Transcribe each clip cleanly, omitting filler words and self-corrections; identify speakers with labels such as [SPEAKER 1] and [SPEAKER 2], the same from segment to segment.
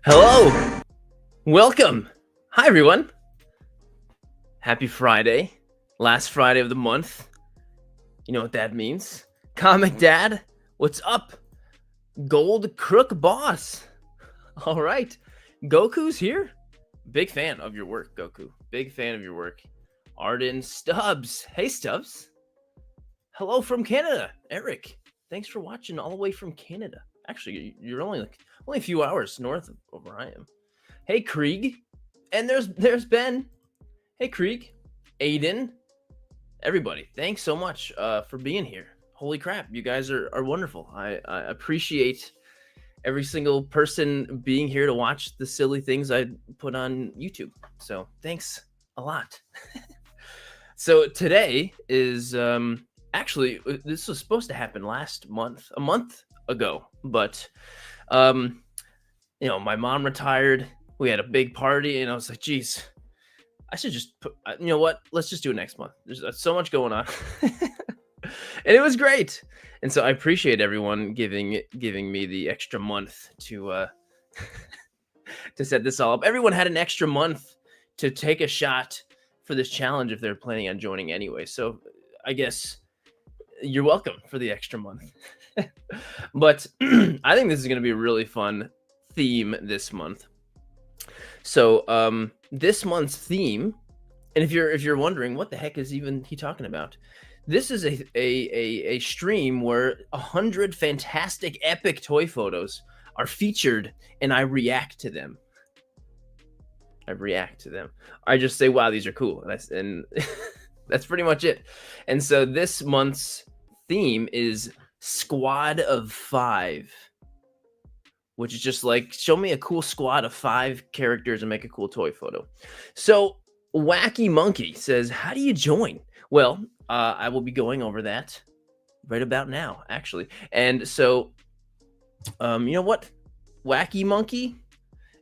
[SPEAKER 1] Hello, welcome. Hi, everyone. Happy Friday, last Friday of the month. You know what that means. Comic Dad, what's up? Gold Crook Boss. All right, Goku's here. Big fan of your work, Goku. Big fan of your work. Arden Stubbs. Hey, Stubbs. Hello from Canada, Eric. Thanks for watching all the way from Canada. Actually, you're only a few hours north of where I am. Hey, Krieg. And there's Ben. Hey, Krieg. Aiden. Everybody, thanks so much for being here. Holy crap, you guys are wonderful. I appreciate every single person being here to watch the silly things I put on YouTube. So thanks a lot. So today is actually, this was supposed to happen last month, a month ago, but you know, my mom retired. We had a big party, and I was like, geez, I should just put, you know what? Let's just do it next month. There's so much going on. And it was great. And so I appreciate everyone giving me the extra month to to set this all up. Everyone had an extra month to take a shot for this challenge if they're planning on joining anyway. So I guess you're welcome for the extra month. But I think this is going to be a really fun theme this month. So this month's theme, and if you're wondering what the heck is even he talking about, this is a stream where 100 fantastic epic toy photos are featured, and I react to them. I just say, wow, these are cool, and that's pretty much it. And so this month's theme is Squad of 5, which is just like, show me a cool squad of 5 characters and make a cool toy photo. So Wacky Monkey says, how do you join? Well, I will be going over that right about now, actually. And so, you know what, Wacky Monkey?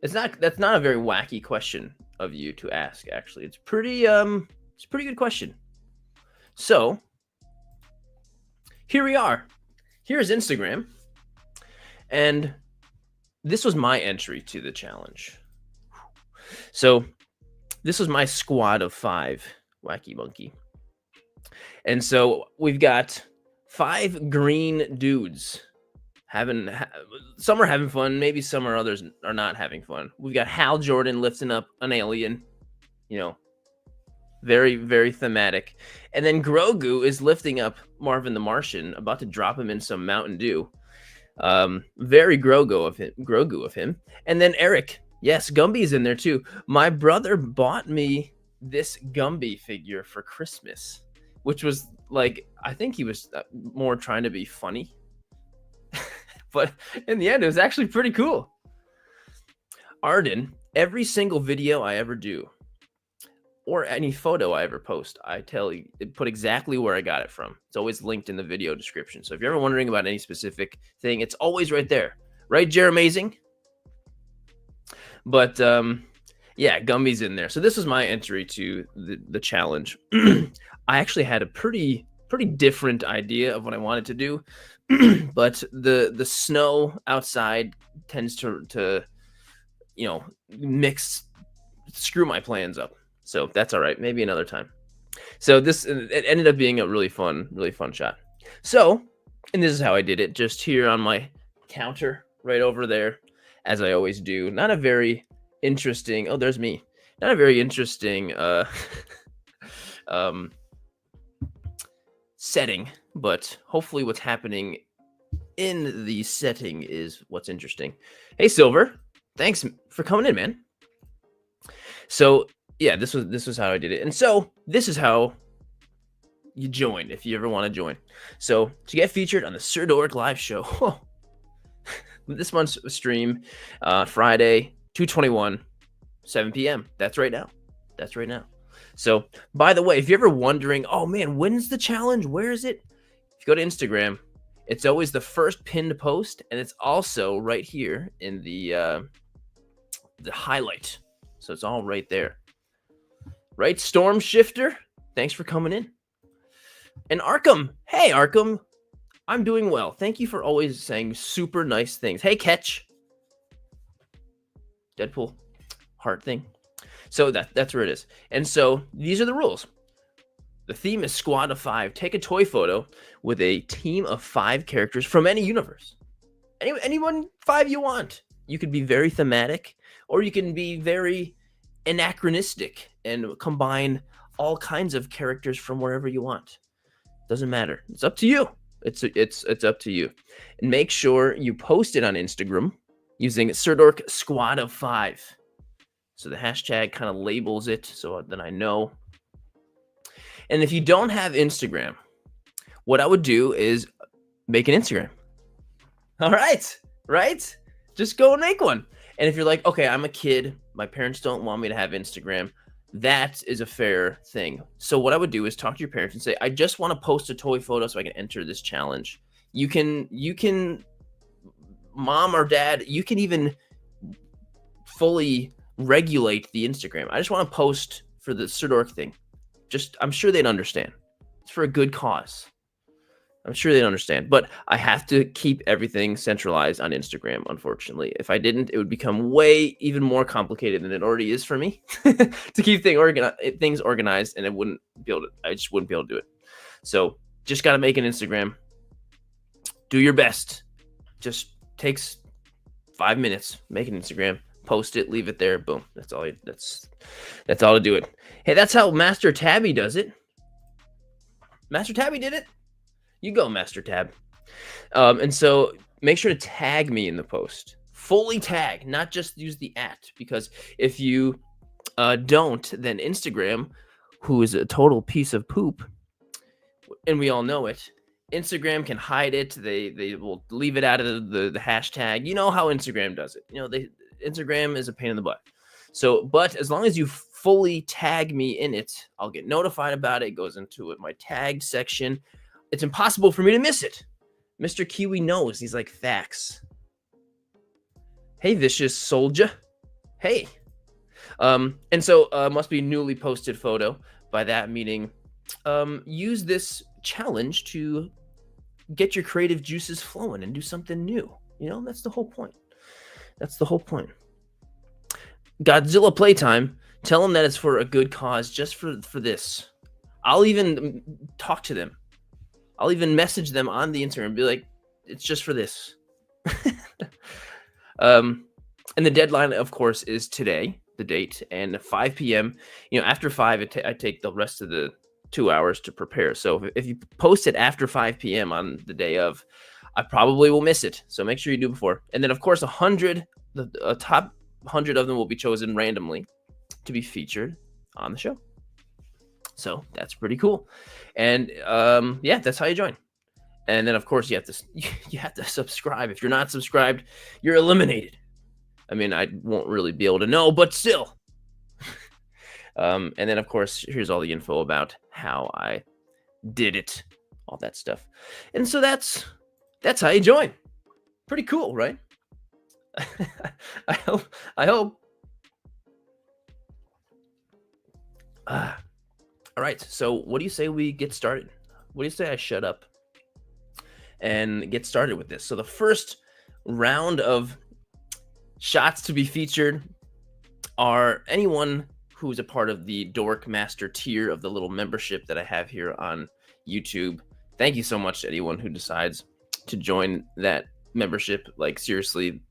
[SPEAKER 1] That's not a very wacky question of you to ask, actually. It's a pretty good question. So here we are. Here's Instagram. And this was my entry to the challenge. So this was my squad of 5, Wacky Monkey. And so we've got 5 green dudes some are having fun, maybe some or others are not having fun. We've got Hal Jordan lifting up an alien, you know, very, very thematic. And then Grogu is lifting up Marvin the Martian, about to drop him in some Mountain Dew. Very Grogu of him. And then Eric, yes, Gumby's in there too. My brother bought me this Gumby figure for Christmas, which was like, I think he was more trying to be funny. But in the end, it was actually pretty cool. Arden, every single video I ever do, or any photo I ever post, I tell you, put exactly where I got it from. It's always linked in the video description. So if you're ever wondering about any specific thing, it's always right there. Right, Jeremazing? But yeah, Gumby's in there. So this was my entry to the challenge. I actually had a pretty different idea of what I wanted to do. But the snow outside tends to you know, screw my plans up. So that's all right. Maybe another time. So it ended up being a really fun shot. So, and this is how I did it, just here on my counter right over there, as I always do. Not a very interesting, oh, there's me. Not a very interesting setting, but hopefully what's happening in the setting is what's interesting. Hey, Silver, thanks for coming in, man. So yeah, this was how I did it, and so this is how you join if you ever want to join. So to get featured on the Sirdork live show, this month's stream, Friday, 2/21, 7 p.m. That's right now. That's right now. So, by the way, if you're ever wondering, oh man, when's the challenge? Where is it? If you go to Instagram, it's always the first pinned post, and it's also right here in the highlight. So it's all right there. Right, Storm Shifter? Thanks for coming in. And Arkham, hey Arkham, I'm doing well. Thank you for always saying super nice things. Hey Catch, Deadpool, heart thing. So that's where it is. And so these are the rules. The theme is Squad of 5. Take a toy photo with a team of 5 characters from any universe. Anyone 5 you want. You could be very thematic, or you can be very anachronistic and combine all kinds of characters from wherever you want. Doesn't matter. It's up to you. It's up to you. And make sure you post it on Instagram using Sirdork Squad of 5. So the hashtag kind of labels it so then I know. And if you don't have Instagram, what I would do is make an Instagram. All right, right? Just go and make one. And if you're like, okay, I'm a kid, my parents don't want me to have Instagram, that is a fair thing. So what I would do is talk to your parents and say, I just want to post a toy photo so I can enter this challenge. You can, mom or dad, you can even fully regulate the Instagram. I just want to post for the Sirdork thing. I'm sure they'd understand. It's for a good cause. I'm sure they'd understand. But I have to keep everything centralized on Instagram, unfortunately. If I didn't, it would become way even more complicated than it already is for me to keep things organized, and I just wouldn't be able to do it. So just got to make an Instagram. Do your best. Just takes 5 minutes. Make an Instagram. Post it, leave it there, boom. That's all to do it. Hey, that's how Master Tabby does it. Master Tabby did it. You go, Master Tab. And so make sure to tag me in the post. Fully tag, not just use the @ because if you don't, then Instagram, who is a total piece of poop, and we all know it, Instagram can hide it. They will leave it out of the hashtag. You know how Instagram does it. Instagram is a pain in the butt. So, but as long as you fully tag me in it, I'll get notified about it. It goes into my tagged section. It's impossible for me to miss it. Mr. Kiwi knows. He's like, facts. Hey, Vicious Soldier. Hey. And so must be newly posted photo. By that meaning, use this challenge to get your creative juices flowing and do something new. That's the whole point. That's the whole point. Godzilla Playtime, tell them that it's for a good cause, just for this. I'll even talk to them. I'll even message them on the Instagram and be like, it's just for this. And the deadline, of course, is today, the date, and 5 p.m. After 5, I take the rest of the 2 hours to prepare. So if you post it after 5 p.m. on the day of, I probably will miss it. So make sure you do before. And then, of course, the top 100 of them will be chosen randomly to be featured on the show. So that's pretty cool. And yeah, that's how you join. And then, of course, you have to subscribe. If you're not subscribed, you're eliminated. I mean, I won't really be able to know, but still. And then, of course, here's all the info about how I did it, all that stuff. And so that's how you join. Pretty cool, right? I hope. All right. So what do you say we get started? What do you say I shut up and get started with this? So the first round of shots to be featured are anyone who's a part of the Dork Master tier of the little membership that I have here on YouTube. Thank you so much to anyone who decides to join that membership. Like, seriously,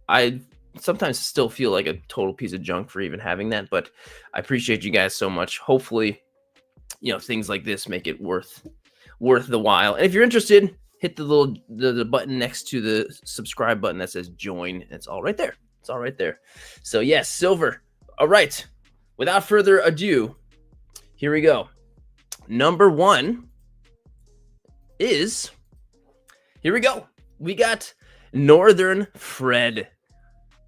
[SPEAKER 1] I sometimes still feel like a total piece of junk for even having that, but I appreciate you guys so much. Hopefully, things like this make it worth worth the while. And if you're interested, hit the little the button next to the subscribe button that says join. It's all right there. It's all right there. So yes, silver. All right. Without further ado, here we go. Number 1 is, here we go. We got Northern Fred.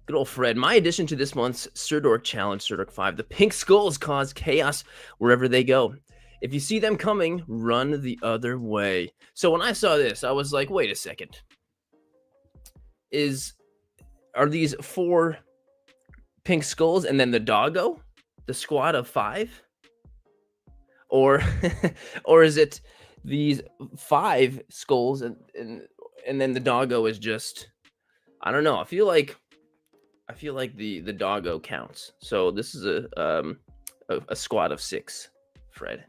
[SPEAKER 1] Good old Fred. My addition to this month's Sirdork Challenge, Sirdork 5. The pink skulls cause chaos wherever they go. If you see them coming, run the other way. So when I saw this, I was like, wait a second. Are these 4 pink skulls and then the doggo? The squad of 5? Or is it these 5 skulls and then the doggo is just, I don't know. I feel like the doggo counts. So this is a squad of 6, Fred.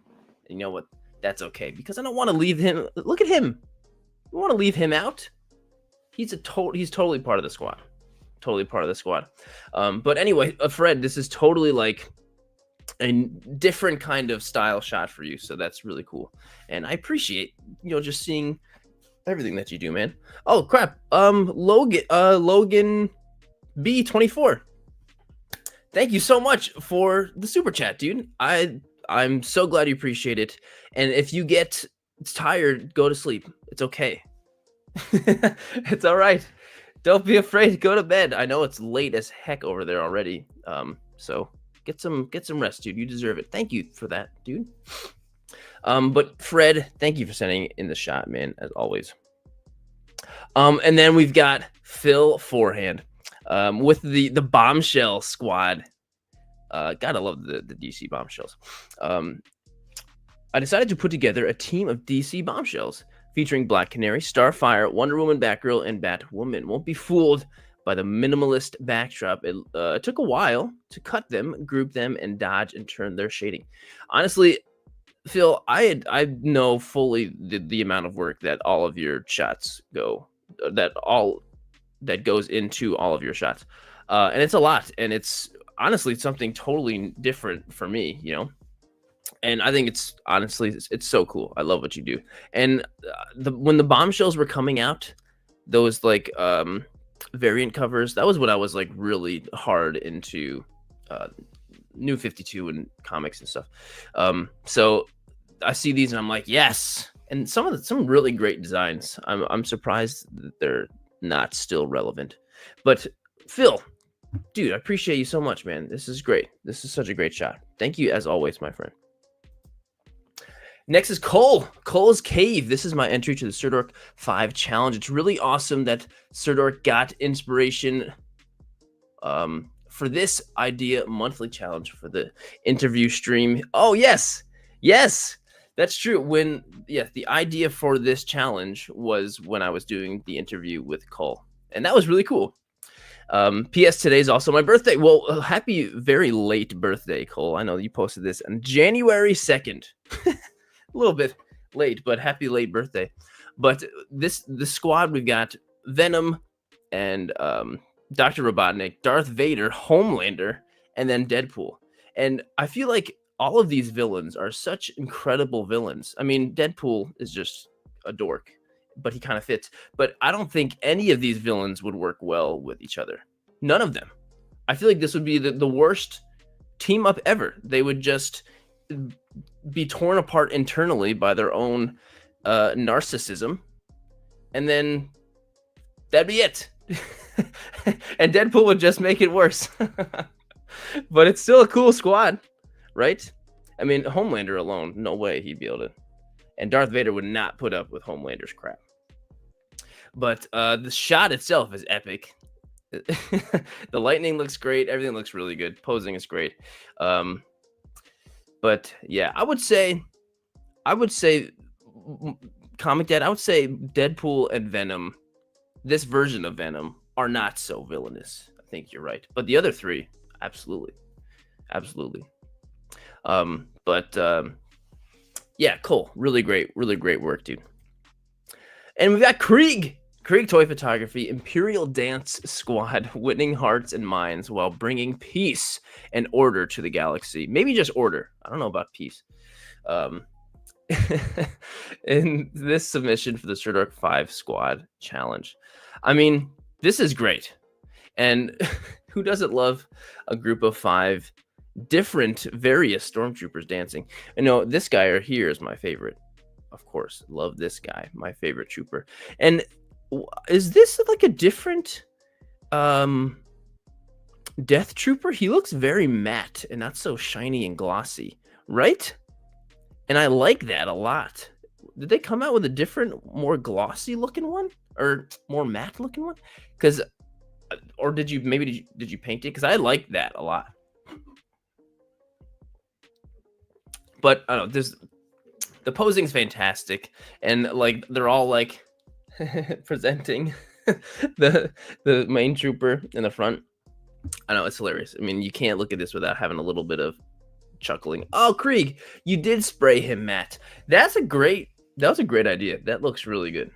[SPEAKER 1] And you know what? That's okay because I don't want to leave him. Look at him. You want to leave him out? He's totally part of the squad. Totally part of the squad. But anyway, Fred, this is totally like a different kind of style shot for you. So that's really cool. And I appreciate, just seeing everything that you do, man. Oh crap. Logan B24. Thank you so much for the super chat, dude. I'm so glad you appreciate it. And if you get tired, go to sleep. It's okay. It's all right. Don't be afraid to go to bed. I know it's late as heck over there already. So get some rest, dude. You deserve it. Thank you for that, dude. But Fred, thank you for sending in the shot, man, as always. And then we've got Phil Forehand with the bombshell squad. Gotta love the DC bombshells. I decided to put together a team of DC bombshells featuring Black Canary, Starfire, Wonder Woman, Batgirl, and Batwoman. Won't be fooled by the minimalist backdrop. It took a while to cut them, group them, and dodge and turn their shading. Honestly, Phil, I know fully the amount of work that all of your shots that goes into all of your shots, and it's a lot, and it's honestly something totally different for me, and I think it's so cool. I love what you do. And when the bombshells were coming out, those like variant covers, that was when I was like really hard into New 52 and comics and stuff. So I see these and I'm like, yes. And some really great designs. I'm surprised that they're not still relevant. But Phil, dude, I appreciate you so much, man. This is great. This is such a great shot. Thank you as always, my friend. Next is Cole. Cole's Cave. This is my entry to the Sirdork 5 challenge. It's really awesome that Sirdork got inspiration for this idea monthly challenge for the interview stream. Oh, yes. Yes, that's true. The idea for this challenge was when I was doing the interview with Cole. And that was really cool. P.S. Today is also my birthday. Well, happy very late birthday, Cole. I know you posted this on January 2nd. A little bit late, but happy late birthday. But the squad, we've got Venom and Dr. Robotnik, Darth Vader, Homelander, and then Deadpool. And I feel like all of these villains are such incredible villains. I mean, Deadpool is just a dork, but he kind of fits. But I don't think any of these villains would work well with each other. None of them. I feel like this would be the worst team up ever. They would just be torn apart internally by their own narcissism, and then that'd be it. And Deadpool would just make it worse. But it's still a cool squad, right? I mean, Homelander alone, no way he'd be able to. And Darth Vader would not put up with Homelander's crap. But the shot itself is epic. The lightning looks great. Everything looks really good. Posing is great. But yeah, I would say, Comic Dad, I would say Deadpool and Venom, this version of Venom, are not so villainous. I think you're right. But the other 3, absolutely. Yeah, Cole, really great work, dude. And we've got Krieg Toy Photography, Imperial Dance Squad, winning hearts and minds while bringing peace and order to the galaxy. Maybe just order. I don't know about peace. in this submission for the Sirdork 5 squad challenge. I mean, this is great. And who doesn't love a group of 5 different, various stormtroopers dancing? And no, this guy right here is my favorite. Of course, love this guy, my favorite trooper. And is this like a different Death Trooper? He looks very matte and not so shiny and glossy, right? And I like that a lot. Did they come out with a different, more glossy looking one or more matte looking one? Because, or did you did you paint it? Because I like that a lot. But I don't know. The posing's fantastic, and like they're all like presenting the main trooper in the front. I know, it's hilarious. I mean, you can't look at this without having a little bit of chuckling. Oh, Krieg, you did spray him matte. That was a great idea. That looks really good.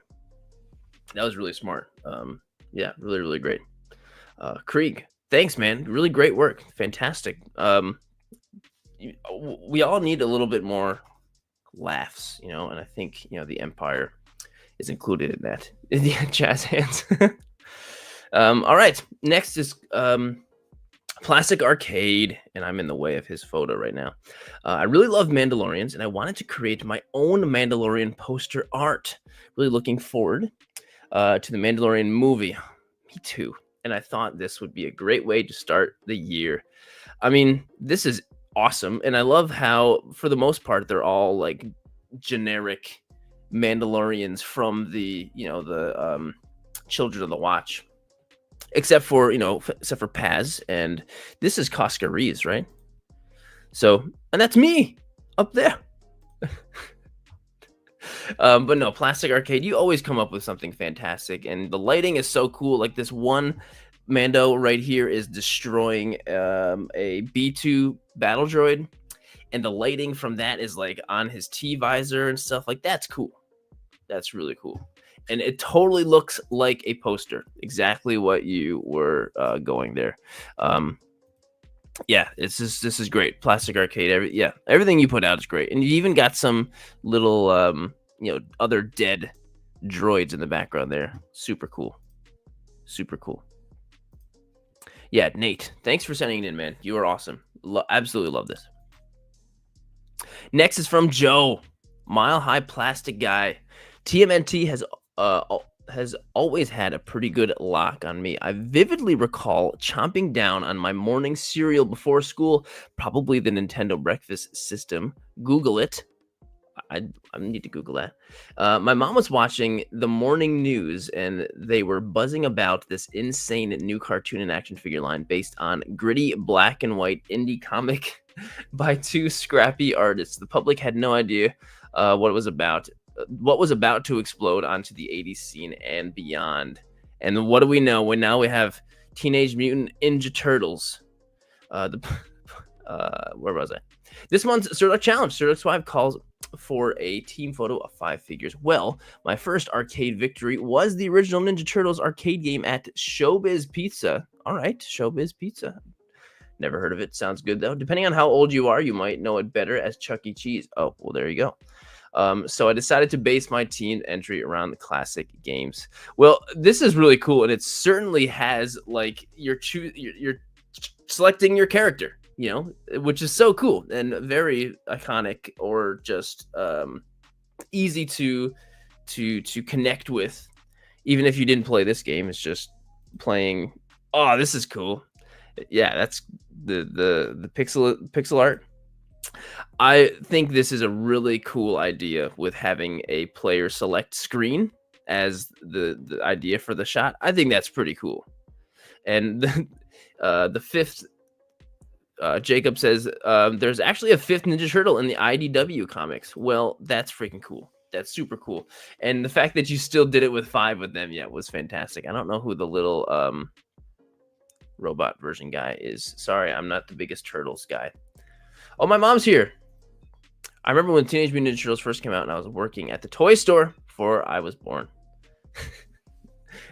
[SPEAKER 1] That was really smart. Yeah, really, really great. Krieg, thanks, man. Really great work. Fantastic. We all need a little bit more laughs, you know, and I think, you know, the Empire is included in that. Yeah, jazz hands. All right, next is Plastic Arcade, and I'm in the way of his photo right now. I really love Mandalorians, and I wanted to create my own Mandalorian poster art. Really looking forward to the Mandalorian movie. Me too. And I thought this would be a great way to start the year. I mean, this is awesome, and I love how, for the most part, they're all like generic Mandalorians from the, you know, the Children of the Watch. Except for, you know, except for Paz, and this is Cosca Reeves, right? So, and that's me up there. But no, Plastic Arcade, you always come up with something fantastic, and the lighting is so cool. Like this one Mando right here is destroying a B2 battle droid, and the lighting from that is like on his T-visor and stuff. Like, that's cool. That's really cool. And it totally looks like a poster. Exactly what you were going there. Yeah, this is great. Plastic Arcade. Everything you put out is great. And you even got some little, you know, other dead droids in the background there. Super cool. Super cool. Yeah, Nate, thanks for sending it in, man. You are awesome. Absolutely love this. Next is from Joe, Mile High Plastic Guy. TMNT has always had a pretty good lock on me. I vividly recall chomping down on my morning cereal before school, probably the Nintendo breakfast system. Google it. I need to Google that. My mom was watching the morning news, and they were buzzing about this insane new cartoon and action figure line based on gritty black and white indie comic by 2 scrappy artists. The public had no idea what it was about. What was about to explode onto the 80s scene and beyond. And what do we know? Now we have Teenage Mutant Ninja Turtles. Where was I? This month's Sirdork Challenge. Sirdork 5 calls for a team photo of 5 figures. Well, my first arcade victory was the original Ninja Turtles arcade game at Showbiz Pizza. All right, Showbiz Pizza. Never heard of it. Sounds good, though. Depending on how old you are, you might know it better as Chuck E. Cheese. Oh, well, there you go. So I decided to base my team entry around the classic games. Well, this is really cool, and it certainly has like you're selecting your character, you know, which is so cool and very iconic, or just easy to connect with, even if you didn't play this game. It's just playing. Oh, this is cool. Yeah, that's the pixel art. I think this is a really cool idea with having a player select screen as the idea for the shot. I think that's pretty cool. And the fifth, Jacob says, there's actually a 5th Ninja Turtle in the IDW comics. Well, that's freaking cool. That's super cool. And the fact that you still did it with 5 of them, yeah, was fantastic. I don't know who the little robot version guy is. Sorry, I'm not the biggest Turtles guy. Oh, my mom's here. I remember when Teenage Mutant Ninja Turtles first came out, and I was working at the toy store before I was born.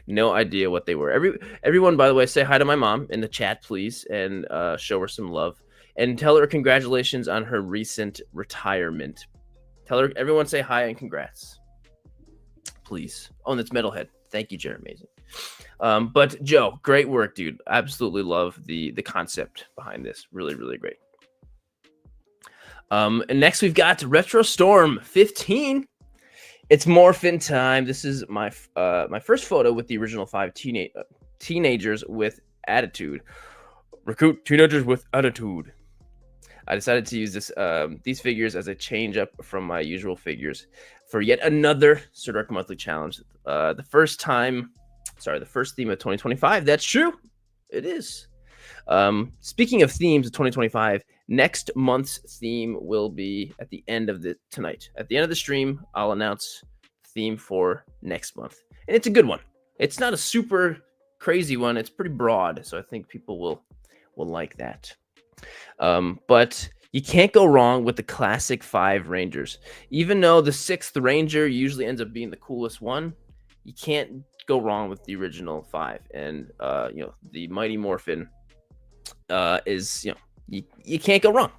[SPEAKER 1] No idea what they were. Everyone, by the way, say hi to my mom in the chat, please, and show her some love. And tell her congratulations on her recent retirement. Tell her, everyone say hi and congrats. Please. Oh, and it's Metalhead. Thank you, Jared. Amazing. But Joe, great work, dude. Absolutely love the concept behind this. Really, really great. And next we've got Retro Storm 15. It's morphin time. This is my first photo with the original 5 teenagers with attitude. Recruit teenagers with attitude. I decided to use these figures as a change up from my usual figures for yet another Sirdork monthly challenge. The first theme of 2025. That's true. It is. Speaking of themes of 2025, next month's theme will be at the end of tonight. At the end of the stream, I'll announce the theme for next month. And it's a good one. It's not a super crazy one. It's pretty broad, so I think people will like that. But you can't go wrong with the classic 5 Rangers. Even though the 6th Ranger usually ends up being the coolest one, you can't go wrong with the original 5. And the Mighty Morphin is, you can't go wrong.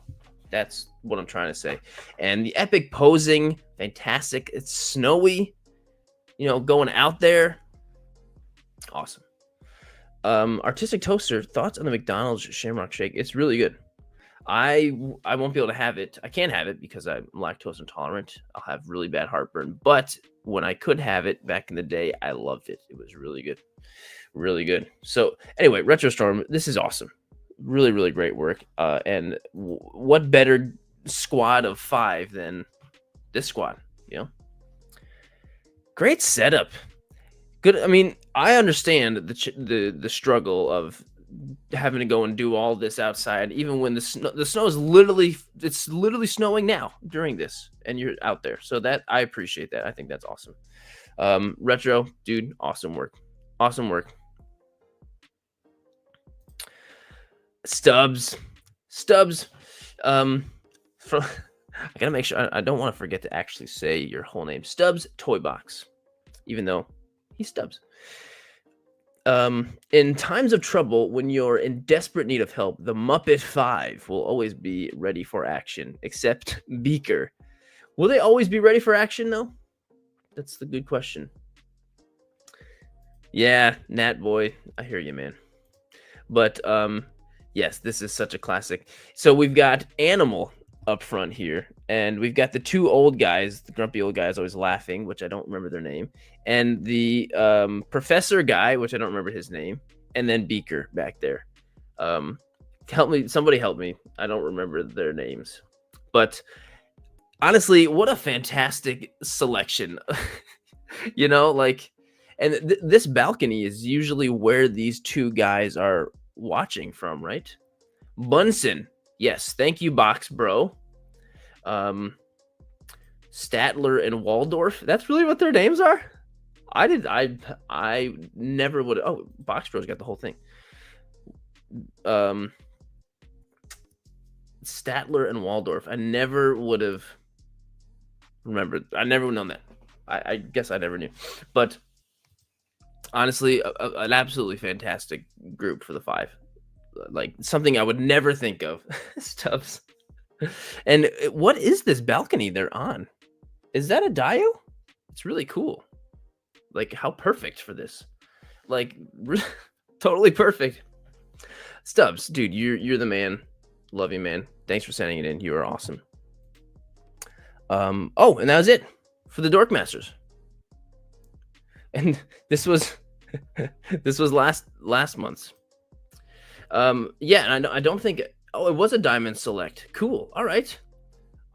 [SPEAKER 1] That's what I'm trying to say. And the epic posing, fantastic. It's snowy, going out there. Awesome. Artistic Toaster, thoughts on the McDonald's Shamrock Shake? It's really good. I won't be able to have it. I can't have it because I'm lactose intolerant. I'll have really bad heartburn. But when I could have it back in the day, I loved it. It was really good. Really good. So anyway, Retro Storm, this is awesome. Really, really great work. And what better squad of 5 than this squad, Great setup. Good. I mean, I understand the struggle of having to go and do all this outside, even when the snow is literally snowing now during this, and you're out there. So that I appreciate that. I think that's awesome. Retro, dude, awesome work. Awesome work. Stubbs. I gotta make sure I don't want to forget to actually say your whole name. Stubbs Toy Box, even though he's Stubbs. In times of trouble, when you're in desperate need of help, the Muppet 5 will always be ready for action, except Beaker. Will they always be ready for action, though? That's the good question. Yeah, Nat Boy, I hear you, man. But, yes, this is such a classic. So we've got Animal up front here, and we've got the 2 old guys, the grumpy old guys always laughing, which I don't remember their name, and the professor guy, which I don't remember his name, and then Beaker back there. Somebody help me. I don't remember their names. But honestly, what a fantastic selection. And this balcony is usually where these 2 guys are watching from, right? Bunsen. Yes, thank you, Box Bro. Statler and Waldorf. That's really what their names are? I never would. Oh, Box Bro's got the whole thing. Statler and Waldorf. I never would have remembered. I never would have known that. I guess I never knew. But honestly, an absolutely fantastic group for the 5. Like something I would never think of. Stubbs. And what is this balcony they're on? Is that a Dio? It's really cool. Like, how perfect for this. Like, totally perfect. Stubbs, dude, you're the man. Love you, man. Thanks for sending it in. You are awesome. Oh, and that was it for the Dork Masters. And this was last month's. Yeah, and I don't think. Oh, it was a Diamond Select. Cool. All right.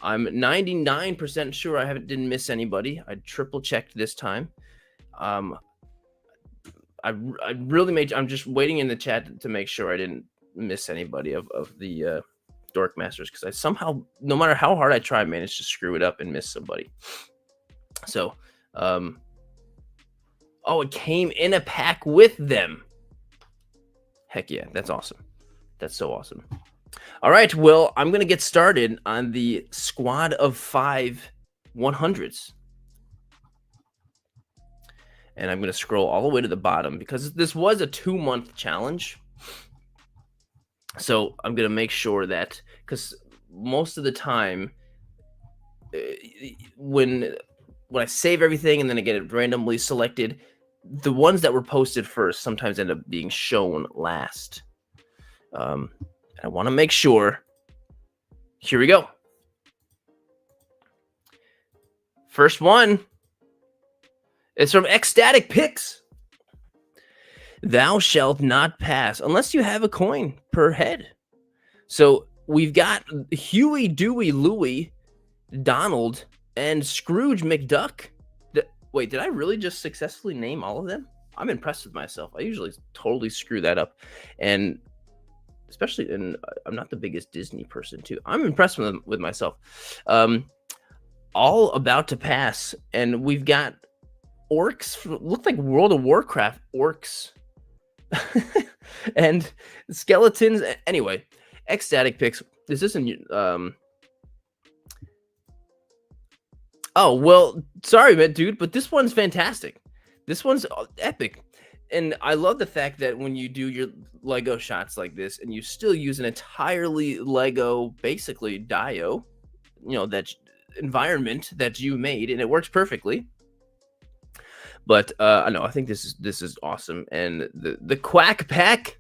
[SPEAKER 1] I'm 99% sure I didn't miss anybody. I triple checked this time. I really I'm just waiting in the chat to make sure I didn't miss anybody of the Dork Masters, because I somehow, no matter how hard I try, managed to screw it up and miss somebody. So, oh, it came in a pack with them. Heck yeah, that's awesome. That's so awesome. All right, well, I'm going to get started on the squad of 5 100s. And I'm going to scroll all the way to the bottom because this was a 2-month challenge. So I'm going to make sure that, because most of the time when I save everything and then I get it randomly selected, the ones that were posted first sometimes end up being shown last. I want to make sure. Here we go. First one. It's from Ecstatic Picks. Thou shalt not pass unless you have a coin per head. So we've got Huey, Dewey, Louie, Donald, and Scrooge McDuck. Wait, did I really just successfully name all of them? I'm impressed with myself. I usually totally screw that up. And especially, I'm not the biggest Disney person too. I'm impressed with myself. All about to pass. And we've got orcs, look like World of Warcraft orcs. And skeletons. Anyway, Ecstatic Picks. This isn't oh, well, sorry, man, dude, but this one's fantastic. This one's epic. And I love the fact that when you do your Lego shots like this and you still use an entirely Lego, basically Dio, that environment that you made, and it works perfectly. But I think this is awesome. And the Quack Pack,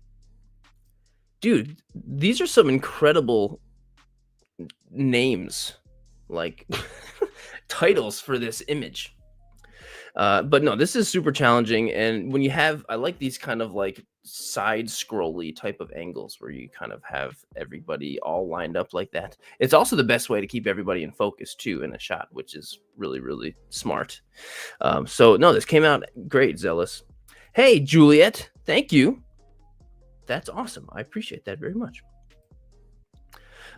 [SPEAKER 1] dude, these are some incredible names, like titles for this image. But no, this is super challenging. And when you have, I like these kind of like side scrolly type of angles where you kind of have everybody all lined up like that. It's also the best way to keep everybody in focus too in a shot, which is really, really smart. So no, this came out great, Zealous. Hey, Juliet, thank you. That's awesome. I appreciate that very much.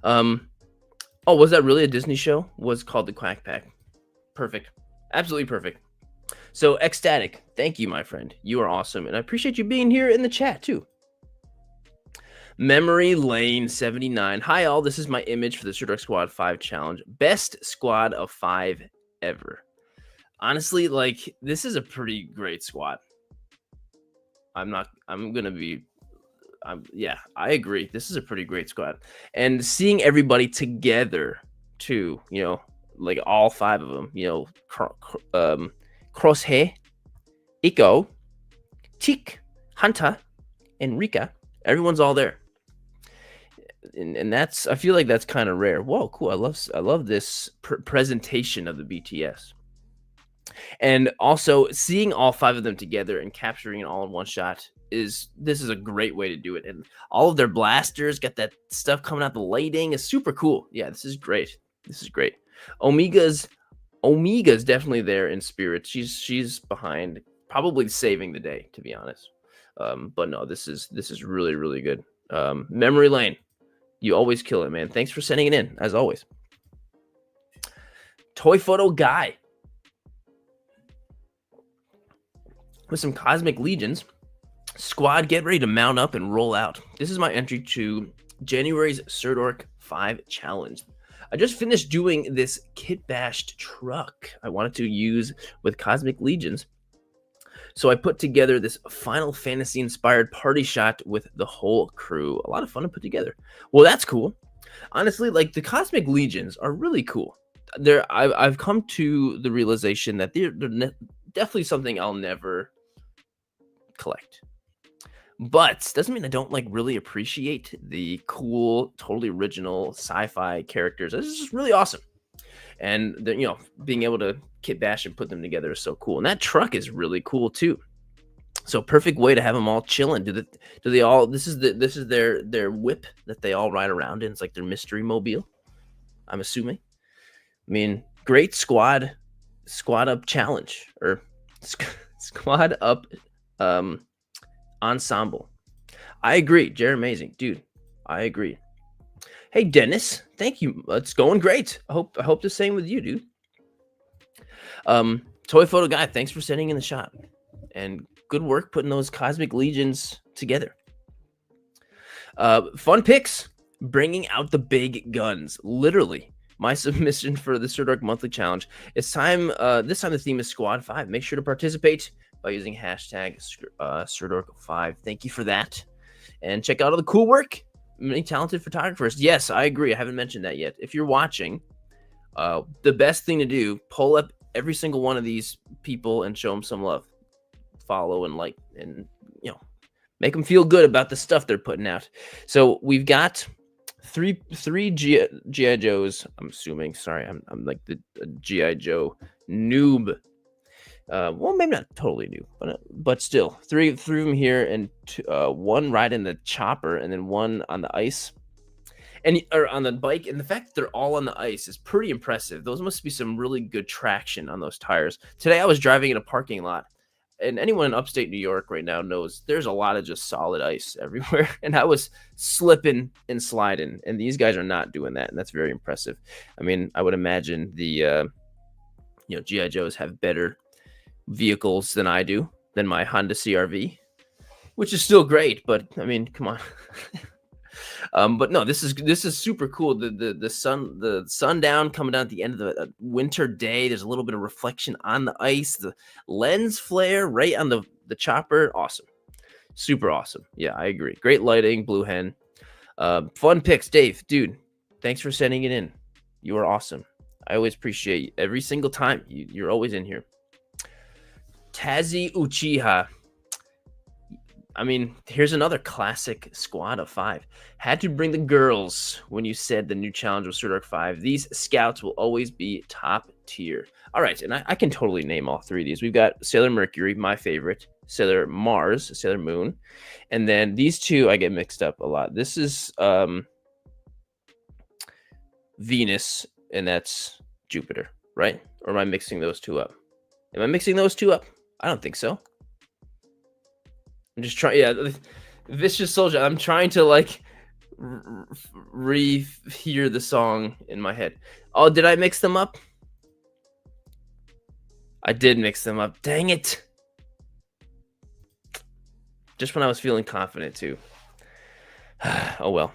[SPEAKER 1] Oh, was that really a Disney show? Was called the Quack Pack. Perfect. Absolutely perfect. So, Ecstatic, thank you, my friend. You are awesome, and I appreciate you being here in the chat, too. Memory Lane 79. Hi, all. This is my image for the Sirdork Squad 5 challenge. Best squad of 5 ever. Honestly, like, this is a pretty great squad. Yeah, I agree. This is a pretty great squad. And seeing everybody together, too, like all 5 of them, Crosshair, Iko, Tik, Hunter, and Rika. Everyone's all there. And that's, I feel like that's kind of rare. Whoa, cool. I love this presentation of the BTS. And also seeing all 5 of them together and capturing it all in one shot this is a great way to do it. And all of their blasters got that stuff coming out, the lighting is super cool. Yeah, this is great. This is great. Omega's definitely there in spirit. She's behind, probably saving the day, to be honest. But no, this is really, really good. Memory Lane, you always kill it, man. Thanks for sending it in, as always. Toy Photo Guy with some Cosmic Legions. Squad, get ready to mount up and roll out. This is my entry to January's Sirdork 5 challenge. I just finished doing this kit bashed truck I wanted to use with Cosmic Legions. So I put together this Final Fantasy inspired party shot with the whole crew. A lot of fun to put together. Well, that's cool. Honestly, like, the Cosmic Legions are really cool. I've come to the realization that they're definitely something I'll never collect. But doesn't mean I don't really appreciate the cool, totally original sci-fi characters. This is just really awesome. And being able to kit bash and put them together is so cool. And that truck is really cool too. So perfect way to have them all chilling. Do they all? This is their whip that they all ride around in. It's like their mystery mobile, I'm assuming. I mean, great squad up challenge, or squad up ensemble. I agree. Jared, amazing, dude. I agree. Hey, Dennis, thank you. It's going great. I hope the same with you, dude. Toy Photo Guy, thanks for sending in the shot, and good work putting those Cosmic Legions together. Fun picks, bringing out the big guns. Literally, my submission for the Sirdork monthly challenge. It's time. This time the theme is Squad 5. Make sure to participate by using hashtag Sirdork5. Thank you for that. And check out all the cool work. Many talented photographers. Yes, I agree. I haven't mentioned that yet. If you're watching, The best thing to do, pull up every single one of these people and show them some love. Follow and like, and make them feel good about the stuff they're putting out. So we've got three GI Joes. I'm assuming. Sorry, I'm like the GI Joe noob. Well, maybe not totally new, but still, three of them here, and one riding the chopper, and then one on the ice, or on the bike. And the fact that they're all on the ice is pretty impressive. Those must be some really good traction on those tires. Today, I was driving in a parking lot, and anyone in upstate New York right now knows there's a lot of just solid ice everywhere, and I was slipping and sliding, and these guys are not doing that, and that's very impressive. I mean, I would imagine the GI Joes have better vehicles than I do, than my Honda CRV, which is still great, but I mean, come on. But no, this is super cool. The sundown coming down at the end of the winter day. There's a little bit of reflection on the ice. The lens flare right on the chopper. Awesome, super awesome. Yeah, I agree. Great lighting, Blue Hen. Fun picks, Dave. Dude, thanks for sending it in. You are awesome. I always appreciate every single time. You're always in here. Tazi Uchiha. I mean, here's another classic squad of 5. Had to bring the girls when you said the new challenge was Sirdork 5. These scouts will always be top tier. All right, and I can totally name all 3 of these. We've got Sailor Mercury, my favorite, Sailor Mars, Sailor Moon, and then these 2 I get mixed up a lot. This is Venus, and that's Jupiter, right? Or am I mixing those 2 up? Am I mixing those 2 up? I don't think so. I'm just trying. Yeah, Vicious Soldier. I'm trying to like re-hear the song in my head. Oh, did I mix them up? I did mix them up. Dang it. Just when I was feeling confident too. Oh well.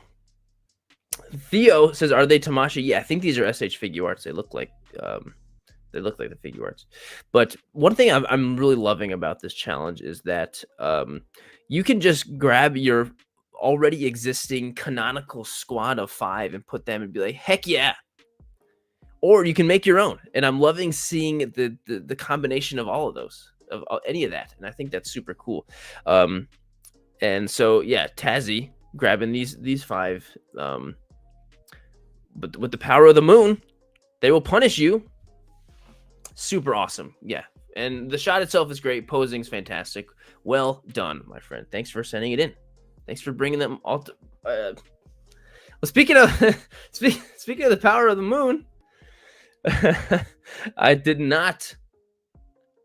[SPEAKER 1] Theo says, "Are they Tamashii?" Yeah, I think these are SH figure arts. They look like the figure arts. But one thing I'm really loving about this challenge is that you can just grab your already existing canonical squad of 5 and put them and be like, heck yeah. Or you can make your own. And I'm loving seeing the combination of all of those, of any of that. And I think that's super cool. And so, yeah, Tazi grabbing these 5. But with the power of the moon, they will punish you. Super awesome. Yeah. And the shot itself is great. Posing's fantastic. Well done, my friend. Thanks for sending it in. Thanks for bringing them all to, well, speaking of speaking of the power of the moon, I did not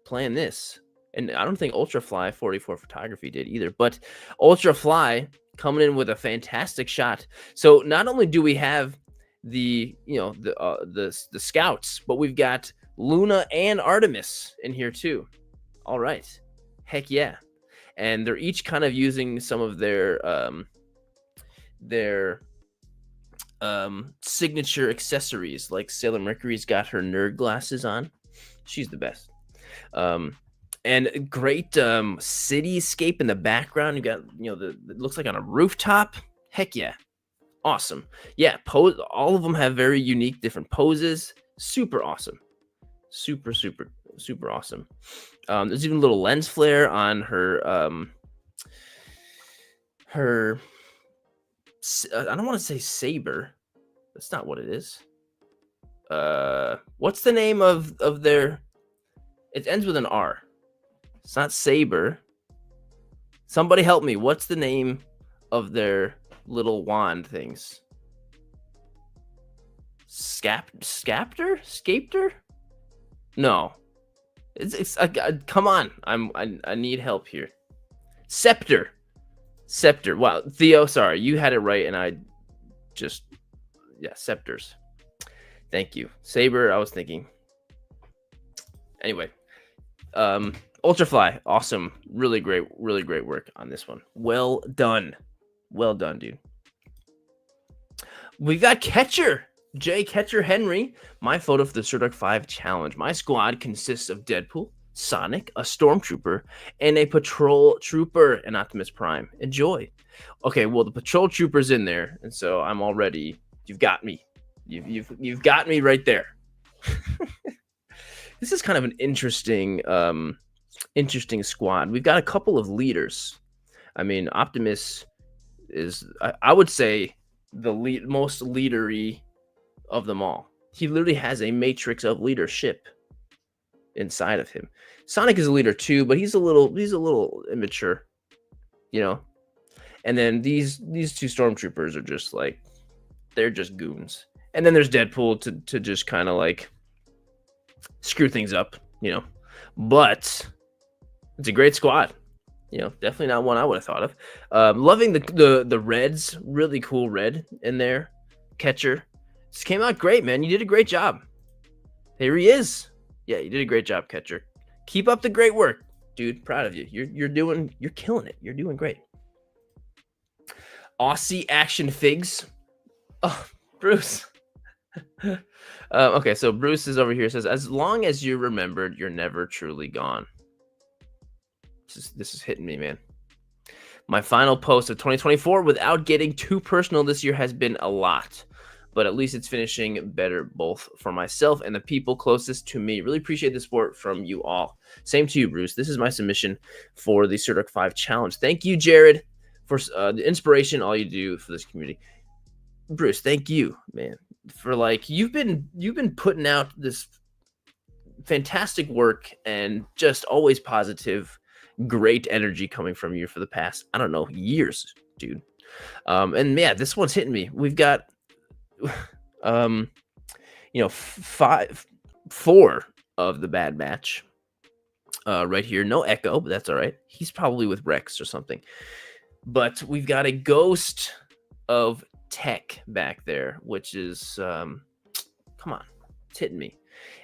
[SPEAKER 1] plan this. And I don't think Ultrafly 44 Photography did either. But Ultrafly coming in with a fantastic shot. So not only do we have the scouts, but we've got Luna and Artemis in here too. All right, heck yeah. And they're each kind of using some of their signature accessories. Like Sailor Mercury's got her nerd glasses on. She's the best. And great cityscape in the background. You got, it looks like on a rooftop. Heck yeah. Awesome. Yeah, all of them have very unique different poses. Super awesome. Super awesome. There's even a little lens flare on her I don't want to say saber. That's not what it is. What's the name of their, it ends with an R. It's not saber. Somebody help me. What's the name of their little wand things? Scapter? No. It's come on. I need help here. Scepter. Wow, Theo, sorry, you had it right, and I just, scepters. Thank you. Saber, I was thinking. Anyway, Ultrafly, awesome, really great work on this one. Well done, dude. We got Catcher. J. Catcher Henry, my photo for the Sirdork 5 challenge. My squad consists of Deadpool, Sonic, a Stormtrooper, and a Patrol Trooper, and Optimus Prime. Enjoy. Okay, well, the Patrol Trooper's in there, and so I'm already, you've got me. You've got me right there. This is kind of an interesting squad. We've got a couple of leaders. I mean, Optimus is, I would say, the most leadery of them all. He literally has a matrix of leadership inside of him. Sonic is a leader too, but he's a little immature, you know. And then these two stormtroopers are just like, they're just goons. And then there's Deadpool to just kind of like screw things up, you know. But it's a great squad. You know, definitely not one I would have thought of. Loving the reds, really cool red in there. Catcher. This came out great, man. You did a great job. Here he is. Yeah, you did a great job, Catcher. Keep up the great work, dude. Proud of you. You're killing it. You're doing great. Aussie action figs. Oh, Bruce. Okay, so Bruce is over here. Says, as long as you're remembered, you're never truly gone. This is hitting me, man. My final post of 2024, without getting too personal this year, has been a lot. But at least it's finishing better both for myself and the people closest to me. Really appreciate the support from you all. Same to you, Bruce. This is my submission for the Sirdork 5 challenge. Thank you, Jared, for the inspiration, all you do for this community. Bruce, thank you, man, for like you've been putting out this fantastic work and just always positive, great energy coming from you for the past, I don't know, years, dude. And yeah, this one's hitting me. We've got you know, 4 of the Bad Batch right here. No Echo, but that's all right. He's probably with Rex or something. But we've got a ghost of Tech back there, which is come on, it's hitting me.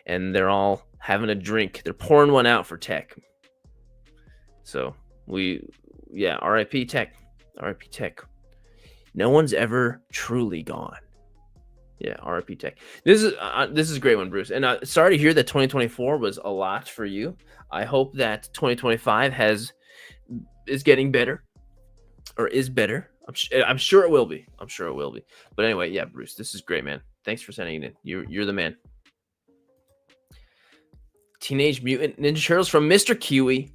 [SPEAKER 1] And they're all having a drink. They're pouring one out for Tech. So yeah, RIP Tech. RIP Tech. No one's ever truly gone. Yeah, RIP Tech. This is a great one, Bruce. And sorry to hear that 2024 was a lot for you. I hope that 2025 is getting better, or is better. I'm sure it will be. I'm sure it will be. But anyway, yeah, Bruce, this is great, man. Thanks for sending it in. You're the man. Teenage Mutant Ninja Turtles from Mr. Kiwi.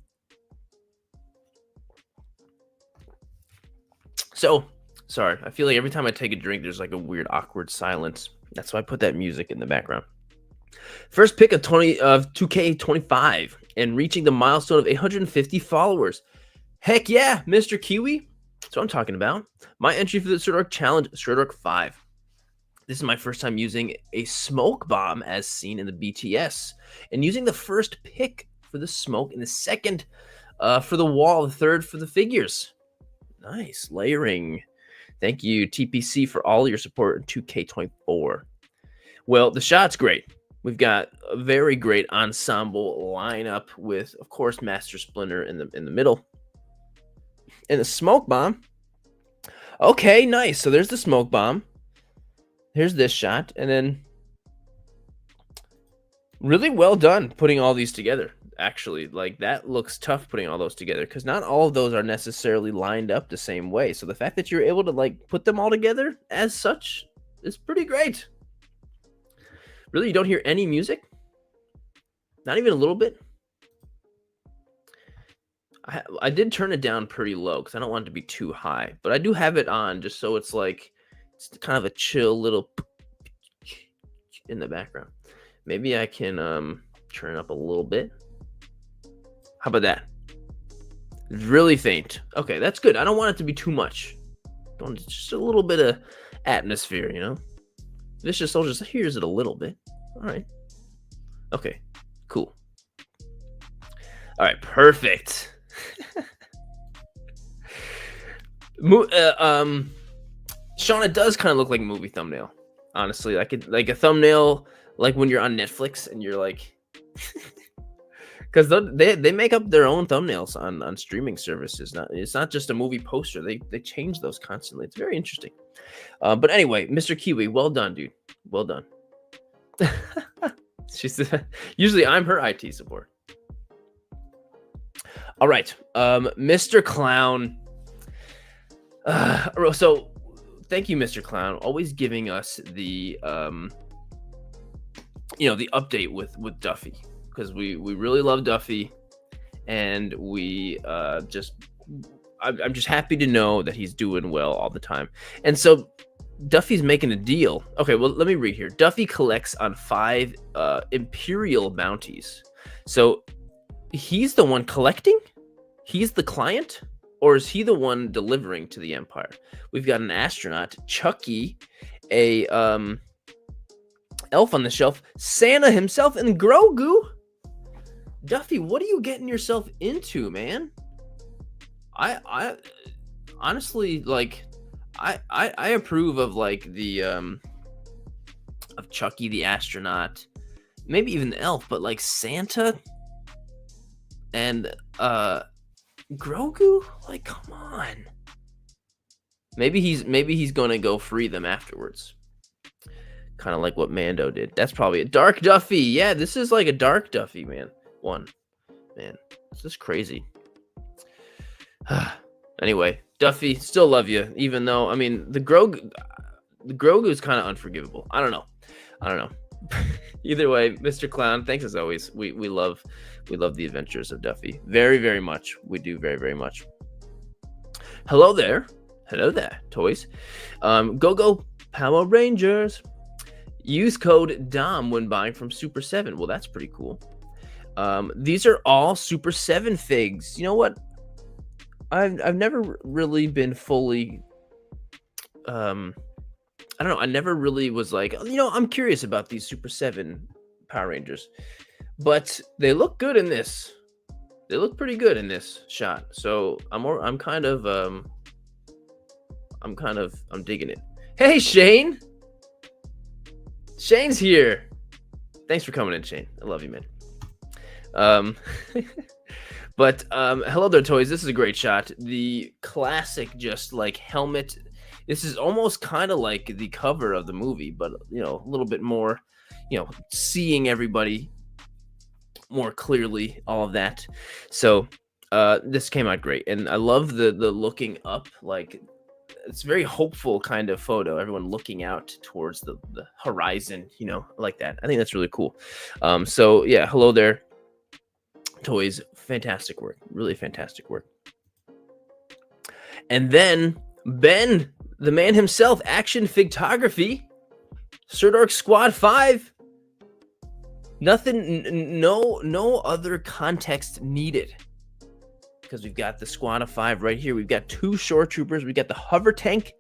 [SPEAKER 1] So, sorry, I feel like every time I take a drink, there's like a weird, awkward silence. That's why I put that music in the background. First pick of 2K25 and reaching the milestone of 850 followers. Heck yeah, Mr. Kiwi. That's what I'm talking about. My entry for the Sirdork challenge, Sirdork 5. This is my first time using a smoke bomb as seen in the BTS, and using the first pick for the smoke and the second for the wall, the third for the figures. Nice layering. Thank you, TPC, for all your support in 2K24. Well, the shot's great. We've got a very great ensemble lineup with, of course, Master Splinter in the middle. And the smoke bomb. Okay, nice. So there's the smoke bomb. Here's this shot. And then really well done putting all these together. Actually, like that looks tough putting all those together because not all of those are necessarily lined up the same way. So the fact that you're able to like put them all together as such is pretty great. Really, you don't hear any music? Not even a little bit? I did turn it down pretty low because I don't want it to be too high, but I do have it on just so it's like it's kind of a chill little in the background. Maybe I can turn it up a little bit. How about that? It's really faint. Okay, that's good. I don't want it to be too much. Just a little bit of atmosphere, you know? Vicious Soldiers hears it a little bit. All right. Okay, cool. All right, perfect. Sean, it does kind of look like a movie thumbnail. Honestly, like a thumbnail, like when you're on Netflix and you're like... Because they make up their own thumbnails on streaming services. It's not just a movie poster. They change those constantly. It's very interesting. But anyway, Mr. Kiwi, well done, dude. Well done. Usually I'm her IT support. All right, Mr. Clown. So thank you, Mr. Clown, always giving us the the update with Duffy, because we really love Duffy, and I'm just happy to know that he's doing well all the time. And so Duffy's making a deal. Okay, well, let me read here. Duffy collects on 5 Imperial bounties. So he's the one collecting? He's the client? Or is he the one delivering to the Empire? We've got an astronaut, Chucky, a elf on the shelf, Santa himself, and Grogu. Duffy, what are you getting yourself into, man? I honestly, like, I approve of, like, the of Chucky the astronaut, maybe even the elf, but like Santa and Grogu, like, come on. Maybe he's gonna go free them afterwards, kind of like what Mando did. That's probably a dark Duffy. Yeah, this is like a dark Duffy, man. Man, this is crazy. Anyway, Duffy, still love you, even though, I mean, the Grogu is kind of unforgivable. I don't know. Either way, Mr. Clown, thanks as always. We love the adventures of Duffy very, very much. We do very, very much. Hello there, toys. Go Power Rangers. Use code DOM when buying from Super 7. Well, that's pretty cool. These are all Super 7 figs. You know what? I've never really been fully I don't know. I never really was like, I'm curious about these Super 7 Power Rangers, but they look good in this. They look pretty good in this shot. So I'm digging it. Hey, Shane. Shane's here. Thanks for coming in, Shane. I love you, man. But hello there, toys. This is a great shot. The classic, just like helmet. This is almost kind of like the cover of the movie, but a little bit more, seeing everybody more clearly, all of that. So this came out great, and I love the looking up, like it's a very hopeful kind of photo. Everyone looking out towards the horizon, like that. I think that's really cool. So yeah, hello there, toys. Fantastic work, really fantastic work. And then Ben, the man himself, Action Figtography, Sirdork Squad 5. Nothing, no other context needed, because we've got the Squad of 5 right here. We've got 2 shore troopers. We've got the hover tank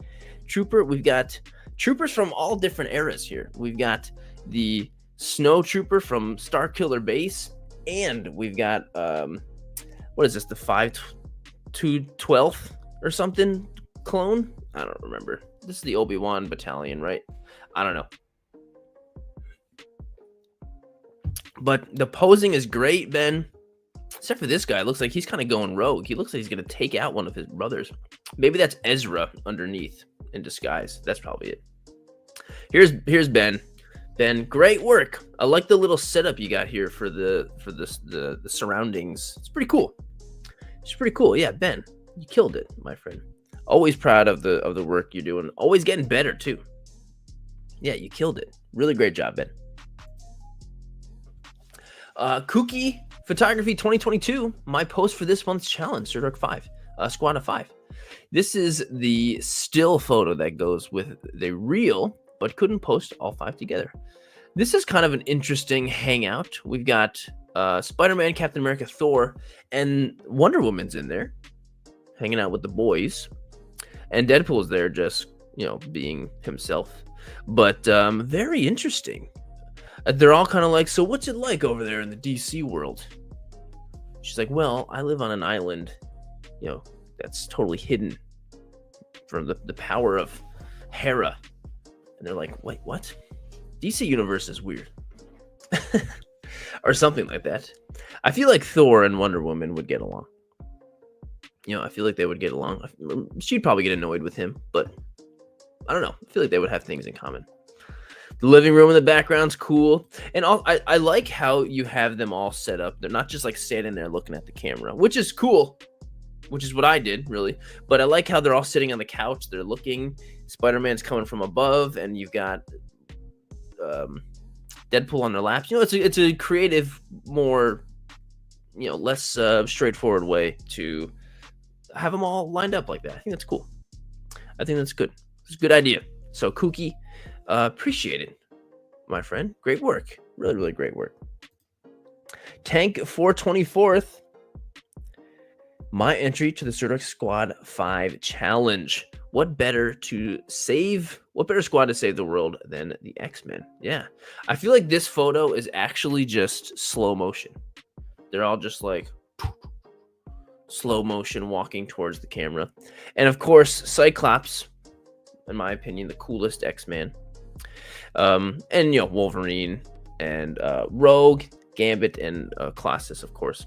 [SPEAKER 1] trooper. We've got troopers from all different eras here. We've got the snow trooper from Starkiller Base, and we've got what is this? The 5-2-12th or something clone? I don't remember. This is the Obi-Wan battalion, right? I don't know. But the posing is great, Ben. Except for this guy. It looks like he's kind of going rogue. He looks like he's going to take out one of his brothers. Maybe that's Ezra underneath in disguise. That's probably it. Here's Ben. Ben, great work. I like the little setup you got here for the surroundings. It's pretty cool. It's pretty cool. Yeah, Ben, you killed it, my friend. Always proud of the work you're doing. Always getting better too. Yeah, you killed it. Really great job, Ben. Kooky Photography 2022. My post for this month's challenge, Sirdork 5, Squad of 5. This is the still photo that goes with the reel, but couldn't post all 5 together. This is kind of an interesting hangout. We've got Spider-Man, Captain America, Thor, and Wonder Woman's in there, hanging out with the boys. And Deadpool's there just, being himself. But very interesting. They're all kind of like, so what's it like over there in the DC world? She's like, well, I live on an island, that's totally hidden from the power of Hera. And they're like, wait, what? DC universe is weird. Or something like that. I feel like Thor and Wonder Woman would get along. I feel like they would get along. She'd probably get annoyed with him, but I don't know. I feel like they would have things in common. The living room in the background's cool. And I like how you have them all set up. They're not just like standing there looking at the camera, which is cool, which is what I did, really. But I like how they're all sitting on the couch. They're looking. Spider-Man's coming from above, and you've got Deadpool on their laps. You know, it's a creative, more, you know, less straightforward way to have them all lined up like that. I think that's cool. I think that's good. It's a good idea. So Kooky, appreciate it, my friend. Great work. Really, really great work. Tank 424th. My entry to the Sirdork Squad 5 challenge. What better squad to save the world than the X-Men? Yeah. I feel like this photo is actually just slow motion. They're all just like slow motion walking towards the camera. And of course, Cyclops, in my opinion, the coolest X-Man. And, you know, Wolverine and Rogue, Gambit, and Colossus, of course.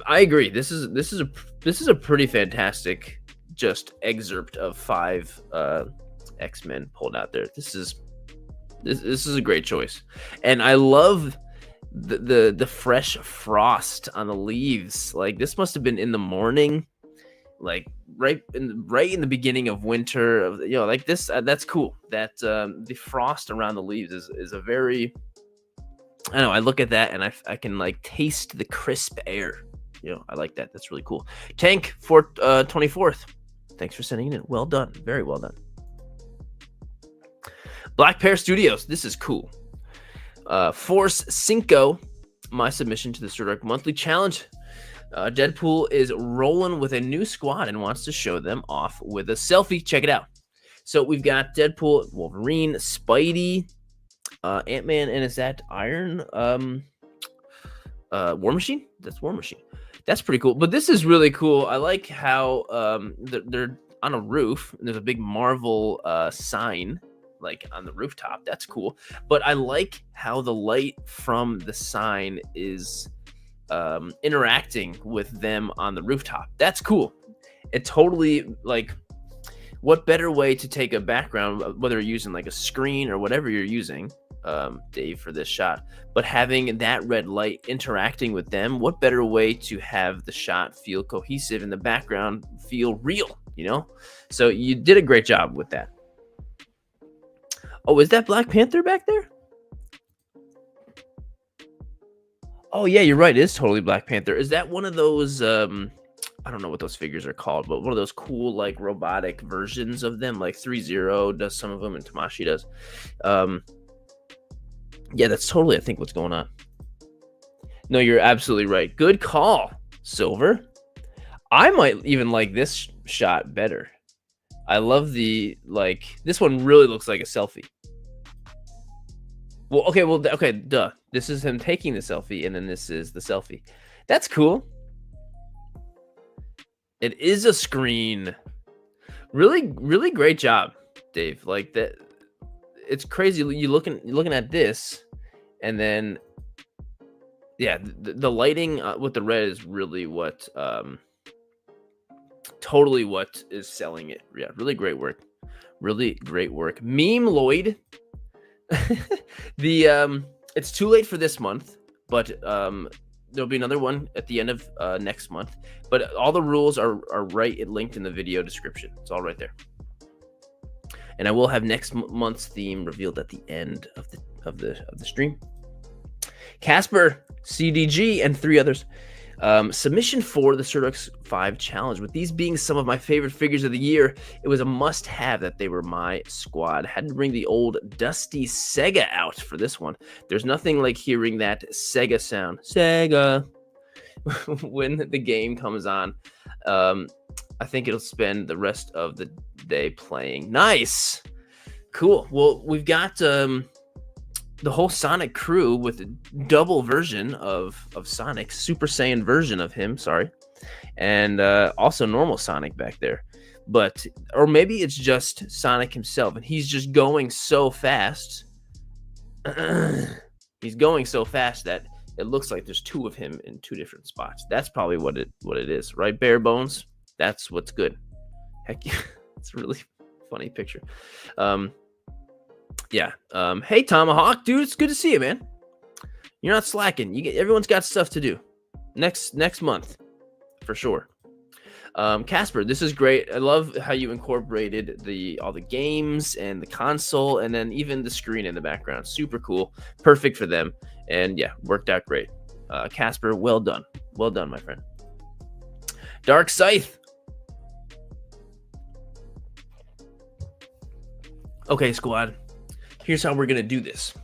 [SPEAKER 1] I agree. This is a pretty fantastic just excerpt of 5 X-Men pulled out there. This is a great choice, and I love the fresh frost on the leaves. Like, this must have been in the morning, like right in the beginning of winter. You know, like this. That's cool. That the frost around the leaves is a very, I don't know. I look at that and I can like taste the crisp air. You know, I like that. That's really cool. Tank 24th. Thanks for sending it in. Well done. Very well done. Black Pear Studios. This is cool. Force Cinco. My submission to the Sirdork Monthly Challenge. Deadpool is rolling with a new squad and wants to show them off with a selfie. Check it out. So we've got Deadpool, Wolverine, Spidey, Ant-Man, and is that Iron? War Machine? That's War Machine. That's pretty cool. But this is really cool. I like how they're on a roof, and there's a big Marvel sign like on the rooftop. That's cool. But I like how the light from the sign is interacting with them on the rooftop. That's cool. It totally, like, what better way to take a background, whether you're using like a screen or whatever you're using, Dave, for this shot, but having that red light interacting with them, what better way to have the shot feel cohesive and the background feel real, you know? So you did a great job with that. Oh, is that Black Panther back there? Oh yeah, you're right. It is totally Black Panther. Is that one of those, I don't know what those figures are called, but one of those cool like robotic versions of them, like 3-0 does some of them and Tamashi does. Yeah, that's totally, I think, what's going on. No, you're absolutely right. Good call, Silver. I might even like this shot better. I love the, like, this one really looks like a selfie. Well, okay, duh. This is him taking the selfie, and then this is the selfie. That's cool. It is a screen. Really, really great job, Dave. Like that. It's crazy. You're looking at this, and then, yeah, the lighting with the red is really what, totally what is selling it. Yeah, really great work. Really great work. Meme Lloyd. It's too late for this month, but there'll be another one at the end of next month. But all the rules are right linked in the video description. It's all right there. And I will have next month's theme revealed at the end of the stream. Casper, CDG, and 3 others. Submission for the Sirdork 5 challenge. With these being some of my favorite figures of the year, it was a must-have that they were my squad. Had to bring the old dusty Sega out for this one. There's nothing like hearing that Sega sound, Sega, when the game comes on. I think it'll spend the rest of the day playing. Nice. Cool. Well, we've got the whole Sonic crew with a double version of Sonic, Super Saiyan version of him, sorry. And also normal Sonic back there. But, or maybe it's just Sonic himself, and he's just going so fast. He's going so fast that it looks like there's 2 of him in 2 different spots. That's probably what it is, right? Bare bones. That's what's good. Heck yeah. It's a really funny picture. Yeah. Hey, Tomahawk, dude, it's good to see you, man. You're not slacking. Everyone's got stuff to do. Next month, for sure. Casper, this is great. I love how you incorporated all the games and the console, and then even the screen in the background. Super cool, perfect for them, and yeah, worked out great. Casper, well done, my friend. Dark Scythe. Okay, squad. Here's how we're gonna do this.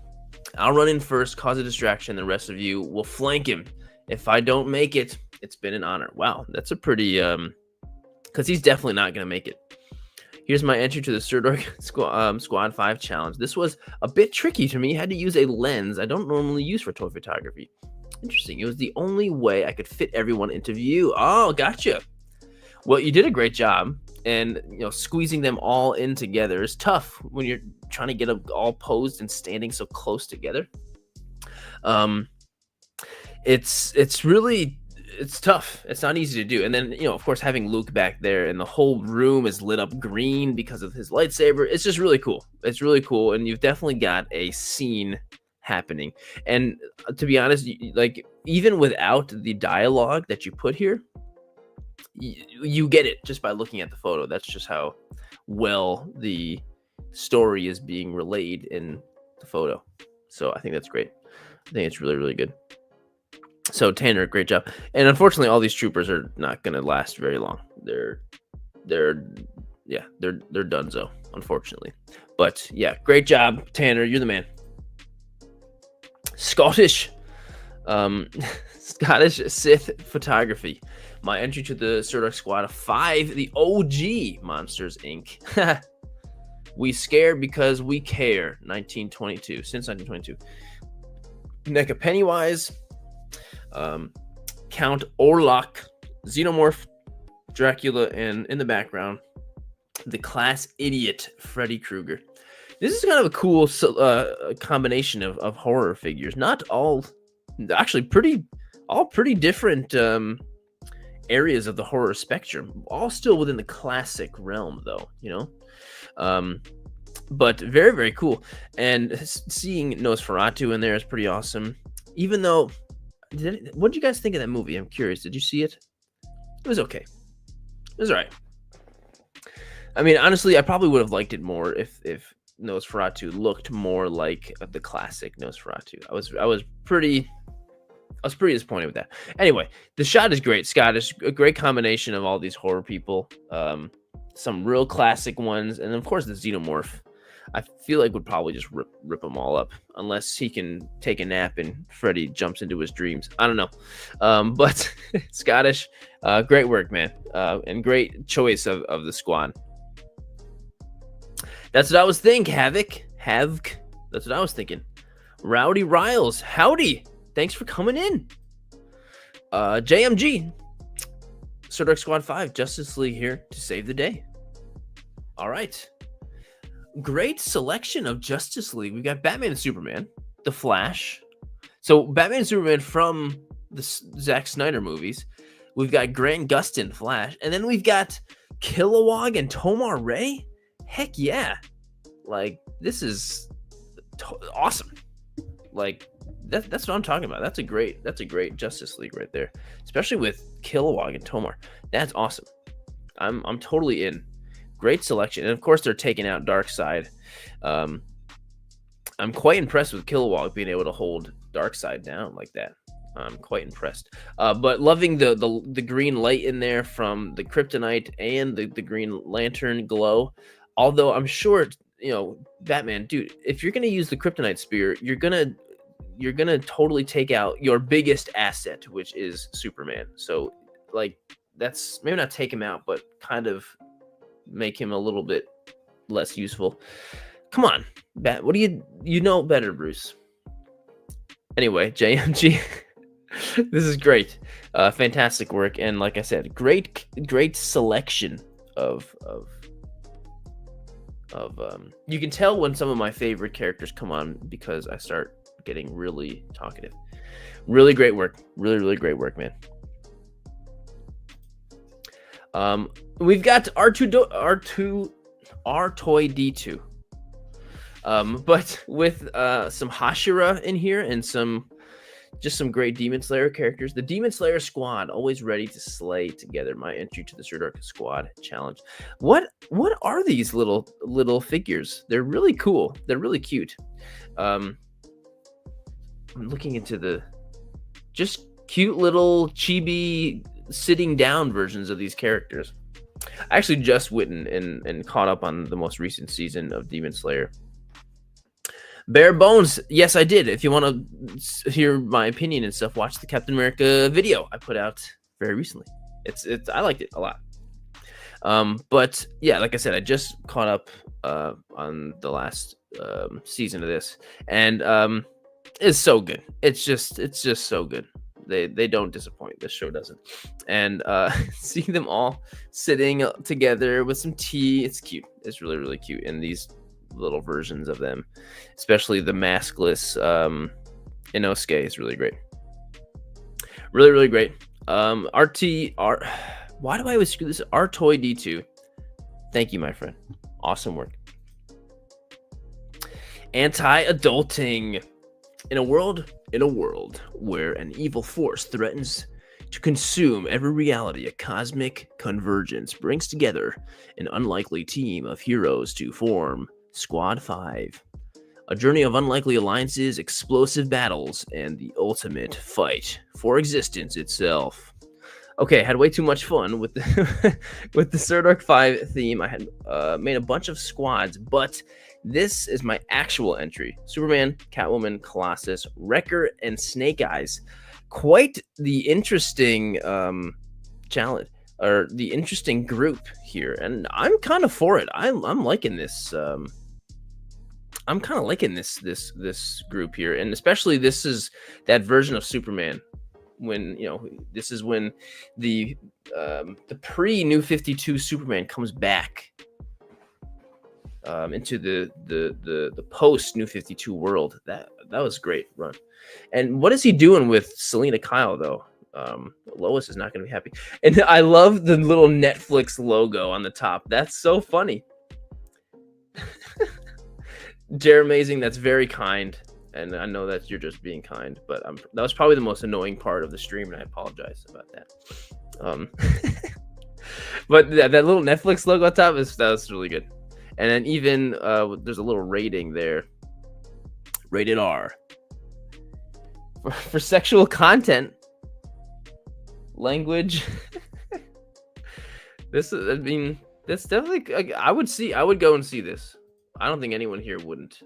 [SPEAKER 1] I'll run in first, cause a distraction. The rest of you will flank him. If I don't make it, it's been an honor. Wow, that's a pretty because he's definitely not gonna make it. Here's my entry to the Sirdork Squad 5 challenge. This was a bit tricky to me. I had to use a lens I don't normally use for toy photography. Interesting. It was the only way I could fit everyone into view. Oh, gotcha. Well, you did a great job. And, squeezing them all in together is tough when you're trying to get them all posed and standing so close together. It's tough. It's not easy to do. And then, of course, having Luke back there and the whole room is lit up green because of his lightsaber. It's just really cool. It's really cool. And you've definitely got a scene happening. And to be honest, like, even without the dialogue that you put here, you get it just by looking at the photo. That's just how well the story is being relayed in the photo. So I think that's great. I think it's really, really good. So Tanner, great job. And unfortunately, all these troopers are not going to last very long. They're donezo, unfortunately. But yeah, great job, Tanner. You're the man. Scottish Sith photography. My entry to the Sirdork Squad 5, the OG Monsters Inc. We scare because we care. 1922, since 1922. NECA Pennywise, Count Orlok, Xenomorph, Dracula, and in the background, the class idiot Freddy Krueger. This is kind of a cool combination of horror figures. Not all, actually, pretty different areas of the horror spectrum. All still within the classic realm, though. But very, very cool. And seeing Nosferatu in there is pretty awesome. Even though, what did you guys think of that movie? I'm curious. Did you see it? It was okay. It was all right. I mean, honestly, I probably would have liked it more if Nosferatu looked more like the classic Nosferatu. I was pretty disappointed with that. Anyway, the shot is great. Scottish, a great combination of all these horror people. Some real classic ones, and of course the Xenomorph. I feel like would probably just rip them all up, unless he can take a nap and Freddy jumps into his dreams. I don't know. But Scottish, great work, man. And great choice of the squad. That's what I was thinking, Havoc. That's what I was thinking. Rowdy Riles, howdy. Thanks for coming in. JMG, Sirdork Squad 5, Justice League here to save the day. All right. Great selection of Justice League. We've got Batman and Superman, The Flash. So Batman and Superman from the Zack Snyder movies. We've got Grant Gustin, Flash. And then we've got Kilowog and Tomar Ray. Heck yeah. Like, this is awesome. Like, that's what I'm talking about. That's a great Justice League right there. Especially with Kilowog and Tomar. That's awesome. I'm totally in. Great selection. And of course they're taking out Darkseid. I'm quite impressed with Kilowog being able to hold Darkseid down like that. I'm quite impressed. But loving the green light in there from the Kryptonite and the Green Lantern glow. Although I'm sure, Batman, dude, if you're gonna use the Kryptonite spear, you're gonna totally take out your biggest asset, which is Superman. So, like, that's maybe not take him out, but kind of make him a little bit less useful. Come on, Bat. What do you know better, Bruce? Anyway, JMG, this is great. Fantastic work, and like I said, great selection of you can tell when some of my favorite characters come on because I start getting really talkative. Really great work. Really great work, man. We've got R2 R-Toy-D2. But with some Hashira in here and some Just some great Demon Slayer characters. The Demon Slayer squad, always ready to slay together. My entry to the Sirdork squad challenge. What are these little figures? They're really cool. They're really cute. I'm looking into the just cute little chibi sitting down versions of these characters. I actually just went and caught up on the most recent season of Demon Slayer. Bare bones, yes, I did. If you want to hear my opinion and stuff, watch the Captain America video I put out very recently. It's I liked it a lot. But yeah, like I said, I just caught up on the last season of this, and it's so good. It's just so good. They don't disappoint. This show doesn't. And seeing them all sitting together with some tea, it's cute. It's really, really cute. And these little versions of them, especially the maskless Inosuke, is really great. Really, really great. Why do I always screw this? Toy D2. Thank you, my friend. Awesome work. Anti-adulting. In a world where an evil force threatens to consume every reality, a cosmic convergence brings together an unlikely team of heroes to form Squad 5. A journey of unlikely alliances, explosive battles, and the ultimate fight for existence itself. Okay, had way too much fun with the with the Sirdork 5 theme. I had made a bunch of squads, but this is my actual entry. Superman, Catwoman, Colossus, Wrecker, and Snake Eyes. Quite the interesting challenge, or the interesting group here. And I'm kind of for it. I'm liking this. I'm kind of liking this group here. And especially this is that version of Superman. When, this is when the pre-New 52 Superman comes back into the post New 52 world. That was great run. And what is he doing with Selena Kyle though? Lois is not going to be happy. And I love the little Netflix logo on the top. That's so funny. Jeremazing, that's very kind. And I know that you're just being kind, but that was probably the most annoying part of the stream, and I apologize about that. But that little Netflix logo on top that was really good. And then even there's a little rating there, rated R for sexual content, language. That's definitely. I would go and see this. I don't think anyone here wouldn't.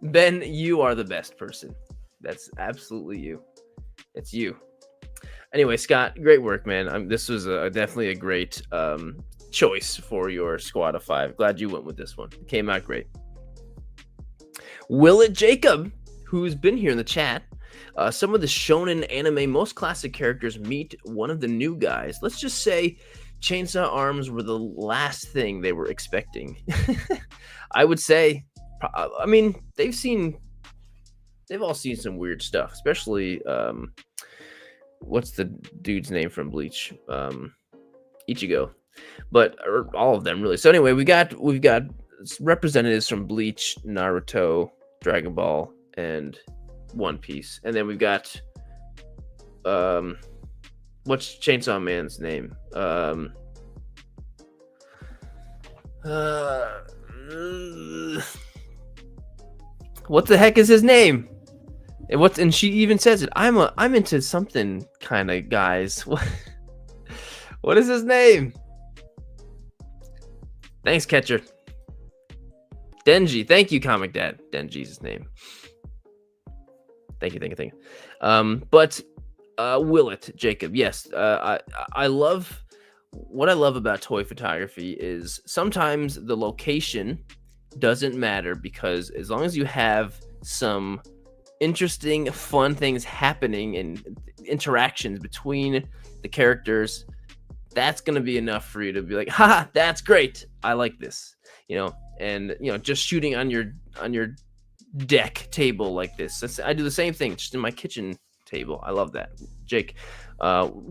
[SPEAKER 1] Ben, you are the best person. That's absolutely you. It's you. Anyway, Scott, great work, man. This was definitely a great choice for your squad of 5. Glad you went with this one. It came out great. Willett Jacob, who's been here in the chat. Some of the shonen anime most classic characters meet one of the new guys. Let's just say chainsaw arms were the last thing they were expecting. I would say. I mean, they've all seen some weird stuff, especially what's the dude's name from Bleach? Ichigo, but all of them really. So anyway, we've got representatives from Bleach, Naruto, Dragon Ball, and One Piece, and then we've got what's Chainsaw Man's name? What the heck is his name? And she even says it. I'm into something kind of guys. What is his name? Thanks, Catcher. Denji. Thank you, Comic Dad. Denji's his name. Thank you. But Willett Jacob. Yes. I love what I love about toy photography is sometimes the location doesn't matter, because as long as you have some interesting, fun things happening and interactions between the characters, that's going to be enough for you to be like, haha, that's great. I like this, and just shooting on your deck table like this. I do the same thing just in my kitchen table. I love that. Jake,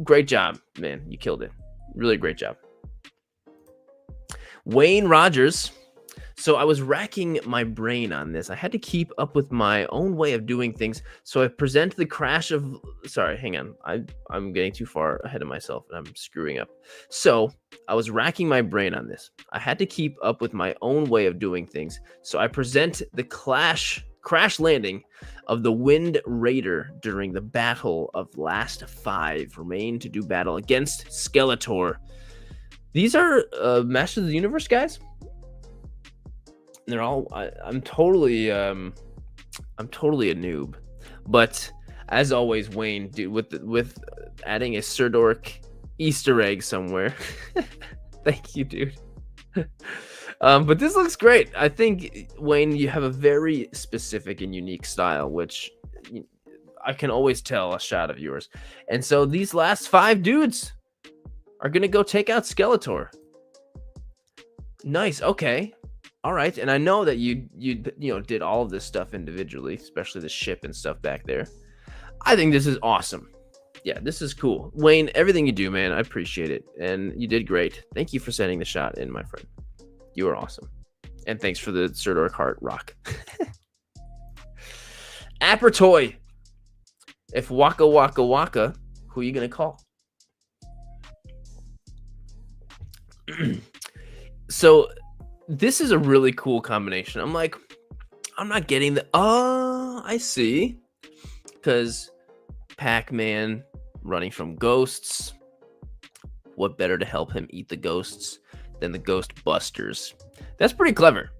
[SPEAKER 1] great job, man. You killed it. Really great job. Wayne Rogers. So I was racking my brain on this. I had to keep up with my own way of doing things. So I present the crash of. Sorry, hang on. I'm getting too far ahead of myself and I'm screwing up. So I was racking my brain on this. I had to keep up with my own way of doing things. So I present the crash landing of the Wind Raider during the Battle of Last 5. Remain to do battle against Skeletor. These are Masters of the Universe guys. They're all. I'm totally a noob, but as always, Wayne, dude, with adding a Sirdork Easter egg somewhere. Thank you, dude. But this looks great. I think, Wayne, you have a very specific and unique style, which I can always tell a shot of yours. And so these last 5 dudes are gonna go take out Skeletor. Nice. Okay. All right. And I know that you did all of this stuff individually, especially the ship and stuff back there. I think this is awesome. Yeah, this is cool. Wayne, everything you do, man, I appreciate it. And you did great. Thank you for sending the shot in, my friend. You are awesome. And thanks for the Sirdork heart rock. Appertoy. If Waka Waka Waka, who are you going to call? So this is a really cool combination. I'm not getting the... Oh, I see. Because Pac-Man running from ghosts. What better to help him eat the ghosts than the Ghostbusters? That's pretty clever.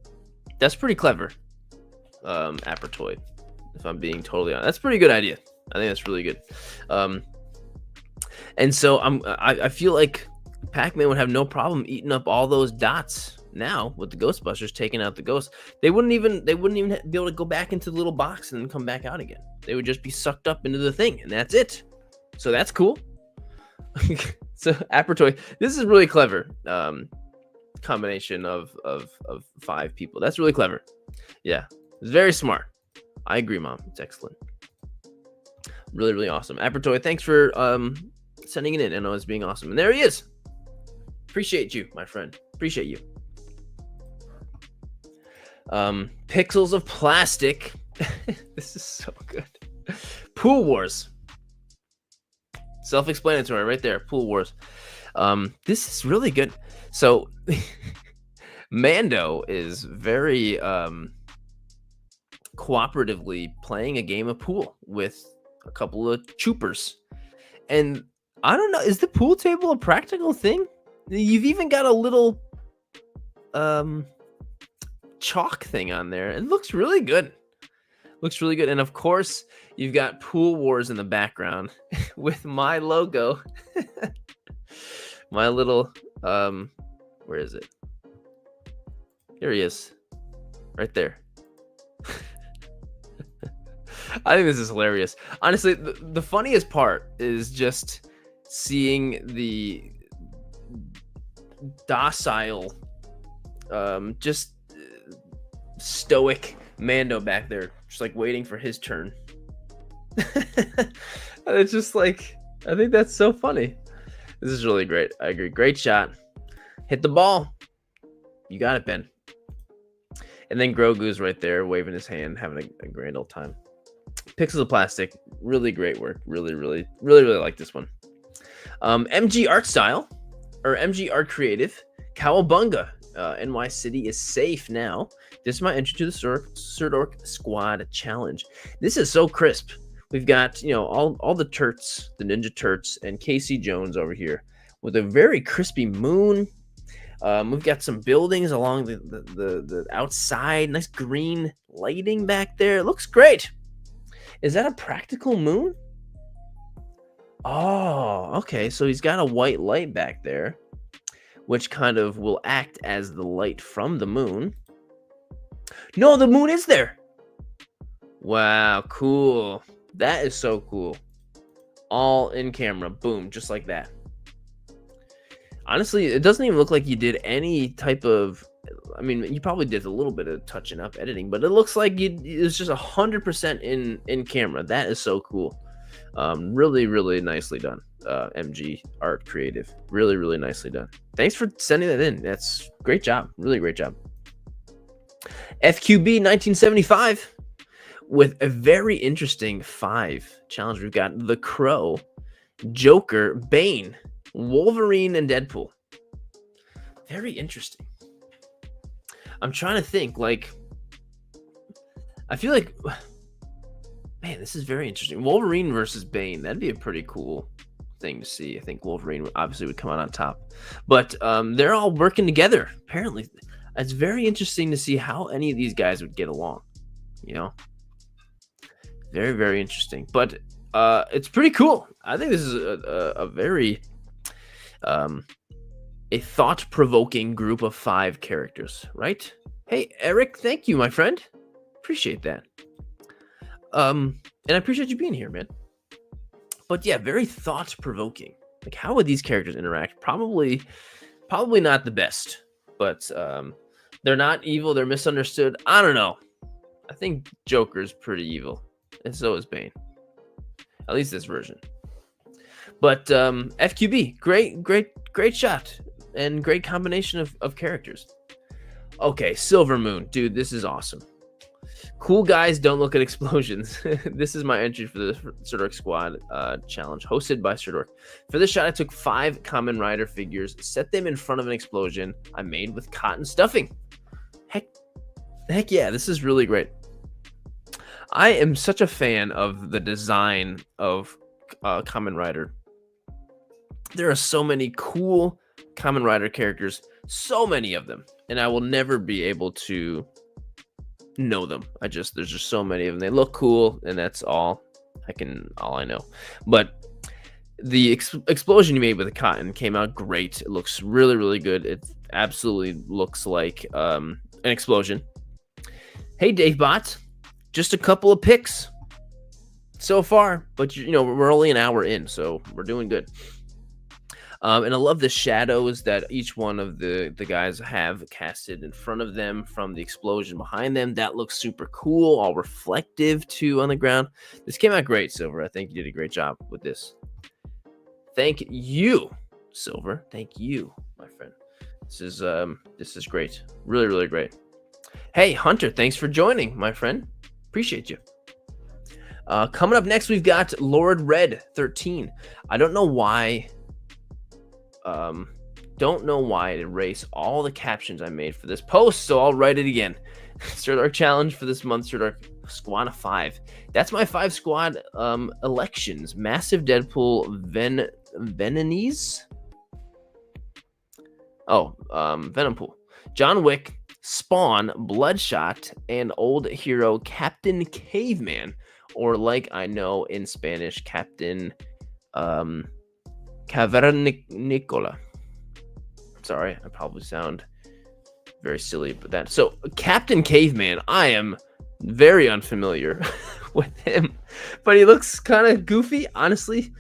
[SPEAKER 1] Appertoy, if I'm being totally honest. That's a pretty good idea. I think that's really good. And so I feel like Pac-Man would have no problem eating up all those dots now with the Ghostbusters taking out the ghosts. They wouldn't even be able to go back into the little box and then come back out again. They would just be sucked up into the thing, and that's it. So that's cool. So Appertoy, this is really clever. Combination of 5 people. That's really clever. Yeah, it's very smart. I agree, Mom. It's excellent. Really, really awesome. Appertoy, thanks for sending it in. I know it's being awesome. And there he is. Appreciate you, my friend. Appreciate you. Pixels of plastic. This is so good. Pool Wars. Self-explanatory right there. Pool Wars. This is really good. So Mando is very cooperatively playing a game of pool with a couple of troopers. And I don't know, is the pool table a practical thing? You've even got a little chalk thing on there. It looks really good. And of course, you've got Pool Wars in the background with my logo. My little where is it? Here he is. Right there. I think this is hilarious. Honestly, the funniest part is just seeing the docile, just stoic Mando back there, just like waiting for his turn. It's just like, I think that's so funny. This is really great. I agree. Great shot. Hit the ball. You got it, Ben. And then Grogu's right there waving his hand, having a grand old time. Pixels of plastic. Really great work. Really, really, really, really like this one. MG Art Style, or MG Art Creative. Cowabunga. NY City is safe now. This is my entry to the Sirdork Squad Challenge. This is so crisp. We've got, all the Turts, the Ninja Turts, and Casey Jones over here with a very crispy moon. We've got some buildings along the outside. Nice green lighting back there. It looks great. Is that a practical moon? Oh, okay. So he's got a white light back there, which kind of will act as the light from the moon. No, the moon is there. Wow, cool. That is so cool. All in camera. Boom, just like that. Honestly, it doesn't even look like you did any type of... I mean, you probably did a little bit of touching up, editing, but it looks like it's just 100% in camera. That is so cool. Really, really nicely done. MG Art Creative. Really, really nicely done. Thanks for sending that in. That's great job. Really great job. FQB 1975 with a very interesting 5 challenge. We've got the Crow, Joker, Bane, Wolverine, and Deadpool. Very interesting. I'm trying to think, like, I feel like, man, this is very interesting. Wolverine versus Bane, that'd be a pretty cool thing to see. I think Wolverine obviously would come out on top, but they're all working together. Apparently, it's very interesting to see how any of these guys would get along. You know, very, very interesting. But it's pretty cool. I think this is a very a thought-provoking group of 5 characters, right? Hey, Eric, thank you, my friend. Appreciate that. And I appreciate you being here, man. But yeah, very thought-provoking. Like, how would these characters interact? Probably not the best. But they're not evil. They're misunderstood. I don't know. I think Joker's pretty evil, and so is Bane. At least this version. But FQB, great shot. And great combination of characters. Okay, Silver Moon. Dude, this is awesome. Cool guys don't look at explosions. This is my entry for the Sirdork Squad challenge, hosted by Sirdork. For this shot, I took 5 Kamen Rider figures, set them in front of an explosion I made with cotton stuffing. Heck yeah, this is really great. I am such a fan of the design of Kamen Rider. There are so many cool Kamen Rider characters, so many of them, and I will never be able to know them. There's just so many of them. They look cool, and that's all I know. But the explosion you made with the cotton came out great. It looks really, really good. It absolutely looks like an explosion. Hey, Dave Bot, just a couple of picks so far, but we're only an hour in, so we're doing good. And I love the shadows that each one of the guys have casted in front of them from the explosion behind them. That looks super cool, all reflective too on the ground. This came out great, Silver. I think you did a great job with this. Thank you, Silver. Thank you, my friend. This is great. Really, really great. Hey, Hunter, thanks for joining, my friend. Appreciate you. Coming up next, we've got Lord Red 13. I don't know why it erased all the captions I made for this post, so I'll write it again. Sirdork challenge for this month, Sirdork Squad of 5. That's my 5 squad elections. Massive Deadpool, Venompool, John Wick, Spawn, Bloodshot, and old hero Captain Caveman, or like I know in Spanish, Captain Cavernicola. Sorry, I probably sound very silly, but that. So Captain Caveman, I am very unfamiliar with him, but he looks kind of goofy. Honestly,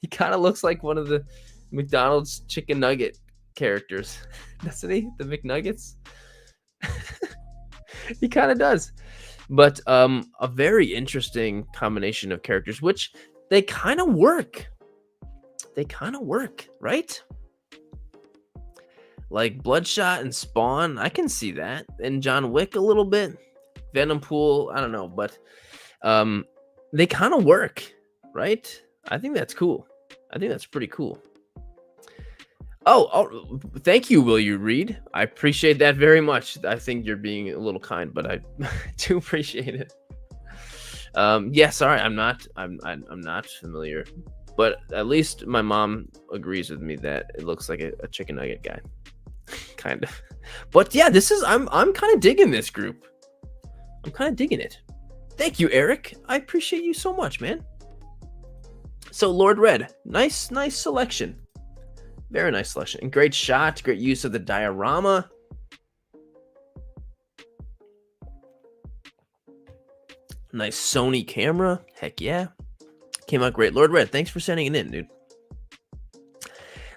[SPEAKER 1] he kind of looks like one of the McDonald's chicken nugget characters, doesn't he? The McNuggets. He kind of does, but a very interesting combination of characters, which they kind of work. They kind of work, right? Like Bloodshot and Spawn, I can see that. And John Wick a little bit. Venompool, I don't know, but they kind of work, right? I think that's cool. I think that's pretty cool. Oh, thank you, Will You Read? I appreciate that very much. I think you're being a little kind, but I do appreciate it. Yeah, sorry, I'm not familiar. But at least my mom agrees with me that it looks like a chicken nugget guy. Kind of. But yeah, I'm kind of digging this group. I'm kind of digging it. Thank you, Eric. I appreciate you so much, man. So Lord Red, nice selection. Very nice selection. And great shot, great use of the diorama. Nice Sony camera. Heck yeah. Came out great. Lord Red, thanks for sending it in, dude.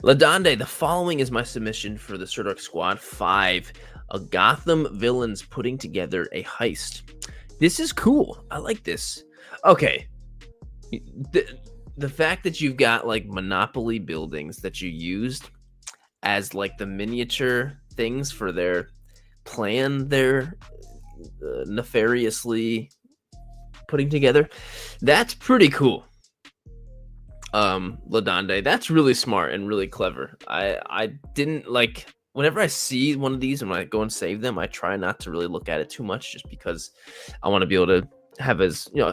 [SPEAKER 1] Ladonde, the following is my submission for the Sirdork Squad 5. A Gotham villains putting together a heist. This is cool. I like this. Okay. The fact that you've got like Monopoly buildings that you used as like the miniature things for their plan they're nefariously putting together. That's pretty cool. Ladande, that's really smart and really clever. I didn't like whenever I see one of these and when I go and save them, I try not to really look at it too much just because I want to be able to have as, I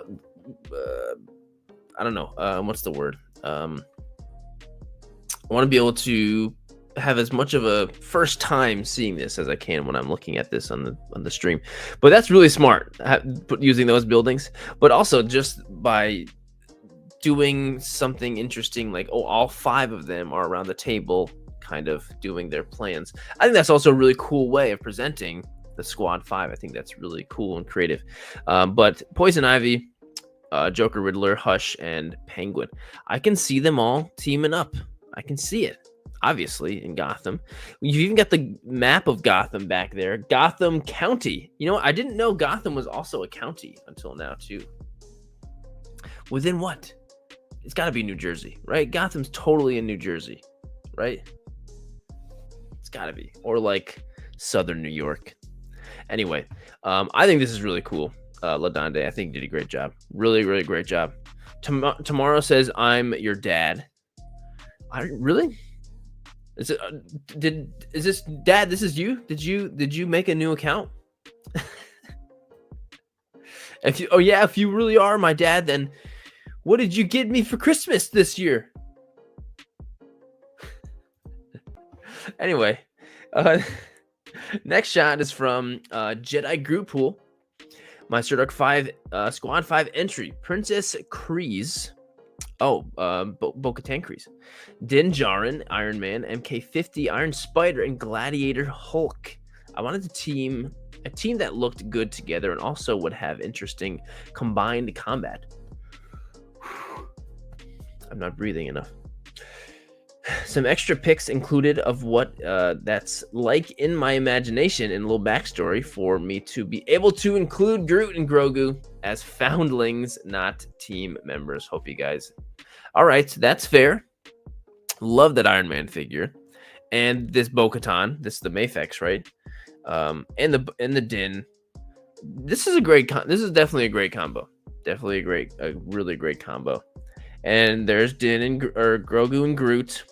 [SPEAKER 1] don't know, what's the word? I want to be able to have as much of a first time seeing this as I can when I'm looking at this on the stream. But that's really smart, using those buildings, but also just by doing something interesting like, all 5 of them are around the table kind of doing their plans. I think that's also a really cool way of presenting the squad 5. I think that's really cool and creative. But Poison Ivy, Joker, Riddler, Hush, and Penguin, I can see them all teaming up. I can see it, obviously, in Gotham. You've even got the map of Gotham back there. Gotham County. You know what? I didn't know Gotham was also a county until now, too. Within what? It's got to be New Jersey, right? Gotham's totally in New Jersey, right? It's got to be. Or like Southern New York. Anyway, I think this is really cool. Ladande, I think, did a great job. Really, really great job. Tomorrow says, I'm your dad. Really? Is it? Is this Dad? This is you? Did you make a new account? If you really are my dad, then what did you get me for Christmas this year? Anyway, next shot is from Jedi Group Pool. My Sirdork 5 Squad 5 entry: Princess Kryze. Bo-Katan Kryze, Din Djarin, Iron Man, MK50, Iron Spider, and Gladiator Hulk. I wanted a team that looked good together and also would have interesting combined combat. I'm not breathing enough. Some extra pics included of what that's like in my imagination and a little backstory for me to be able to include Groot and Grogu as foundlings, not team members. Hope you guys. All right, that's fair. Love that Iron Man figure, and this Bo-Katan. This is the Mafex, right? And the Din. This is a great. This is definitely a great combo. Definitely a really great combo. And there's Din and Grogu and Groot.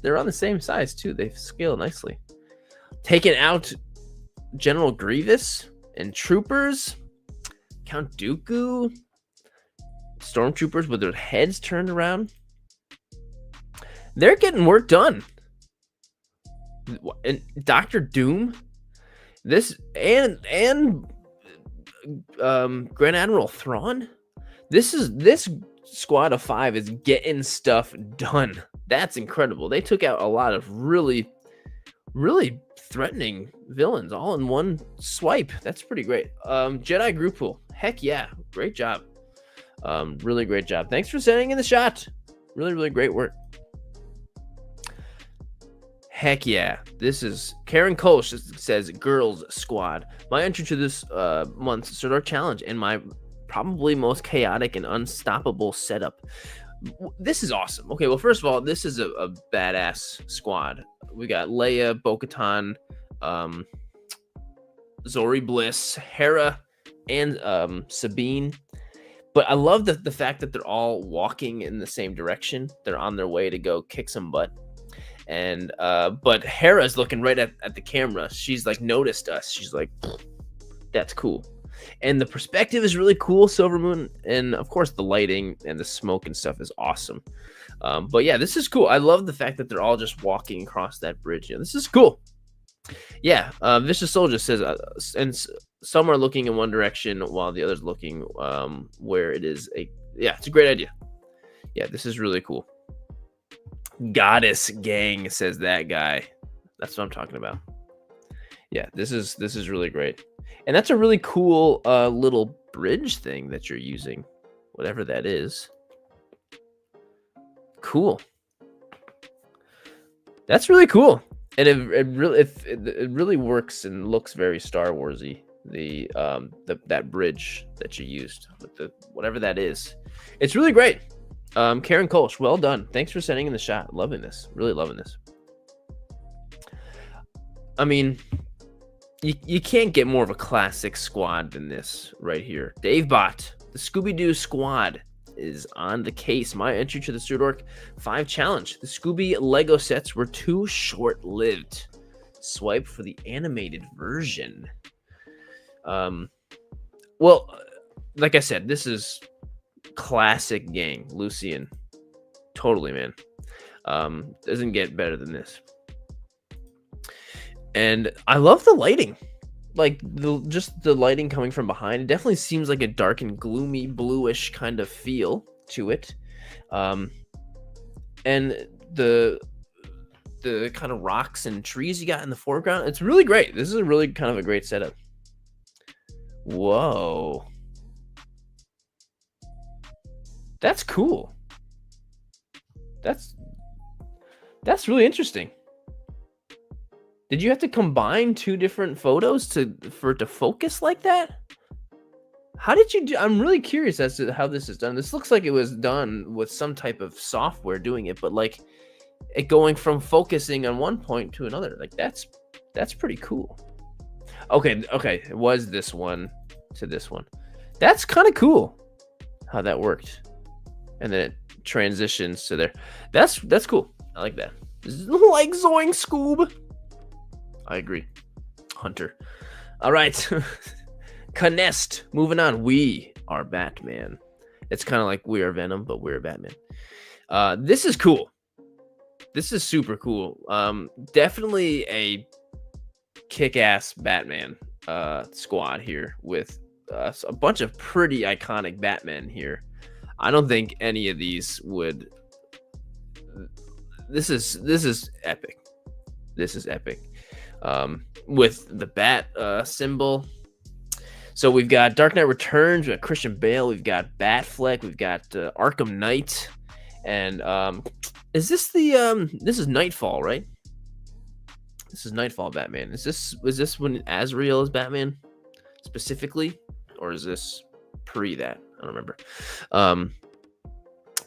[SPEAKER 1] They're on the same size too. They scale nicely. Taking out General Grievous and troopers, Count Dooku, stormtroopers with their heads turned around. They're getting work done. And Doctor Doom, this and Grand Admiral Thrawn. This squad of 5 is getting stuff done. That's incredible. They took out a lot of really, really threatening villains all in one swipe. That's pretty great. Jedi Group Pool. Heck yeah. Great job. Really great job. Thanks for sending in the shot. Really, really great work. Heck yeah. This is Karen Kolsch says Girls Squad. My entry to this month's Sirdork Challenge and my probably most chaotic and unstoppable setup. This is awesome. Okay, well, first of all, this is a badass squad. We got Leia, Bo-Katan, Zori Bliss, Hera, and Sabine. But I love the fact that they're all walking in the same direction. They're on their way to go kick some butt. And but Hera's looking right at the camera. She's like noticed us. She's like, that's cool. And the perspective is really cool, Silver Moon, and of course the lighting and the smoke and stuff is awesome. But yeah, this is cool. I love the fact that they're all just walking across that bridge. Yeah, this is cool. Yeah, Vicious Soldier says, and some are looking in one direction while the others looking where it is it's a great idea. Yeah, this is really cool. Goddess Gang says that guy. That's what I'm talking about. Yeah, this is really great. And that's a really cool little bridge thing that you're using, whatever that is. Cool. That's really cool, and it really works and looks very Star Warsy. That bridge that you used with the whatever that is, it's really great. Karen Kolsch, well done. Thanks for sending in the shot. Loving this, really loving this. I mean, You can't get more of a classic squad than this right here. Dave Bot, the Scooby-Doo squad is on the case. My entry to the Sirdork 5 challenge. The Scooby Lego sets were too short-lived. Swipe for the animated version. Well, like I said, this is classic gang. Lucian. Totally, man. Doesn't get better than this. And I love the lighting. Like, just the lighting coming from behind. It definitely seems like a dark and gloomy, bluish kind of feel to it. And the kind of rocks and trees you got in the foreground, it's really great. This is a really kind of a great setup. Whoa. That's cool. That's really interesting. Did you have to combine 2 different photos for it to focus like that? How did you do? I'm really curious as to how this is done. This looks like it was done with some type of software doing it, but like it going from focusing on one point to another. Like that's pretty cool. Okay, it was this one to this one. That's kind of cool how that worked. And then it transitions to there. That's cool. I like that. Like Zoing Scoob. I agree. Hunter. All right. Canest. Moving on. We are Batman. It's kind of like we are Venom, but we're Batman. This is cool. This is super cool. Definitely a kick-ass Batman squad here with a bunch of pretty iconic Batmen here. I don't think any of these would. This is epic. This is epic. With the bat symbol. So we've got Dark Knight Returns, we've got Christian Bale, we've got Batfleck, we've got Arkham Knight, and is this the this is Nightfall, right? This is Nightfall Batman. Is this when Azrael is Batman specifically, or is this pre that? I don't remember.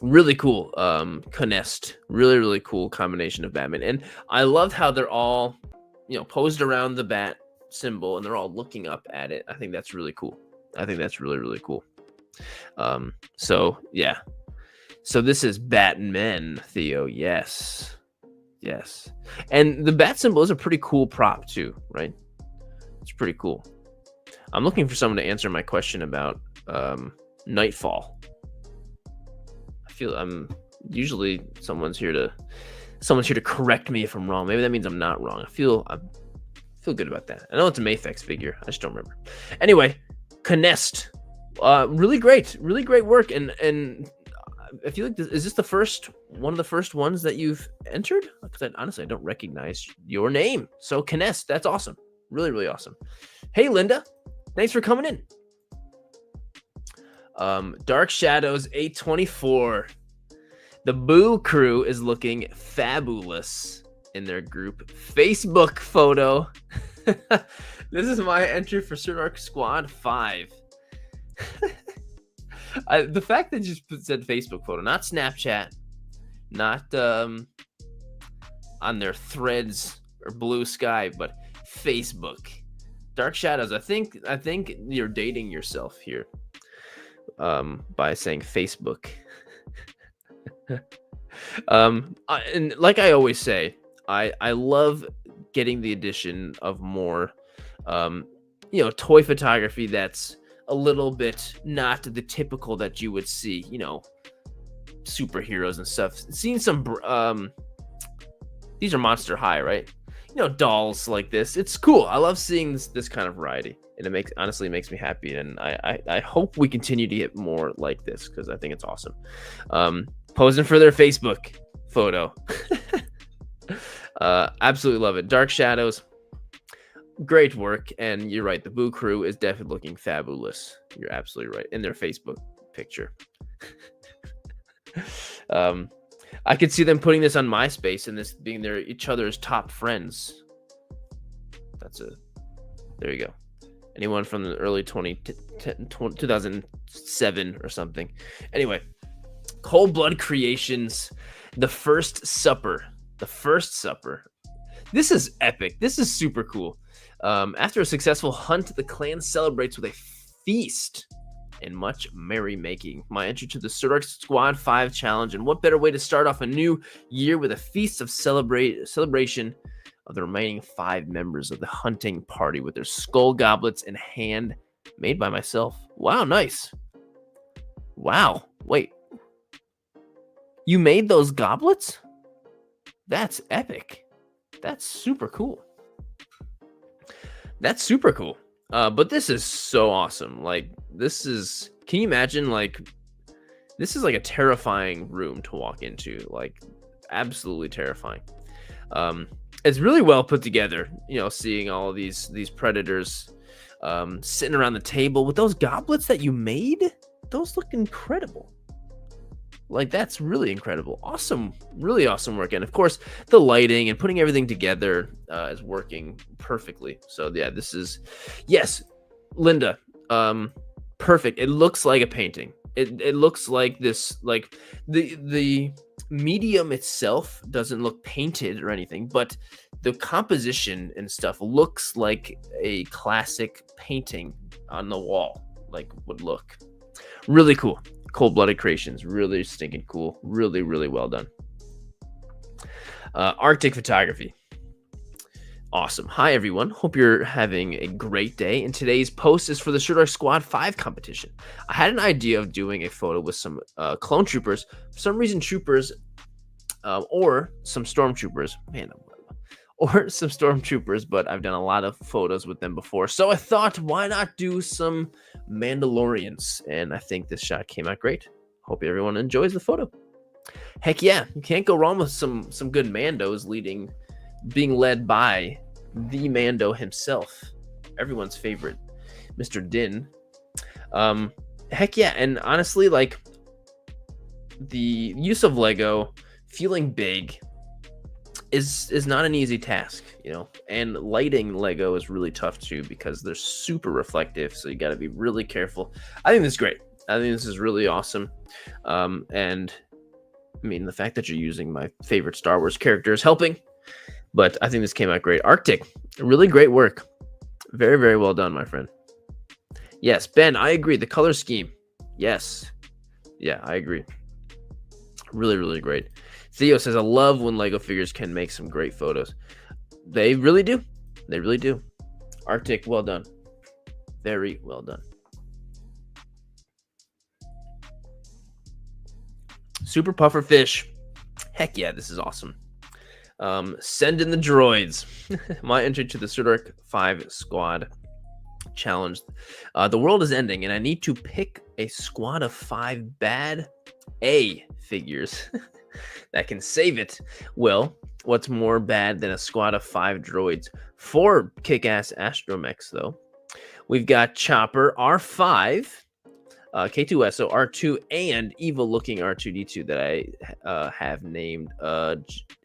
[SPEAKER 1] Really cool. Canest. Really cool combination of Batman, and I love how they're all, posed around the bat symbol and they're all looking up at it. I think that's really cool. I think that's really cool. So yeah. So this is Batman, Theo. Yes. And the bat symbol is a pretty cool prop too, right? It's pretty cool. I'm looking for someone to answer my question about Nightfall. I feel usually someone's here to correct me if I'm wrong. Maybe that means I'm not wrong. I feel good about that. I know it's a Mafex figure. I just don't remember. Anyway, Canest. Really great work. And I feel like is this one of the first ones that you've entered? Because honestly, I don't recognize your name. So Canest, that's awesome. Really awesome. Hey, Linda. Thanks for coming in. Dark Shadows 824. The Boo crew is looking fabulous in their group Facebook photo. This is my entry for Sirdork Squad 5. The fact that you just said Facebook photo, not Snapchat, not on their Threads or Blue Sky, but Facebook. Dark Shadows. I think you're dating yourself here by saying Facebook. And like I always say, I love getting the addition of more toy photography that's a little bit not the typical that you would see, superheroes and stuff. Seeing some these are Monster High, right? Dolls like this. It's cool. I love seeing this kind of variety, and it honestly makes me happy, and I hope we continue to get more like this because I think it's awesome. Posing for their Facebook photo. Absolutely love it. Dark Shadows, great work. And you're right, the Boo crew is definitely looking fabulous. You're absolutely right in their Facebook picture. I could see them putting this on MySpace and this being each other's top friends. There you go. Anyone from the early 2007 or something. Anyway, Cold Blood Creations, The First Supper. This is epic. This is super cool. After a successful hunt, the clan celebrates with a feast and much merrymaking. My entry to the Sirdork Squad 5 challenge, and what better way to start off a new year with a feast of celebration of the remaining 5 members of the hunting party with their skull goblets in hand, made by myself. Wow, nice. Wow, wait. You made those goblets? That's epic. That's super cool. That's super cool. But this is so awesome. Like, this is, can you imagine, like, this is like a terrifying room to walk into. Like, absolutely terrifying. It's really well put together, you know, seeing all of these predators sitting around the table with those goblets that you made. Those look incredible. Like, that's really incredible. Awesome, really awesome work. And of course, the lighting and putting everything together is working perfectly. So yeah, this is, yes, Linda, perfect. It looks like a painting. It looks like this, like the medium itself doesn't look painted or anything, but the composition and stuff looks like a classic painting on the wall, like would look. Really cool. Cold-blooded creations, really stinking cool. Really, really well done. Arctic photography. Awesome. Hi, everyone. Hope you're having a great day. And today's post is for the Sirdork Squad 5 competition. I had an idea of doing a photo with some clone troopers. For some reason, troopers or some stormtroopers. Man, or some stormtroopers, but I've done a lot of photos with them before. So I thought, why not do some Mandalorians? And I think this shot came out great. Hope everyone enjoys the photo. Heck yeah, you can't go wrong with some good Mandos being led by the Mando himself, everyone's favorite, Mr. Din. Heck yeah, and honestly, like, the use of Lego, feeling big, is not an easy task, you know, and lighting Lego is really tough too because they're super reflective, so you got to be really careful. I think this is great. I think this is really awesome. And I mean, the fact that you're using my favorite Star Wars character is helping, but I think this came out great. Arctic, really great work. Very, very well done, my friend. Yes, Ben, I agree. The color scheme. Yes. Yeah, I agree. Really, really great. Theo says, I love when Lego figures can make some great photos. They really do. They really do. Arctic, well done. Very well done. Super Puffer Fish. Heck yeah, this is awesome. Send in the droids. My entry to the Sirdork 5 squad challenge. The world is ending, and I need to pick a squad of 5 bad A figures that can save it. Well, what's more bad than a squad of 5 droids? 4 kick-ass astromechs, though. We've got Chopper, R5, K2SO, R2, and evil-looking R2-D2 that I have named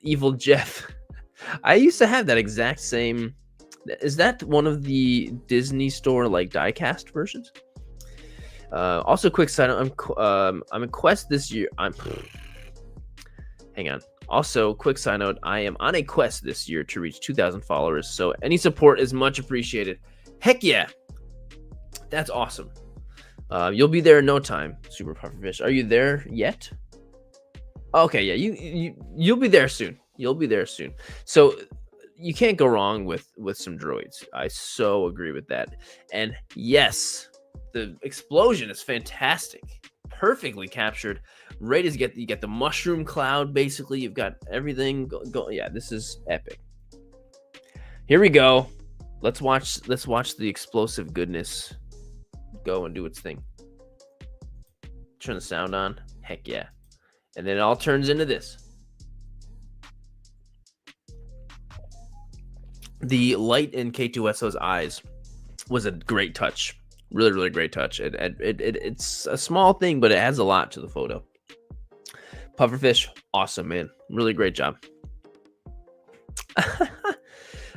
[SPEAKER 1] Evil Jeff. I used to have that exact same. Is that one of the Disney Store, like, die-cast versions? Also, quick side note, I'm in quest this year. Hang on. Also, quick side note, I am on a quest this year to reach 2,000 followers, so any support is much appreciated. Heck yeah. That's awesome. You'll be there in no time, Super Pufferfish. Are you there yet? Okay, yeah, you'll be there soon. You'll be there soon. So you can't go wrong with some droids. I so agree with that. And yes, the explosion is fantastic. Perfectly captured. Ready to you get the mushroom cloud, basically. You've got everything go. Yeah, this is epic. Here we go. Let's watch the explosive goodness go and do its thing. Turn the sound on. Heck yeah. And then it all turns into this. The light in K2SO's eyes was a great touch. Really, really great touch. It's a small thing, but it adds a lot to the photo. Pufferfish, awesome, man. Really great job.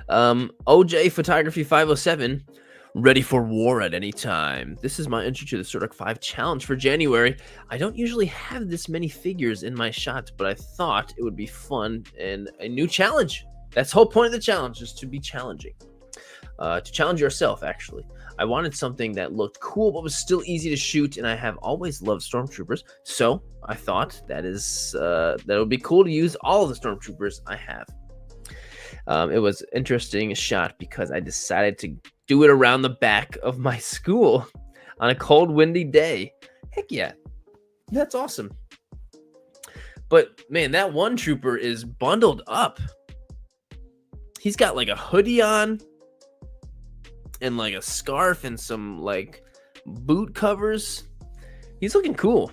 [SPEAKER 1] OJ Photography 507, ready for war at any time. This is my entry to the Sirdork 5 challenge for January. I don't usually have this many figures in my shots, but I thought it would be fun and a new challenge. That's the whole point of the challenge, is to be challenging. to challenge yourself, actually. I wanted something that looked cool but was still easy to shoot, and I have always loved stormtroopers, so I thought that would be cool to use all of the stormtroopers I have. It was an interesting shot because I decided to do it around the back of my school on a cold, windy day. Heck yeah, that's awesome. But man, that one trooper is bundled up. He's got like a hoodie on and like a scarf and some like boot covers. He's looking cool.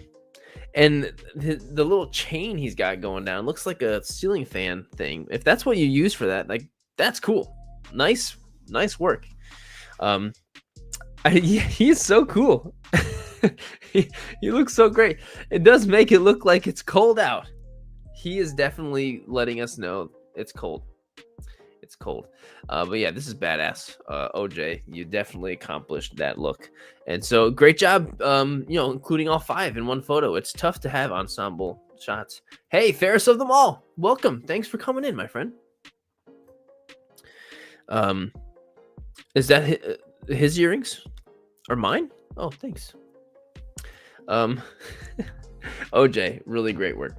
[SPEAKER 1] And the little chain he's got going down looks like a ceiling fan thing. If that's what you use for that, like, that's cool. Nice work. He's so cool. he looks so great. It does make it look like it's cold out. He is definitely letting us know it's cold. It's cold. But yeah, this is badass. OJ, you definitely accomplished that look. And so great job, including all 5 in one photo. It's tough to have ensemble shots. Hey, fairest of them all. Welcome. Thanks for coming in, my friend. Is that his earrings or mine? Oh, thanks. OJ, really great work.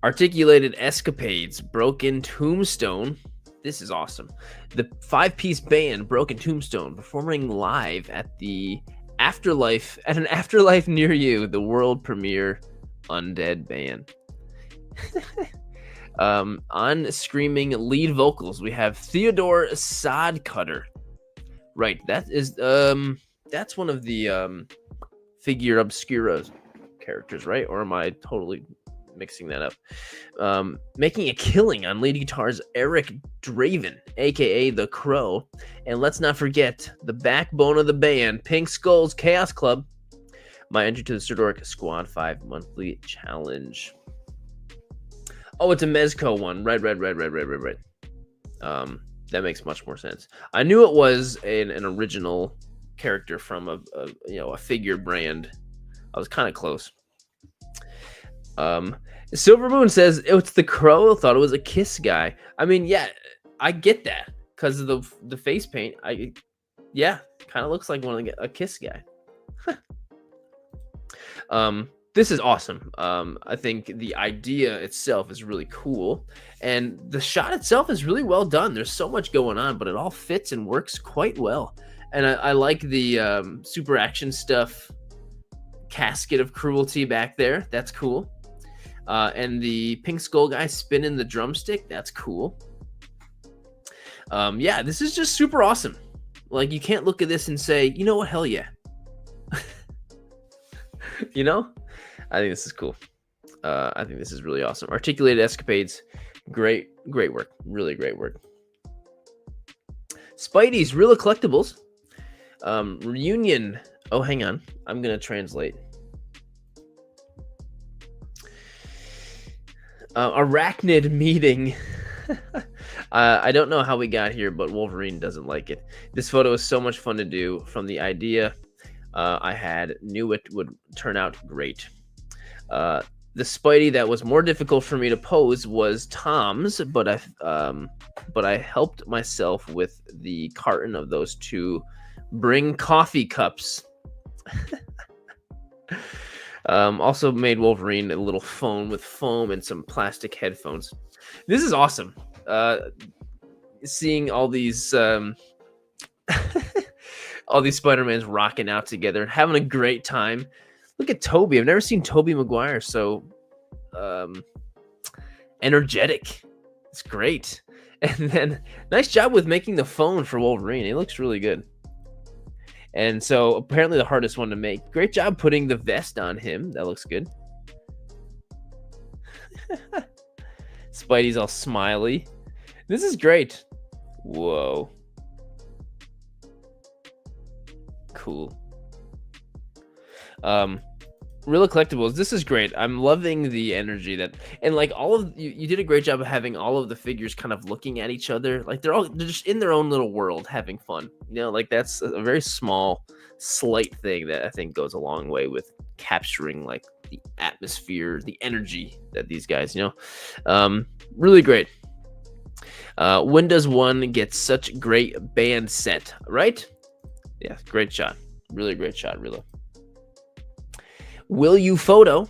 [SPEAKER 1] Articulated Escapades, Broken Tombstone. This is awesome. The 5-piece band Broken Tombstone performing live at an afterlife near you, the world premiere Undead band. On screaming lead vocals, we have Theodore Sodcutter. Right, that's one of the Figure Obscura characters, right? Or am I totally mixing that up? Making a killing on lead guitars, Eric Draven, aka The Crow. And let's not forget the backbone of the band, Pink Skull's Chaos Club. My entry to the Sirdork Squad 5 monthly challenge. Oh, it's a Mezco one. Right. That makes much more sense. I knew it was an original character from a figure brand. I was kind of close. Silver Moon says it's the Crow. Thought it was a Kiss guy. I mean, yeah, I get that because of the face paint. Kind of looks like a Kiss guy. This is awesome. I think the idea itself is really cool, and the shot itself is really well done. There's so much going on, but it all fits and works quite well. And I like the super action stuff. Casket of Cruelty back there. That's cool. And the Pink Skull guy spinning the drumstick. That's cool. This is just super awesome. Like, you can't look at this and say, you know what, hell yeah. I think this is cool. I think this is really awesome. Articulated Escapades. Great work. Really great work. Spidey's Real Collectibles. Reunion. Oh, hang on. I'm going to translate. Arachnid meeting. I don't know how we got here, but Wolverine doesn't like it. This photo is so much fun to do. From the idea I had, knew it would turn out great. The Spidey that was more difficult for me to pose was Tom's, but I helped myself with the carton of those 2 Bring coffee cups. Also made Wolverine a little phone with foam and some plastic headphones. This is awesome. Seeing all these Spider-Mans rocking out together and having a great time. Look at Toby. I've never seen Tobey Maguire so energetic. It's great. And then nice job with making the phone for Wolverine. It looks really good. And so apparently the hardest one to make. Great job putting the vest on him. That looks good. Spidey's all smiley. This is great. Whoa. Cool. Real Collectibles. This is great. I'm loving the energy and like all of you did a great job of having all of the figures kind of looking at each other. Like they're just in their own little world having fun. Like that's a very small, slight thing that I think goes a long way with capturing like the atmosphere, the energy that these guys, really great. When does one get such great band set, right? Yeah, great shot. Really great shot, Rilla. Will you photo?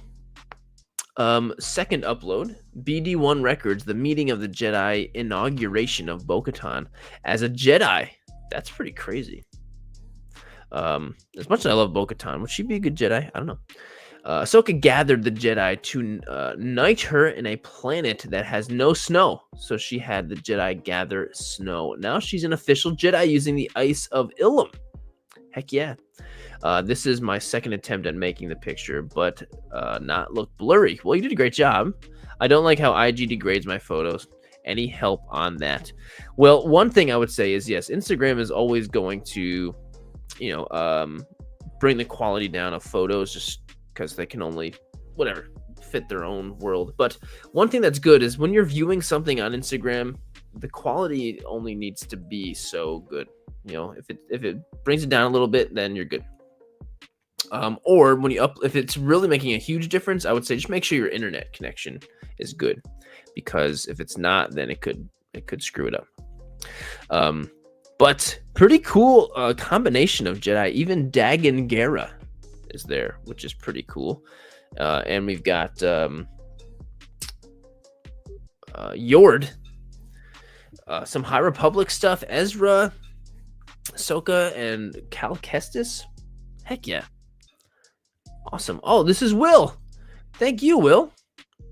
[SPEAKER 1] Second upload. BD1 Records, the meeting of the Jedi inauguration of Bo-Katan as a Jedi. That's pretty crazy. As much as I love Bo-Katan, would she be a good Jedi? I don't know. Ahsoka gathered the Jedi to knight her in a planet that has no snow. So she had the Jedi gather snow. Now she's an official Jedi using the ice of Ilum. Heck yeah. This is my second attempt at making the picture, but not look blurry. Well, you did a great job. I don't like how IG degrades my photos. Any help on that? Well, one thing I would say is, yes, Instagram is always going to, bring the quality down of photos just because they can only, fit their own world. But one thing that's good is when you're viewing something on Instagram, the quality only needs to be so good. If it brings it down a little bit, then you're good. Or when if it's really making a huge difference, I would say just make sure your internet connection is good, because if it's not, then it could screw it up. But pretty cool combination of Jedi. Even Dagan Gera is there, which is pretty cool. And we've got Yord, some High Republic stuff, Ezra, Ahsoka, and Cal Kestis. Heck yeah. Awesome. Oh, this is Will. Thank you, Will.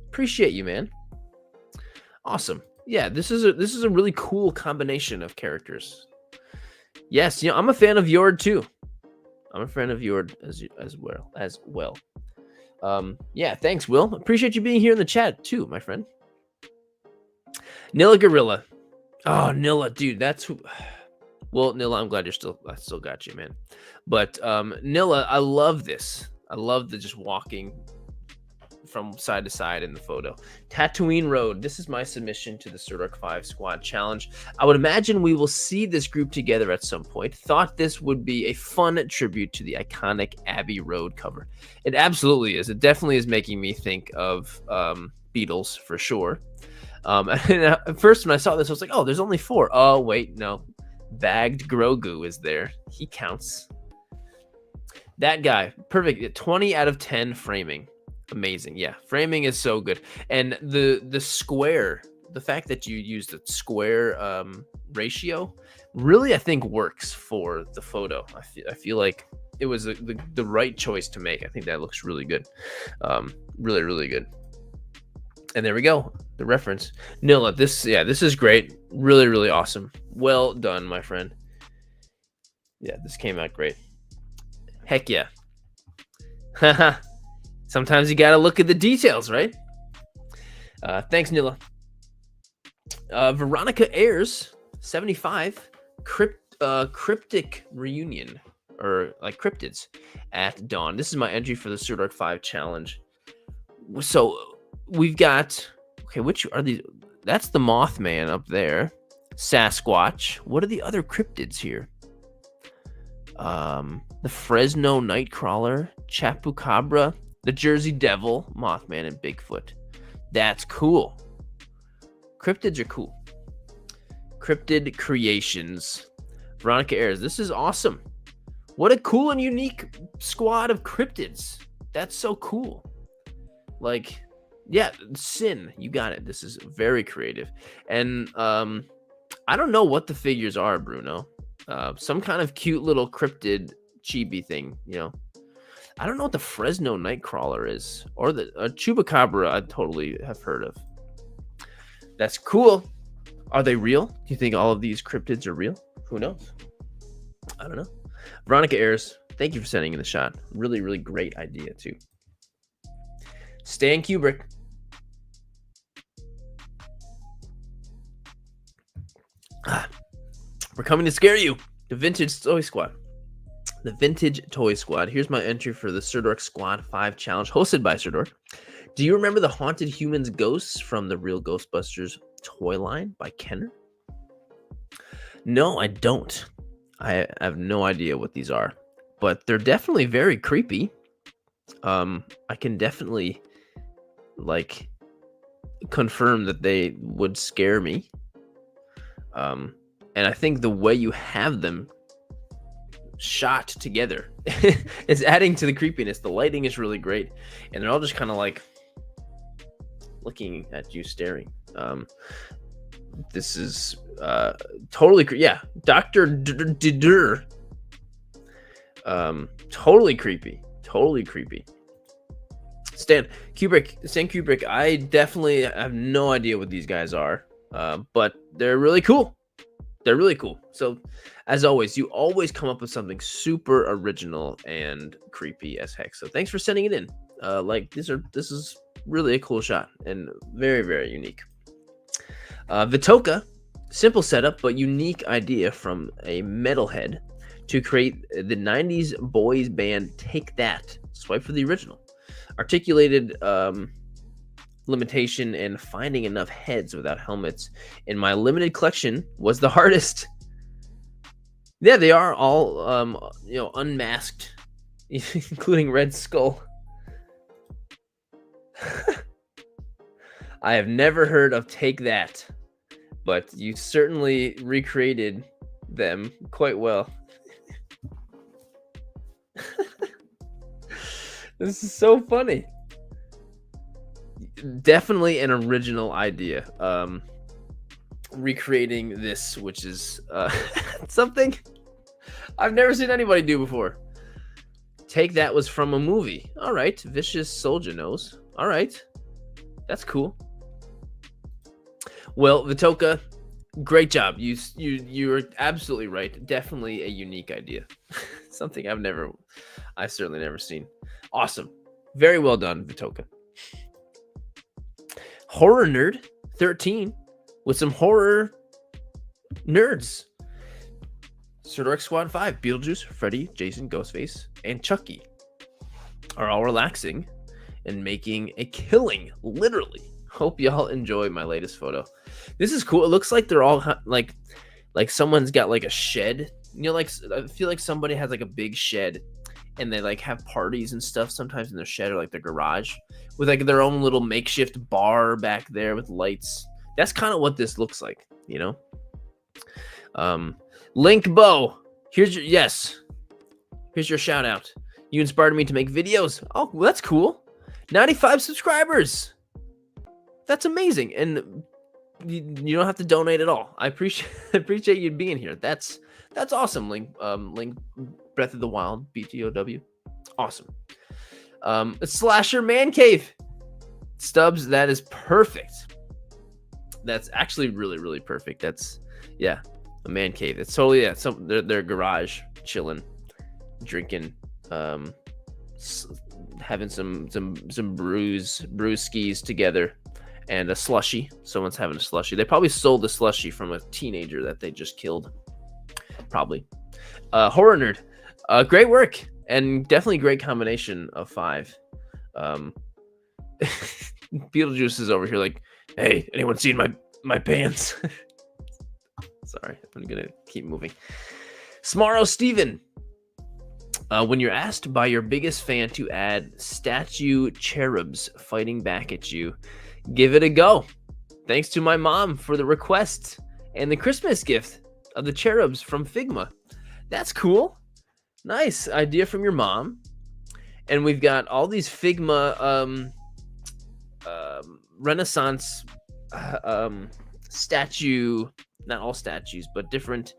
[SPEAKER 1] Appreciate you, man. Awesome. Yeah, this is a really cool combination of characters. Yes, I'm a fan of Yord too. I'm a fan of Yord as well. Yeah, thanks, Will. Appreciate you being here in the chat too, my friend. Nilla Gorilla. Oh, Nilla, dude, that's who. Well, Nilla, I'm glad I still got you, man. But Nilla, I love this. I love the just walking from side to side in the photo. Tatooine Road. This is my submission to the Sirdork 5 Squad Challenge. I would imagine we will see this group together at some point. Thought this would be a fun tribute to the iconic Abbey Road cover. It absolutely is. It definitely is making me think of Beatles for sure. And at first when I saw this, I was like, oh, there's only 4. Oh, wait, no. Bagged Grogu is there. He counts. That guy, perfect. 20 out of 10 framing. Amazing. Yeah, framing is so good. And the square, the fact that you use the square ratio really, I think, works for the photo. I feel like it was the right choice to make. I think that looks really good. Really, really good. And there we go. The reference. Nilla, this is great. Really, really awesome. Well done, my friend. Yeah, this came out great. Heck yeah. Haha. Sometimes you gotta look at the details, right? Thanks, Nilla. Veronica Ayers, 75, cryptic reunion, or like cryptids at dawn. This is my entry for the Sirdork 5 challenge. So we've got, okay, which are these? That's the Mothman up there. Sasquatch. What are the other cryptids here? The Fresno Nightcrawler, Chupacabra, the Jersey Devil, Mothman, and Bigfoot. That's cool. Cryptids are cool. Cryptid Creations. Veronica Ayers. This is awesome. What a cool and unique squad of cryptids. That's so cool. Like, yeah, Sin, you got it. This is very creative. And I don't know what the figures are, Bruno. Some kind of cute little cryptid chibi thing, I don't know what the Fresno Nightcrawler is, or the Chupacabra I totally have heard of. That's cool. Are they real? Do you think all of these cryptids are real? Who knows? I don't know. Veronica Ayers, thank you for sending in the shot. Really, really great idea, too. Stan Kubrick. We're coming to scare you. The Vintage Toy Squad. The Vintage Toy Squad. Here's my entry for the Sirdork Squad 5 Challenge, hosted by Sirdork. Do you remember the Haunted Humans ghosts from the Real Ghostbusters toy line by Kenner? No, I don't. I have no idea what these are, but they're definitely very creepy. I can definitely confirm that they would scare me. And I think the way you have them shot together is adding to the creepiness. The lighting is really great, and they're all just kind of like looking at you, staring. This is totally yeah, Dr. Dur. Totally creepy. Stan Kubrick, I definitely have no idea what these guys are, but they're really cool. So, as always, you always come up with something super original and creepy as heck. So, thanks for sending it in. This is really a cool shot and very, very unique. Vitoka, simple setup but unique idea from a metalhead to create the 90s boys band Take That. Swipe for the original. Articulated limitation and finding enough heads without helmets in my limited collection was the hardest. Yeah, they are all unmasked, including Red Skull. I have never heard of Take That, but you certainly recreated them quite well. This is so funny. Definitely an original idea. Recreating this, which is something I've never seen anybody do before. Take That was from a movie. All right, Vicious Soldier knows. All right, that's cool. Well, Vitoka, great job. You're absolutely right. Definitely a unique idea. Something I've certainly never seen. Awesome. Very well done, Vitoka. Horror Nerd 13 with some horror nerds. Sirdork Squad 5, Beetlejuice, Freddy, Jason, Ghostface, and Chucky are all relaxing and making a killing, literally. Hope y'all enjoy my latest photo. This is cool. It looks like they're all like someone's got like a shed. Like I feel like somebody has like a big shed and they like have parties and stuff sometimes in their shed or like their garage with like their own little makeshift bar back there with lights. That's kind of what this looks like, Link Bo, here's your shout out. You inspired me to make videos. Oh, well, that's cool. 95 subscribers. That's amazing. And you don't have to donate at all. I appreciate you being here. That's awesome, Link. Link Breath of the Wild, BTOW. Awesome. A Slasher Man Cave. Stubbs, that is perfect. That's actually really, really perfect. That's, yeah, a man cave. It's totally, yeah, their garage, chilling, drinking, having some brewskis together, and a slushy. Someone's having a slushy. They probably sold the slushy from a teenager that they just killed. Probably. Horror Nerd. Great work, and definitely great combination of 5. Beetlejuice is over here like, hey, anyone seen my pants? Sorry, I'm gonna keep moving. Smarro Steven. When you're asked by your biggest fan to add statue cherubs fighting back at you, give it a go. Thanks to my mom for the request and the Christmas gift of the cherubs from Figma. That's cool. Nice idea from your mom. And we've got all these Figma Renaissance statue, not all statues, but different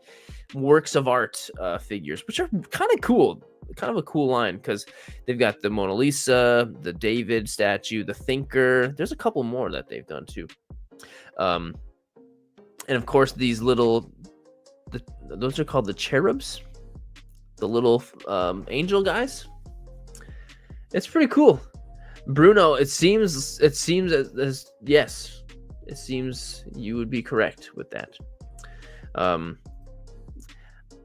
[SPEAKER 1] works of art figures, which are kind of cool. Kind of a cool line because they've got the Mona Lisa, the David statue, the Thinker. There's a couple more that they've done too. And of course, these little, those are called the cherubs, the little angel guys. It's pretty cool. Bruno, it seems as yes, it seems you would be correct with that.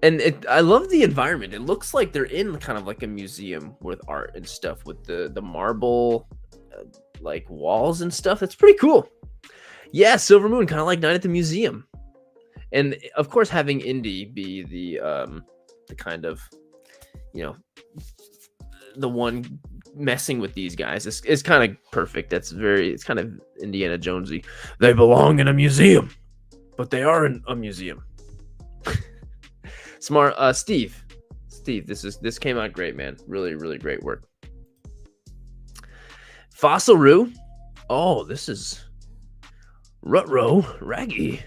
[SPEAKER 1] And I love the environment. It looks like they're in kind of like a museum with art and stuff with the marble like walls and stuff. That's pretty cool. Yeah, Silver Moon, kind of like Night at the Museum. And of course, having Indy be the kind of, the one messing with these guys is kind of perfect. It's kind of Indiana Jonesy. They belong in a museum. but they are in a museum. Smart. Steve, this came out great, man. Really, really great work. Fossil Roo. Oh, this is Rutro Raggy.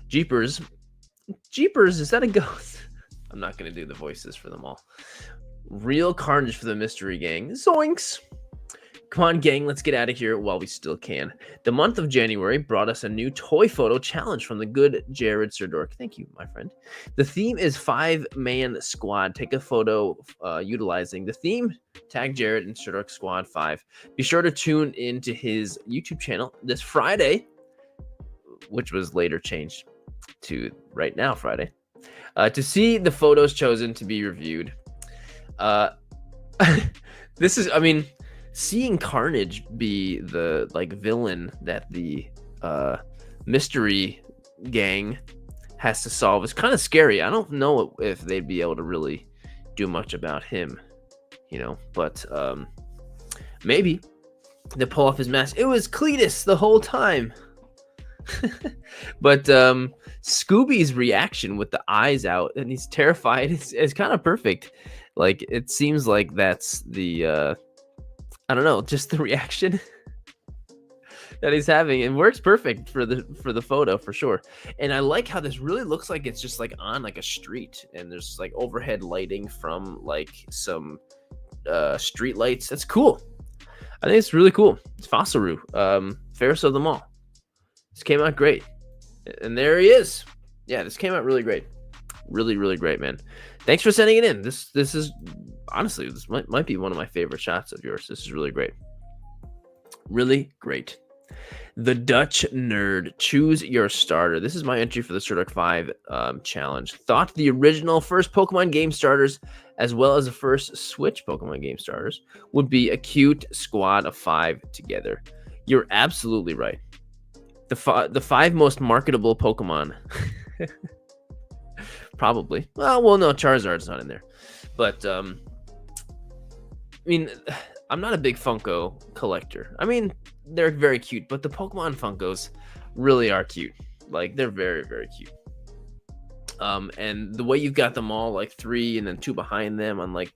[SPEAKER 1] Jeepers, is that a ghost? I'm not gonna do the voices for them all. Real carnage for the mystery gang. Zoinks. Come on, gang, let's get out of here while we still can. The month of January brought us a new toy photo challenge from the good Jared Sirdork. Thank you, my friend. The theme is 5-man squad. Take a photo utilizing the theme. Tag Jared and Sirdork Squad 5. Be sure to tune into his YouTube channel this Friday, which was later changed to right now Friday, to see the photos chosen to be reviewed. This is, I mean, seeing Carnage be the villain that the mystery gang has to solve is kind of scary. I don't know if they'd be able to really do much about him, but maybe they pull off his mask. It was Cletus the whole time. But Scooby's reaction with the eyes out and he's terrified is kind of perfect. Like, it seems like that's the I don't know, just the reaction that he's having. It works perfect for the photo for sure. And I like how this really looks like it's just on a street, and there's overhead lighting from some street lights. That's cool. I think it's really cool. It's Fossil Roo, fairest of them all. This came out great. And there he is. Yeah, this came out really great. Really, really great, man. Thanks for sending it in. This is honestly, this might be one of my favorite shots of yours. This is really great. Really great. The Dutch Nerd. Choose your starter. This is my entry for the Sirdork 5 challenge. Thought the original first Pokemon game starters, as well as the first Switch Pokemon game starters, would be a cute squad of 5 together. You're absolutely right. The 5 most marketable Pokemon. Probably. Well, no, Charizard's not in there. But, I mean, I'm not a big Funko collector. I mean, they're very cute, but the Pokemon Funkos really are cute. They're very, very cute. And the way you've got them all, 3 and then 2 behind them on,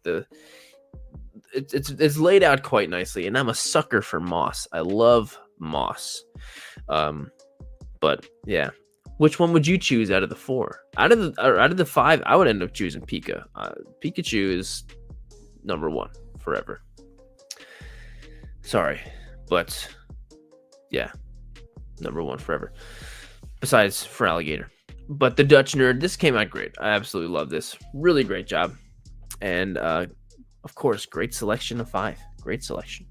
[SPEAKER 1] it's laid out quite nicely. And I'm a sucker for moss. I love moss. But, yeah. Which one would you choose out of the 4? Out of the 5, I would end up choosing Pika. Pikachu is number 1 forever. Sorry, but yeah, number 1 forever. Besides for Alligator. But the Dutch Nerd, this came out great. I absolutely love this. Really great job. And of course, great selection of 5. Great selection.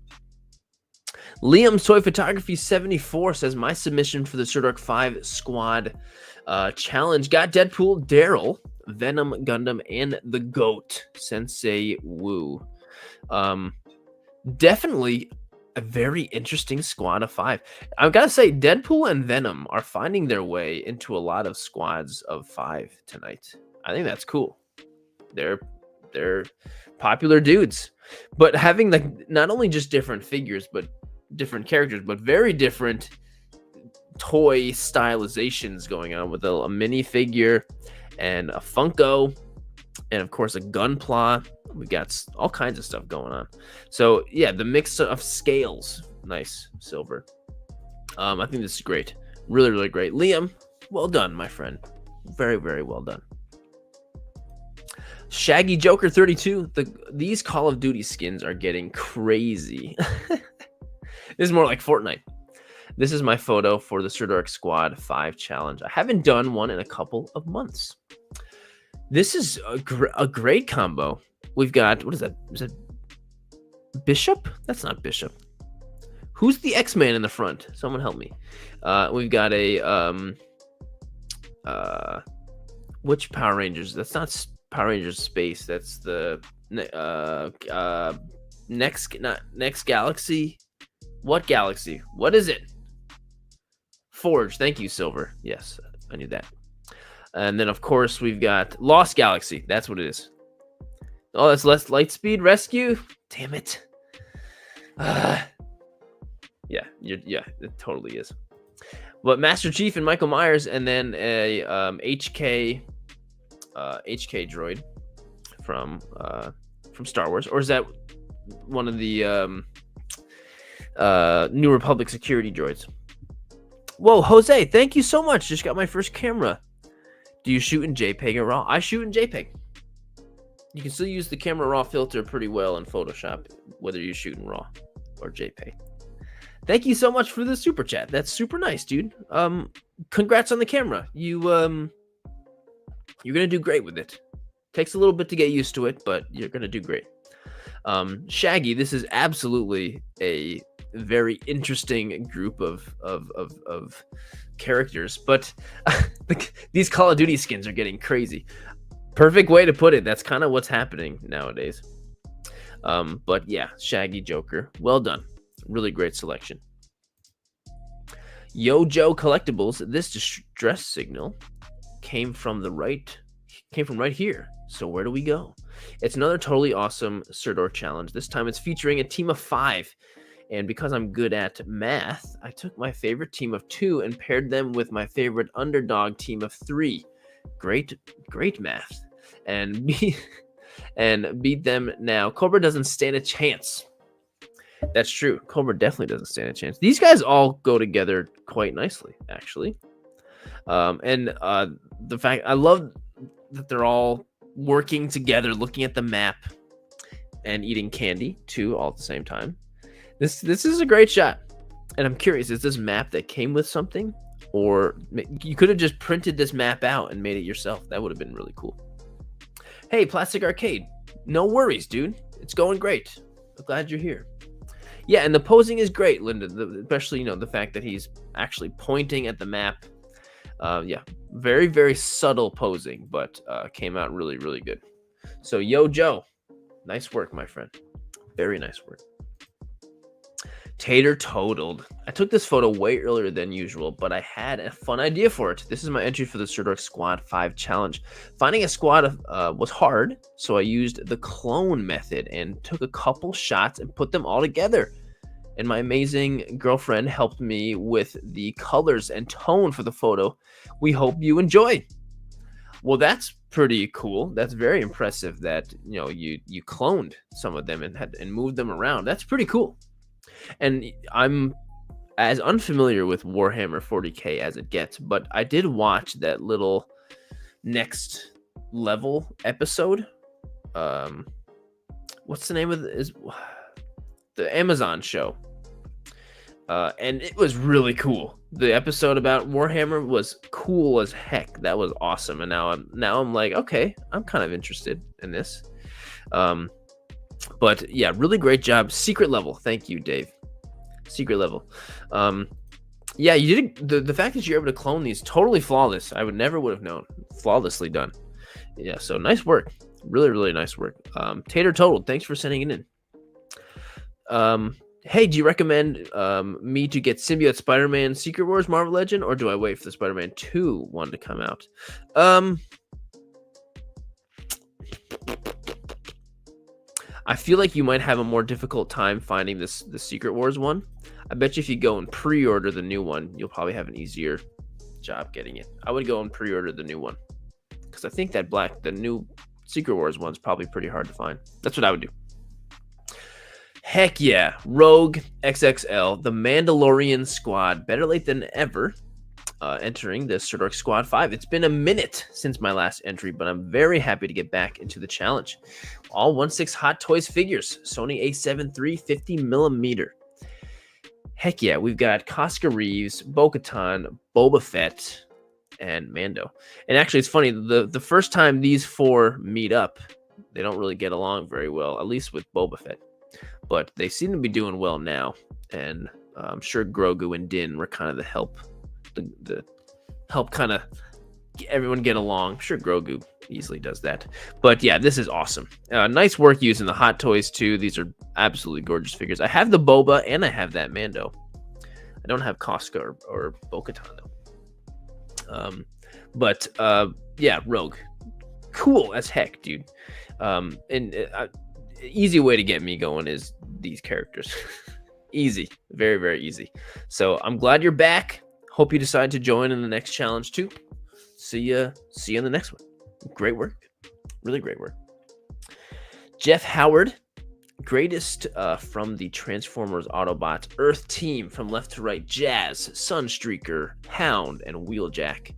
[SPEAKER 1] Liam's Toy Photography 74 says, my submission for the Sirdork 5 squad challenge got Deadpool, Daryl, Venom, Gundam, and the GOAT, Sensei Wu. Definitely a very interesting squad of 5. I've got to say, Deadpool and Venom are finding their way into a lot of squads of 5 tonight. I think that's cool. They're popular dudes. But having not only just different figures, but different characters, but very different toy stylizations going on with a minifigure and a Funko and of course a Gunpla. We got all kinds of stuff going on. So yeah, the mix of scales, nice. Silver. I think this is great. Really, really great. Liam, well done, my friend. Very, very well done. Shaggy Joker 32. These Call of Duty skins are getting crazy. This is more like Fortnite. This is my photo for the Sirdork Squad 5 challenge. I haven't done one in a couple of months. This is a great combo. We've got, what is that? Is it Bishop? That's not Bishop. Who's the X-Man in the front? Someone help me. We've got a which Power Rangers? That's not Power Rangers Space. That's the next galaxy. What galaxy? What is it? Forge. Thank you, Silver. Yes, I knew that. And then, of course, we've got Lost Galaxy. That's what it is. Oh, that's less Lightspeed Rescue. Damn it. Yeah, it totally is. But Master Chief and Michael Myers, and then a HK droid from Star Wars, or is that one of the New Republic security droids? Whoa, Jose, thank you so much. Just got my first camera. Do you shoot in JPEG or RAW? I shoot in JPEG. You can still use the camera raw filter pretty well in Photoshop, whether you shoot in RAW or JPEG. Thank you so much for the super chat. That's super nice, dude. Congrats on the camera. You're gonna do great with it. Takes a little bit to get used to it, but you're gonna do great. Shaggy, this is absolutely a very interesting group of characters, but these Call of Duty skins are getting crazy. Perfect way to put it. That's kind of what's happening nowadays. But yeah, Shaggy Joker, well done. Really great selection. Yo Joe Collectibles, this distress signal came from right here. So where do we go? It's another totally awesome Sirdork challenge. This time it's featuring a team of 5. And because I'm good at math, I took my favorite team of 2 and paired them with my favorite underdog team of 3. Great math. And beat them now. Cobra doesn't stand a chance. That's true. Cobra definitely doesn't stand a chance. These guys all go together quite nicely, actually. The fact I love that they're all working together, looking at the map and eating candy too, all at the same time. This is a great shot. And I'm curious, is this map that came with something? Or you could have just printed this map out and made it yourself. That would have been really cool. Hey, Plastic Arcade. No worries, dude. It's going great. I'm glad you're here. Yeah, and the posing is great, Linda. Especially, the fact that he's actually pointing at the map. Yeah, very, very subtle posing, but came out really, really good. So, Yo Joe, nice work, my friend. Very nice work. Tater totaled. I took this photo way earlier than usual, but I had a fun idea for it. This is my entry for the Sirdork Squad 5 challenge. Finding a squad was hard, so I used the clone method and took a couple shots and put them all together. And my amazing girlfriend helped me with the colors and tone for the photo. We hope you enjoy. Well, that's pretty cool. That's very impressive that you cloned some of them and moved them around. That's pretty cool. And I'm as unfamiliar with Warhammer 40k as it gets, but I did watch that little next level episode. What's the name of it? Is the Amazon show. And it was really cool. The episode about Warhammer was cool as heck. That was awesome. And now I'm like, okay, I'm kind of interested in this. But yeah, really great job. Secret level. Thank you, Dave. Secret level. Yeah, you did the fact that you're able to clone these totally flawless. I would have known. Flawlessly done. Yeah, so nice work. Really, really nice work. Tater totaled. Thanks for sending it in. Hey, do you recommend me to get Symbiote Spider-Man Secret Wars Marvel Legend, or do I wait for the Spider-Man 2 one to come out? I feel like you might have a more difficult time finding the Secret Wars one. I bet you if you go and pre-order the new one, you'll probably have an easier job getting it. I would go and pre-order the new one, because I think the new Secret Wars one's probably pretty hard to find. That's what I would do. Heck yeah, Rogue XXL, the Mandalorian squad, better late than ever, entering the Sirdork Squad 5. It's been a minute since my last entry, but I'm very happy to get back into the challenge. All 1/6 Hot Toys figures, Sony A7 III 50mm. Heck yeah, we've got Casca Reeves, Bo-Katan, Boba Fett, and Mando. And actually, it's funny, the first time these 4 meet up, they don't really get along very well, at least with Boba Fett. But they seem to be doing well now, and I'm sure Grogu and Din were kind of the help kind of everyone get along. I'm sure Grogu easily does that. But yeah, this is awesome. Nice work using the Hot Toys too. These are absolutely gorgeous figures. I have the Boba and I have that Mando. I don't have Casca or Bo-Katan though. Yeah, Rogue, cool as heck, dude. Easy way to get me going is these characters. Easy, very, very easy. So I'm glad you're back. Hope you decide to join in the next challenge too. See you in the next one. Great work. Really great work. Jeff Howard, greatest from the Transformers Autobots Earth team from left to right. Jazz, Sunstreaker, Hound, and Wheeljack.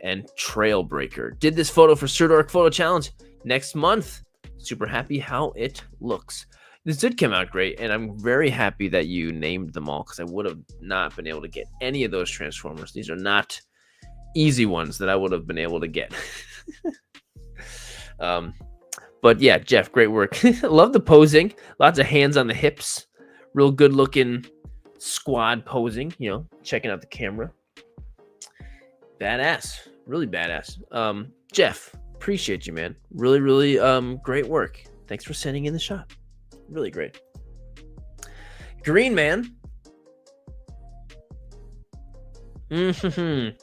[SPEAKER 1] And Trailbreaker. Did this photo for Sirdork Photo Challenge next month. Super happy how it looks. This did come out great, and I'm very happy that you named them all, because I would have not been able to get any of those Transformers. These are not easy ones that I would have been able to get. But yeah, Jeff, great work. Love the posing. Lots of hands on the hips. Real good looking squad posing, checking out the camera. Badass. Really badass. Jeff, appreciate you, man. Really, really great work. Thanks for sending in the shot. Really great. Green Man. Can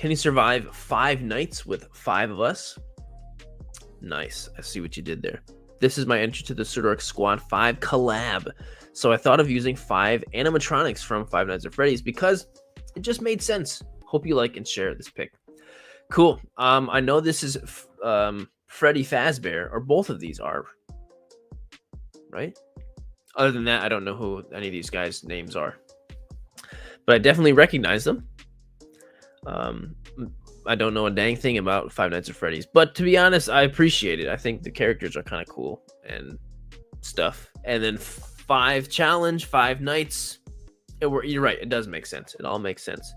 [SPEAKER 1] you survive 5 nights with 5 of us? Nice. I see what you did there. This is my entry to the Sirdork Squad 5 collab. So I thought of using 5 animatronics from Five Nights at Freddy's because it just made sense. Hope you like and share this pic. Cool. I know this is Freddy Fazbear, or both of these are, right? Other than that, I don't know who any of these guys' names are, but I definitely recognize them. I don't know a dang thing about Five Nights at Freddy's, but to be honest, I appreciate it. I think the characters are kind of cool and stuff. And then 5 challenge, 5 nights. You're right. It does make sense. It all makes sense.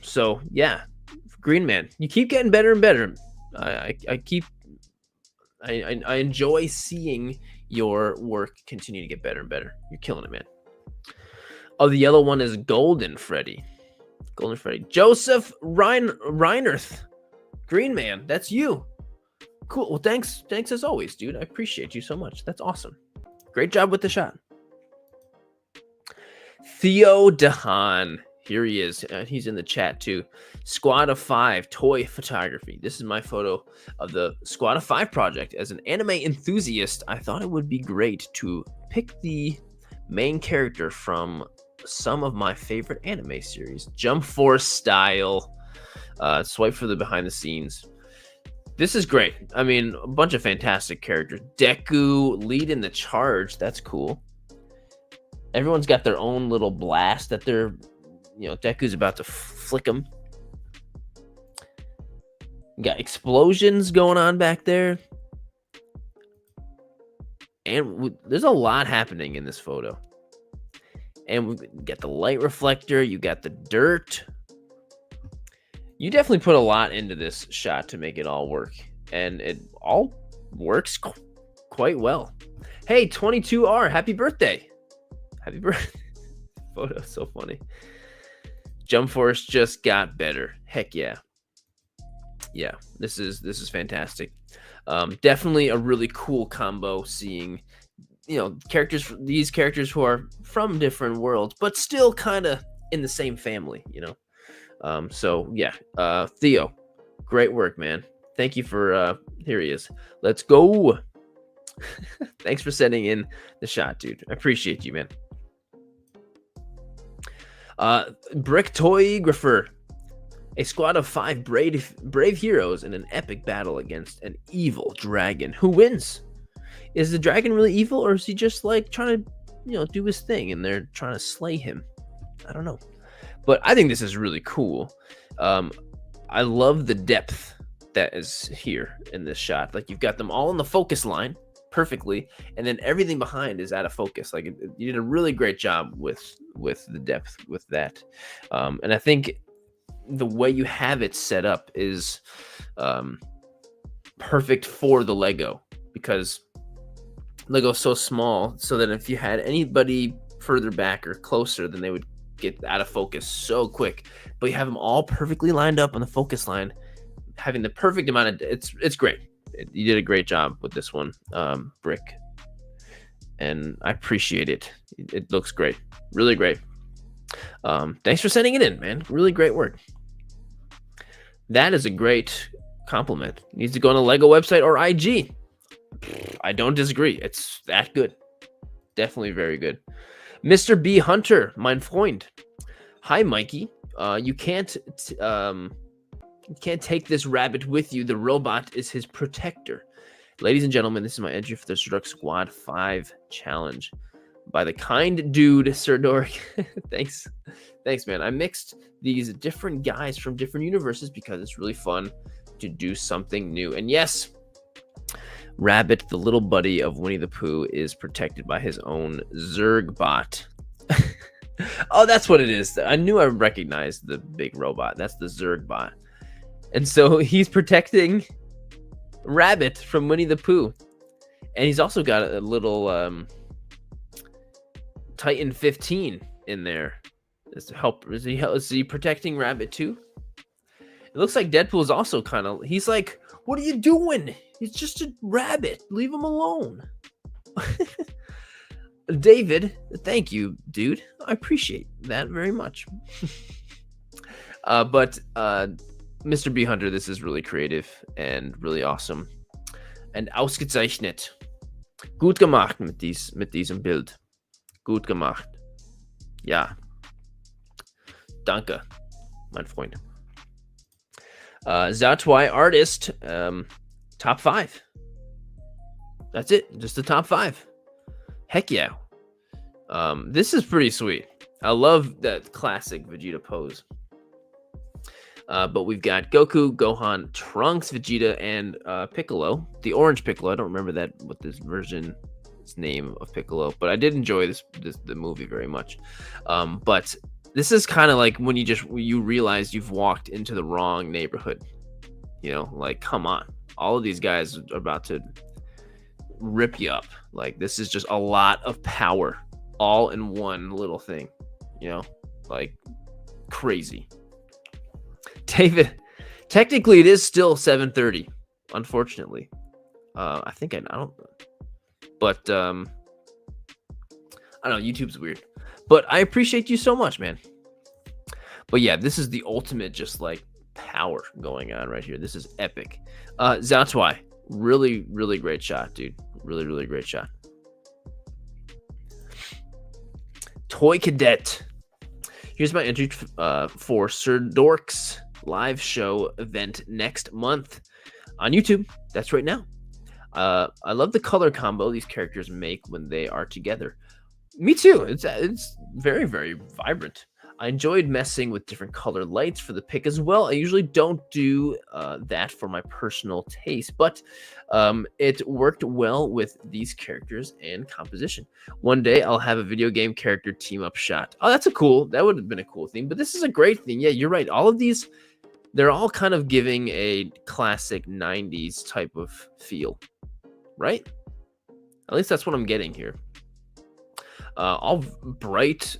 [SPEAKER 1] So yeah, Green Man, you keep getting better and better. I enjoy seeing your work continue to get better and better. You're killing it, man. Oh, the yellow one is Golden Freddy. Golden Freddy. Joseph Reinerth. Green Man, that's you. Cool. Well, thanks as always, dude. I appreciate you so much. That's awesome. Great job with the shot. Theo DeHaan. Here he is. He's in the chat too. Squad of 5 toy photography. This is my photo of the Squad of 5 project. As an anime enthusiast, I thought it would be great to pick the main character from some of my favorite anime series. Jump Force style. Swipe for the behind the scenes. This is great. I mean, a bunch of fantastic characters. Deku leading the charge. That's cool. Everyone's got their own little blast that they're, Deku's about to flick them. You got explosions going on back there. And there's a lot happening in this photo. And we got the light reflector. You got the dirt. You definitely put a lot into this shot to make it all work. And it all works quite well. Hey, 22R, happy birthday. Happy birthday. Photo, so funny. Jump Force just got better. Heck yeah. Yeah, this is fantastic. Definitely a really cool combo seeing, these characters who are from different worlds, but still kind of in the same family, So yeah, Theo, great work, man. Thank you for, here he is. Let's go. Thanks for sending in the shot, dude. I appreciate you, man. Brick Toygrapher. A squad of 5 brave heroes in an epic battle against an evil dragon. Who wins? Is the dragon really evil, or is he just like trying to, do his thing and they're trying to slay him? I don't know. But I think this is really cool. I love the depth that is here in this shot. Like, you've got them all in the focus line perfectly, and then everything behind is out of focus. Like, you did a really great job with the depth with that. And I think the way you have it set up is perfect for the Lego, because Lego's so small, so that if you had anybody further back or closer, then they would get out of focus so quick. But you have them all perfectly lined up on the focus line, having the perfect amount of it's great. You did a great job with this one, Brick, and I appreciate it. It looks great, really great. Thanks for sending it in, man. Really great work. That is a great compliment. Needs to go on the Lego website or IG. I don't disagree. It's that good. Definitely very good. Mr. B Hunter, mein Freund. Hi, Mikey. You can't take this rabbit with you. The robot is his protector. Ladies and gentlemen, this is my entry for the Sirdork Squad 5 challenge by the kind dude Sirdork. Thanks, man. I mixed these different guys from different universes because it's really fun to do something new. And yes, Rabbit, the little buddy of Winnie the Pooh, is protected by his own Zerg bot. Oh, that's what it is. I knew I recognized the big robot. That's the Zerg bot. And so he's protecting Rabbit from Winnie the Pooh. And he's also got a little Titan 15 in there. Is he protecting Rabbit too? It looks like Deadpool's also kind of... He's like, what are you doing? He's just a rabbit. Leave him alone. David, thank you, dude. I appreciate that very much. But Mr. B. Hunter, this is really creative and really awesome. And ausgezeichnet. Gut gemacht mit diesem Bild. Gut gemacht. Ja. Danke, mein Freund. Zatwai artist, top 5. That's it. Just the top 5. Heck yeah. This is pretty sweet. I love that classic Vegeta pose. But we've got Goku, Gohan, Trunks, Vegeta, and Piccolo. The orange Piccolo. I don't remember what this version's name of Piccolo, but I did enjoy the movie very much. But this is kind of like when you realize you've walked into the wrong neighborhood. You know, like, come on. All of these guys are about to rip you up. Like, this is just a lot of power all in one little thing. You know, like, crazy. David, technically it is still 7:30, unfortunately. I think I don't, but I don't know, YouTube's weird. But I appreciate you so much, man. But yeah, this is the ultimate just like power going on right here. This is epic. Zatwai, really, really great shot, dude. Really, really great shot. Toy Cadet. Here's my entry for Sirdork's live show event next month on YouTube. That's right now. I love the color combo these characters make when they are together. Me too. It's very, very vibrant. I enjoyed messing with different color lights for the pick as well. I usually don't do that for my personal taste, but it worked well with these characters and composition. One day I'll have a video game character team up shot. Oh, that would have been a cool thing, but this is a great thing. Yeah, you're right. All of these, they're all kind of giving a classic 90s type of feel, right? At least that's what I'm getting here. All bright,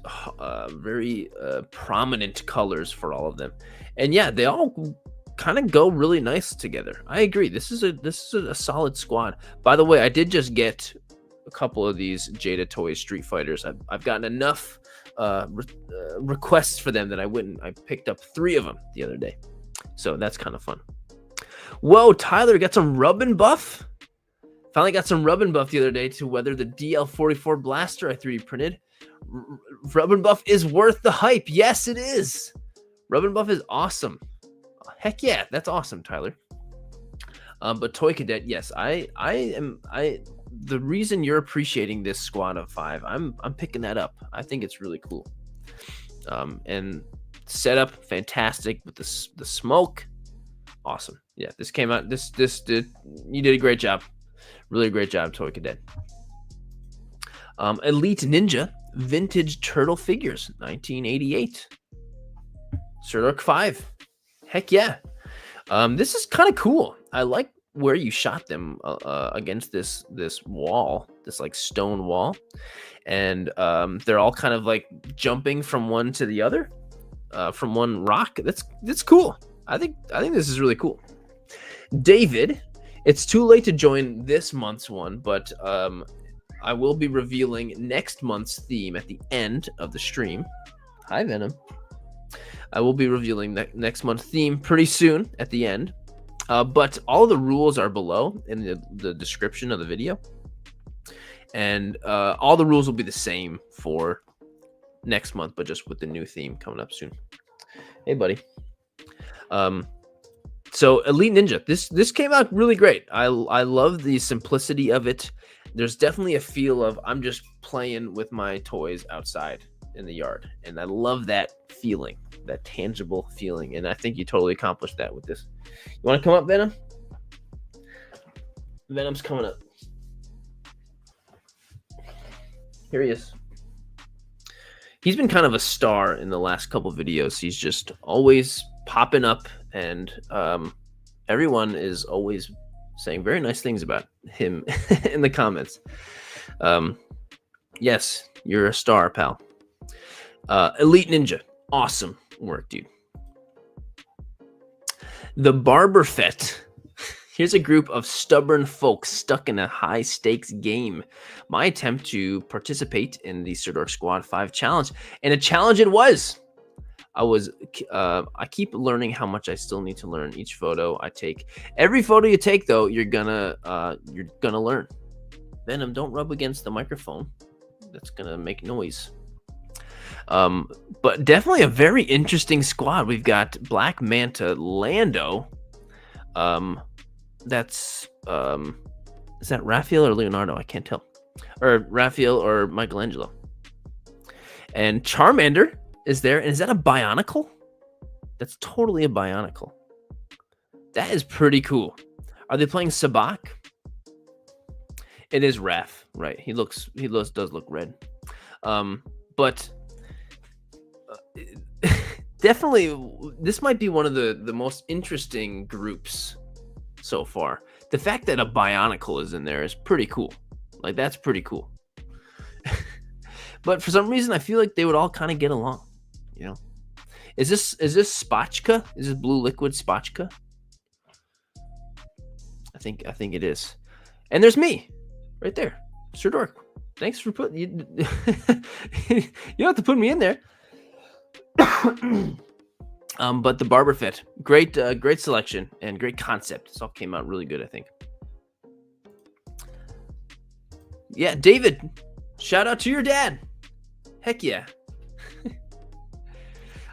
[SPEAKER 1] very prominent colors for all of them, and yeah, they all kind of go really nice together. I agree. This is a solid squad. By the way, I did just get a couple of these Jada Toys Street Fighters. I've gotten enough requests for them that I picked up 3 of them the other day, so that's kind of fun. Whoa, Tyler got some rub and buff. Finally got some rub and buff the other day to weather the DL44 blaster I 3D printed. Rub and buff is worth the hype. Yes, it is. Rub and buff is awesome. Heck yeah, that's awesome, Tyler. But Toy Cadet, yes, the reason you're appreciating this squad of 5, I'm picking that up. I think it's really cool. And setup fantastic with the smoke. Awesome. Yeah, this came out. You did a great job. Really great job, Toy Cadet. Elite Ninja Vintage Turtle Figures, 1988. Sirdork 5. Heck yeah. This is kind of cool. I like where you shot them against this wall, this like stone wall. And they're all kind of like jumping from one to the other, from one rock. That's cool. I think this is really cool. David, it's too late to join this month's one, but I will be revealing next month's theme at the end of the stream. Hi, Venom. I will be revealing next month's theme pretty soon at the end. But all of the rules are below in the description of the video. And all the rules will be the same for next month, but just with the new theme coming up soon. Hey, buddy. So Elite Ninja, this came out really great. I love the simplicity of it. There's definitely a feel of I'm just playing with my toys outside in the yard, and I love that feeling, that tangible feeling. And I think you totally accomplished that with this. You want to come up, Venom? Venom's coming up. Here he is. He's been kind of a star in the last couple videos. He's just always popping up, and everyone is always saying very nice things about him in the comments. Yes, you're a star, pal. Elite Ninja, awesome work, dude. The Barber Fett. Here's a group of stubborn folks stuck in a high-stakes game. My attempt to participate in the Sirdork Squad 5 challenge, and a challenge it was. I keep learning how much I still need to learn each photo I take. Every photo you take, though, you're gonna learn. Venom, don't rub against the microphone. That's gonna make noise. But definitely a very interesting squad. We've got Black Manta, Lando. That's is that Raphael or Leonardo? I can't tell. Or Raphael or Michelangelo. And Charmander is there. And is that a Bionicle? That's totally a Bionicle. That is pretty cool. Are they playing Sabak? It is Raph, right? He does look red. But definitely this might be one of the most interesting groups so far. The fact that a Bionicle is in there is pretty cool. Like, that's pretty cool. But for some reason, I feel like they would all kind of get along. You know, is this Spotchka? Is this Blue Liquid Spotchka? I think it is. And there's me, right there, Sirdork. Thanks for putting you. You don't have to put me in there. But the Barber Fit, great selection and great concept. This all came out really good, I think. Yeah, David, shout out to your dad. Heck yeah.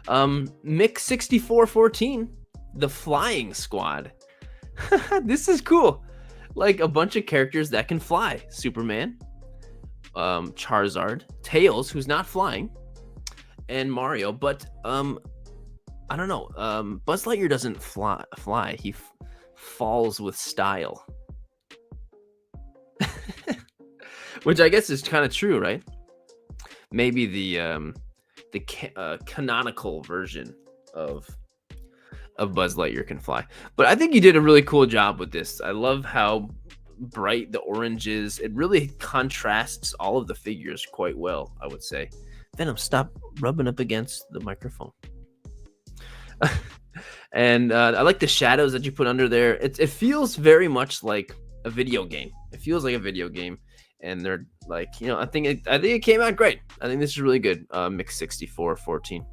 [SPEAKER 1] Mick6414, the Flying Squad. This is cool. Like a bunch of characters that can fly. Superman, Charizard, Tails, who's not flying, and Mario. But I don't know. Buzz Lightyear doesn't fly. He falls with style. Which I guess is kind of true, right? Maybe the canonical version of Buzz Lightyear can fly. But I think you did a really cool job with this. I love how bright the orange is. It really contrasts all of the figures quite well, I would say. Venom, stop rubbing up against the microphone. And I like the shadows that you put under there. It feels very much like a video game. It feels like a video game. And they're like, you know, I think it came out great. I think this is really good. Mix 6414.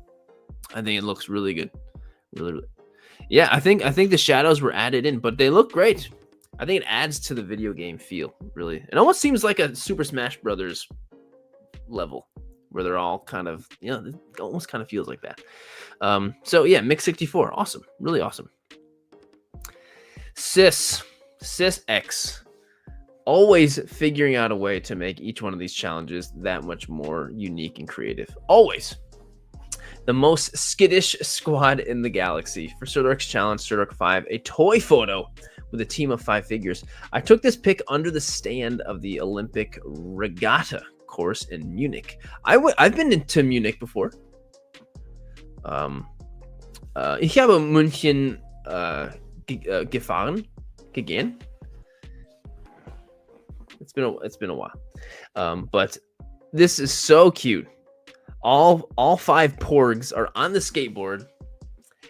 [SPEAKER 1] I think it looks really good. Really. Yeah, I think the shadows were added in, but they look great. I think it adds to the video game feel, really. It almost seems like a Super Smash Brothers level where they're all kind of, you know, it almost kind of feels like that. So yeah, Mix 64, awesome, really awesome. Sis X. Always figuring out a way to make each one of these challenges that much more unique and creative. Always. The most skittish squad in the galaxy. For Sirdork's challenge, Sirdork 5, a toy photo with a team of 5 figures. I took this pic under the stand of the Olympic regatta course in Munich. I've been to Munich before. Ich habe München gegangen. It's been a while. But this is so cute. All 5 porgs are on the skateboard. And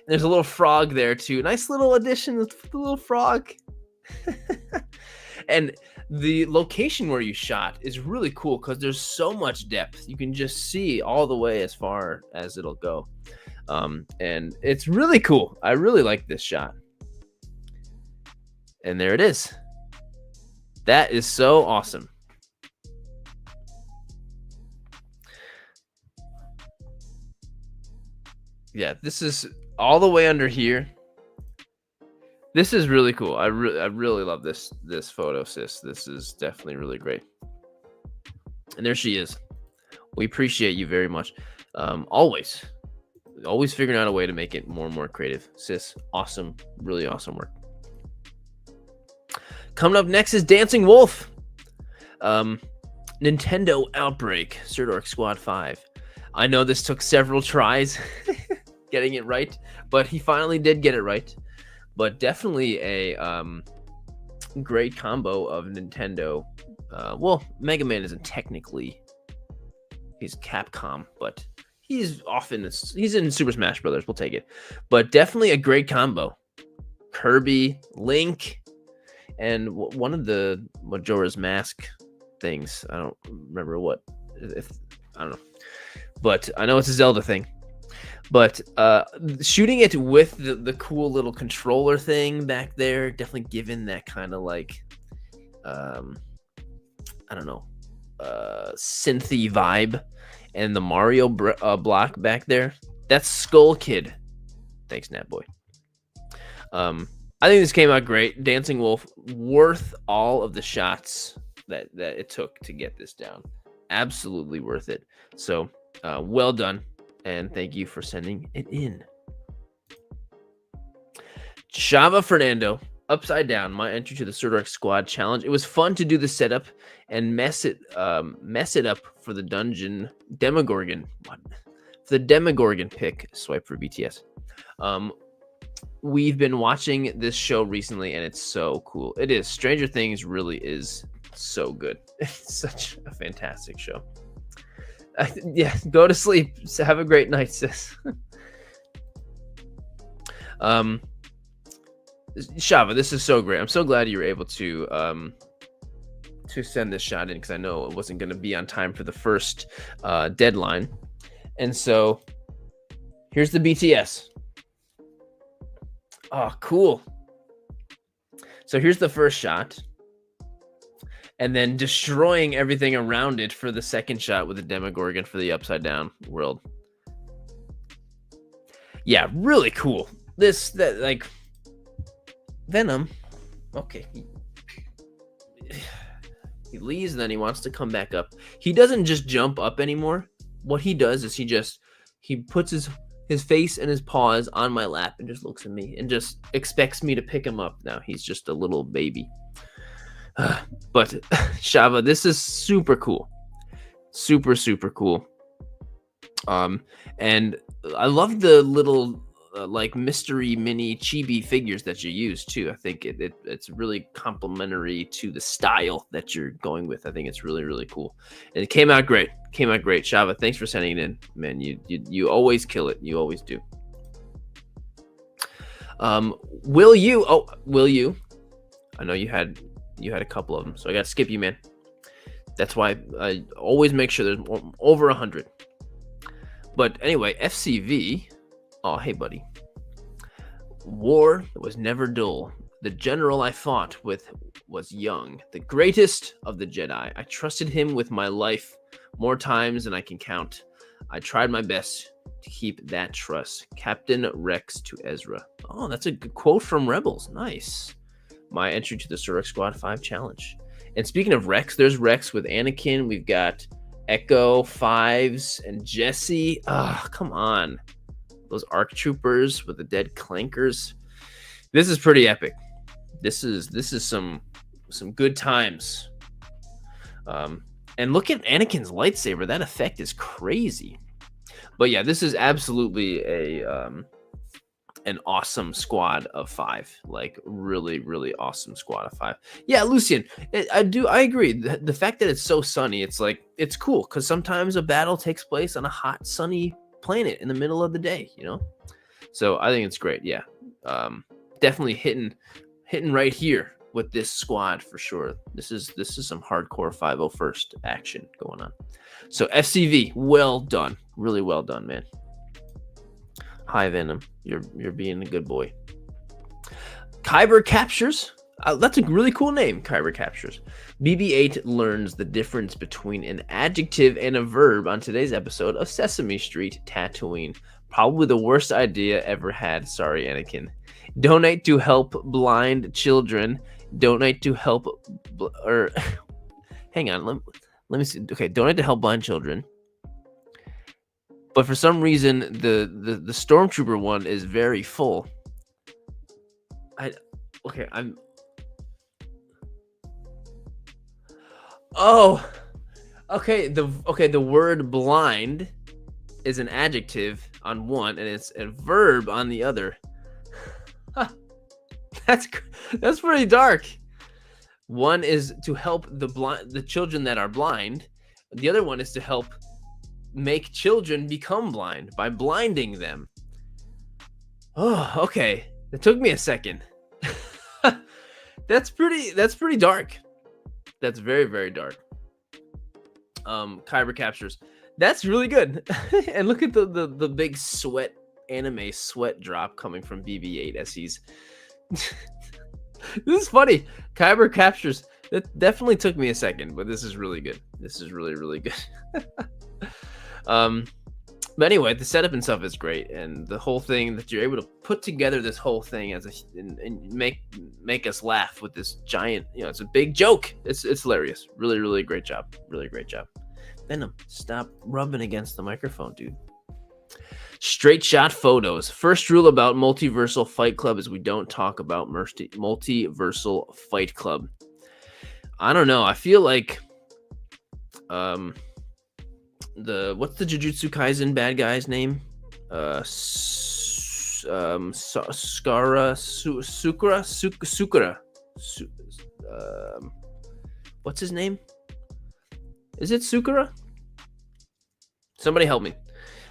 [SPEAKER 1] there's a little frog there too. Nice little addition with the little frog. And the location where you shot is really cool because there's so much depth. You can just see all the way as far as it'll go. And it's really cool. I really like this shot. And there it is. That is so awesome. Yeah, this is all the way under here. This is really cool. I really love this photo, sis. This is definitely really great. And there she is. We appreciate you very much. Always figuring out a way to make it more and more creative. Sis, awesome. Really awesome work. Coming up next is Dancing Wolf. Nintendo Outbreak, Sirdork Squad 5. I know this took several tries getting it right, but he finally did get it right. But definitely a great combo of Nintendo. Well, Mega Man isn't technically, he's Capcom, but he's in Super Smash Brothers. We'll take it. But definitely a great combo. Kirby, Link, and one of the Majora's Mask things. I don't remember what. I don't know. But I know it's a Zelda thing. But shooting it with the cool little controller thing back there, definitely given that kind of like, I don't know, synthy vibe. And the Mario block back there, that's Skull Kid. Thanks, Natboy. I think this came out great. Dancing Wolf, worth all of the shots that it took to get this down. Absolutely worth it. So, well done. And thank you for sending it in. Shava Fernando, Upside Down, my entry to the Sirdork Squad challenge. It was fun to do the setup and mess it up for the dungeon Demogorgon. What? The Demogorgon pick. Swipe for BTS. We've been watching this show recently, and it's so cool. It is. Stranger Things really is so good. It's such a fantastic show. Yeah, go to sleep. Have a great night, sis. Shava, this is so great. I'm so glad you were able to send this shot in, because I know it wasn't going to be on time for the first deadline. And so here's the BTS. Oh, cool. So here's the first shot. And then destroying everything around it for the second shot with the Demogorgon for the Upside Down world. Yeah, really cool. That like Venom. Okay. He leaves and then he wants to come back up. He doesn't just jump up anymore. What he does is he puts his face and his paws on my lap and just looks at me and just expects me to pick him up. Now he's just a little baby. But Shava, this is super cool. Super, super cool. And I love the little like mystery mini chibi figures that you use too. I think it's really complimentary to the style that you're going with. I think it's really, really cool. And it came out great. Shava, thanks for sending it in. Man, you always kill it. You always do. Will you? I know you had a couple of them, so I got to skip you, man. That's why I always make sure there's over 100. But anyway, FCV. Oh, hey, buddy. War was never dull. The general I fought with was young, the greatest of the Jedi. I trusted him with my life more times than I can count. I tried my best to keep that trust. Captain Rex to Ezra. Oh, that's a good quote from Rebels. Nice. My entry to the Sirdork Squad 5 challenge. And speaking of Rex, there's Rex with Anakin. We've got Echo, Fives, and Jesse. Come on. Those ARC troopers with the dead clankers. This is pretty epic. This is some good times. And look at Anakin's lightsaber. That effect is crazy. But yeah, this is absolutely an awesome squad of 5. Like really, really awesome squad of 5. Yeah, Lucian, I agree. The fact that it's so sunny, it's like, it's cool because sometimes a battle takes place on a hot, sunny planet in the middle of the day, you know? So I think it's great. Yeah. Definitely hitting right here with this squad for sure. This is some hardcore 501st action going on. So FCV, well done. Really well done, man. Hi, Venom. You're being a good boy. Kyber Captures. That's a really cool name, Kyber Captures. BB-8 learns the difference between an adjective and a verb on today's episode of Sesame Street Tatooine. Probably the worst idea ever had. Sorry, Anakin. Donate to help blind children. Donate to help, or hang on. Let me see. Okay, donate to help blind children. But for some reason, the stormtrooper one is very full. I'm. Oh, okay. The word blind is an adjective on one, and it's a verb on the other. That's pretty dark. One is to help the children that are blind. The other one is to help make children become blind by blinding them. Oh, okay. It took me a second. That's pretty dark. That's very, very dark. Kyber captures. That's really good. And look at the big anime sweat drop coming from BB-8 as he's this is funny. Kyber captures. That definitely took me a second, but this is really good. This is really, really good. But anyway, the setup and stuff is great, and the whole thing that you're able to put together this whole thing and make us laugh with this giant, it's a big joke. It's hilarious. Really, really great job. Really great job. Venom, stop rubbing against the microphone, dude. Straight shot photos. First rule about Multiversal Fight Club is we don't talk about Multiversal Fight Club. I don't know. I feel like what's the Jujutsu Kaisen bad guy's name? Sukara. What's his name? Is it Sukara? Somebody help me.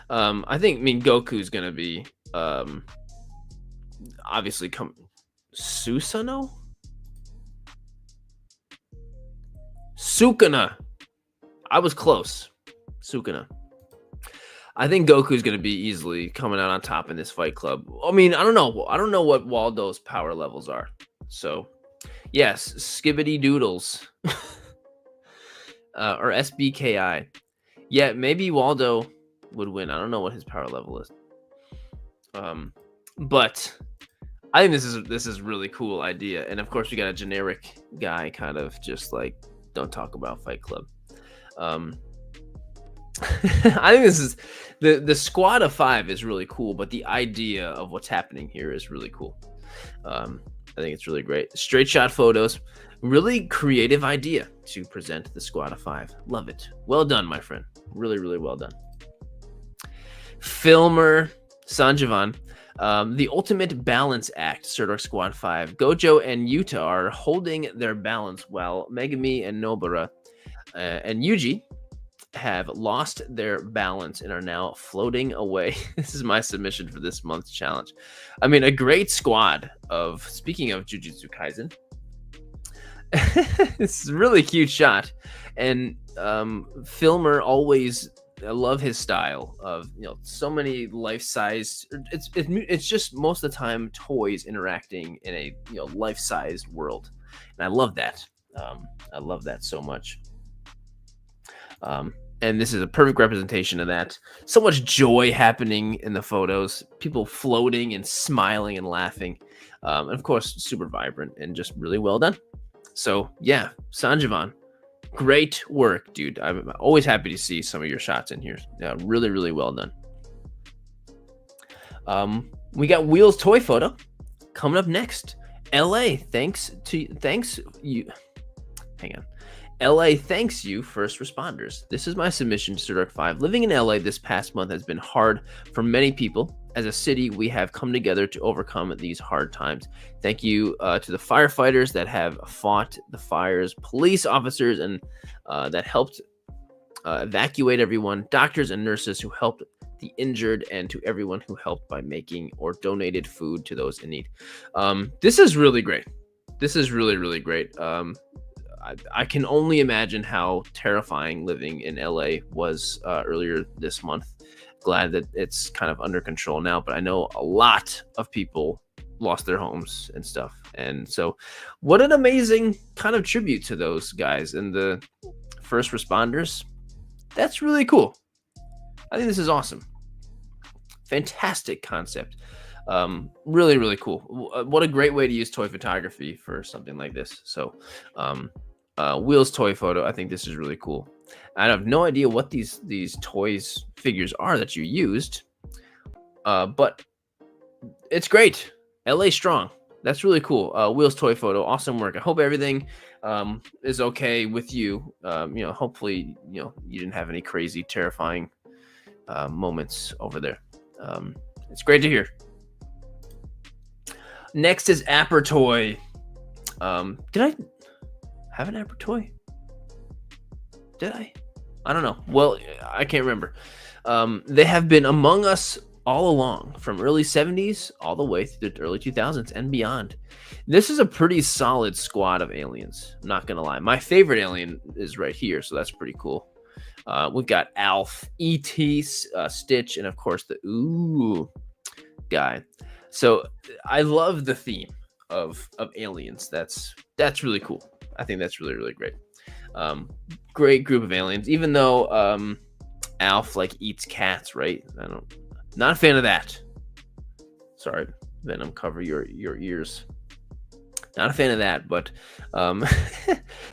[SPEAKER 1] I mean Goku's gonna be obviously Susanoo? Sukuna. I was close. Sukuna. I think Goku's going to be easily coming out on top in this Fight Club. I mean, I don't know. I don't know what Waldo's power levels are. So, yes, Skibbity Doodles. Or SBKI. Yeah, maybe Waldo would win. I don't know what his power level is. But I think this is really cool idea. And of course, we got a generic guy kind of just like, don't talk about Fight Club. I think this is the squad of 5 is really cool, but the idea of what's happening here is really cool. I think it's really great. Straight shot photos, really creative idea to present the squad of 5. Love it. Well done, my friend. Really, really well done. Filmer Sanjivan, the ultimate balance act. Sirdork Squad 5. Gojo and Yuta are holding their balance while Megami and Nobara and Yuji have lost their balance and are now floating away. This is my submission for this month's challenge. I mean, a great squad of, speaking of Jujutsu Kaisen, it's a really cute shot. And Filmer always, I love his style of, so many life-size, it's just most of the time toys interacting in a, life-sized world. And I love that. I love that so much. And this is a perfect representation of that. So much joy happening in the photos. People floating and smiling and laughing. And of course, super vibrant and just really well done. So yeah, Sanjivan, great work, dude. I'm always happy to see some of your shots in here. Yeah, really, really well done. We got Wheels toy photo coming up next. LA, thanks you. Hang on. LA thanks you, first responders. This is my submission to Sirdork 5. Living in LA this past month has been hard for many people. As a city, we have come together to overcome these hard times. Thank you to the firefighters that have fought the fires, police officers and that helped evacuate everyone, doctors and nurses who helped the injured, and to everyone who helped by making or donated food to those in need. This is really great. This is really, really great. I can only imagine how terrifying living in LA was earlier this month. Glad that it's kind of under control now, but I know a lot of people lost their homes and stuff. And so what an amazing kind of tribute to those guys and the first responders. That's really cool. I think this is awesome. Fantastic concept. Really, really cool. What a great way to use toy photography for something like this. So, Wheels toy photo. I think this is really cool. I have no idea what these toys figures are that you used, but it's great. LA strong. That's really cool. Wheels toy photo. Awesome work. I hope everything is okay with you. Hopefully, you didn't have any crazy, terrifying moments over there. It's great to hear. Next is Apper Toy. Did I have an Apper Toy? Did I? I don't know. Well, I can't remember. They have been among us all along, from early 70s all the way through the early 2000s and beyond. This is a pretty solid squad of aliens. I'm not going to lie. My favorite alien is right here, so that's pretty cool. We've got Alf, E.T., Stitch, and of course the Ooh guy. So I love the theme of aliens. That's really cool. I think that's really, really great. Great group of aliens, even though Alf eats cats, right? Not a fan of that. Sorry, Venom, cover your ears. Not a fan of that, but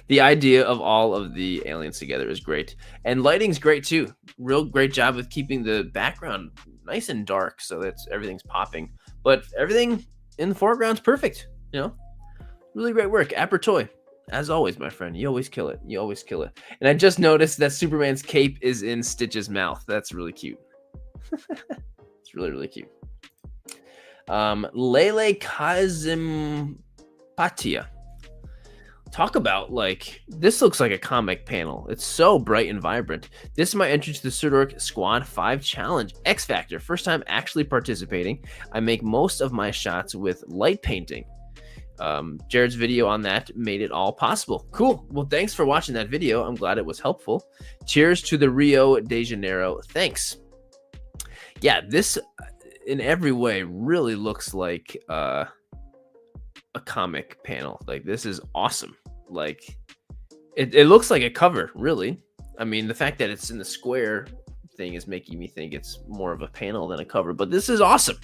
[SPEAKER 1] the idea of all of the aliens together is great. And lighting's great too. Real great job with keeping the background nice and dark so that everything's popping. But everything in the foreground's perfect. Really great work. Apper Toy. As always, my friend, you always kill it. You always kill it. And I just noticed that Superman's cape is in Stitch's mouth. That's really cute. It's really, really cute. Lele Kazimpatia. Talk about, this looks like a comic panel. It's so bright and vibrant. This is my entry to the Sirdork Squad 5 Challenge. X Factor. First time actually participating. I make most of my shots with light painting. Jared's video on that made it all possible. Cool. Well, thanks for watching that video. I'm glad it was helpful. Cheers to the Rio de Janeiro. Thanks. Yeah, this in every way really looks like a comic panel. This is awesome. It looks like a cover, really. I mean, the fact that it's in the square thing is making me think it's more of a panel than a cover, but this is awesome.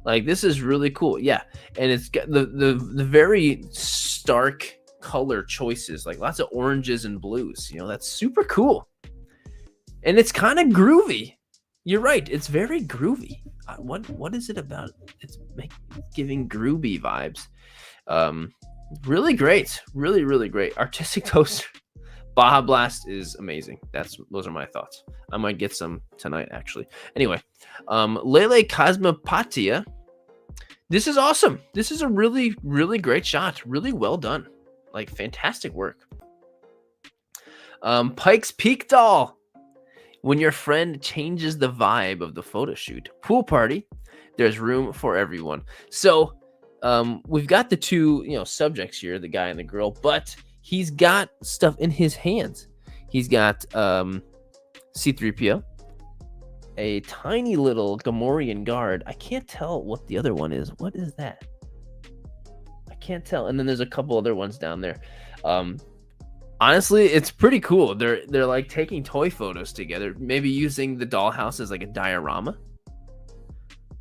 [SPEAKER 1] This is really cool. Yeah. And it's got the very stark color choices, lots of oranges and blues. That's super cool. And it's kind of groovy. You're right. It's very groovy. What is it about? It's giving groovy vibes. Really great. Really, really great. Artistic toaster. Baja Blast is amazing. Those are my thoughts. I might get some tonight, actually. Anyway, Lele Cosmopatia. This is awesome. This is a really, really great shot. Really well done. Fantastic work. Pike's Peak doll. When your friend changes the vibe of the photo shoot. Pool party. There's room for everyone. So, we've got the two, subjects here, the guy and the girl, but he's got stuff in his hands. He's got C-3PO, a tiny little Gamorrean guard. I can't tell what the other one is. What is that? I can't tell. And then there's a couple other ones down there. Honestly, it's pretty cool. They're taking toy photos together, maybe using the dollhouse as a diorama.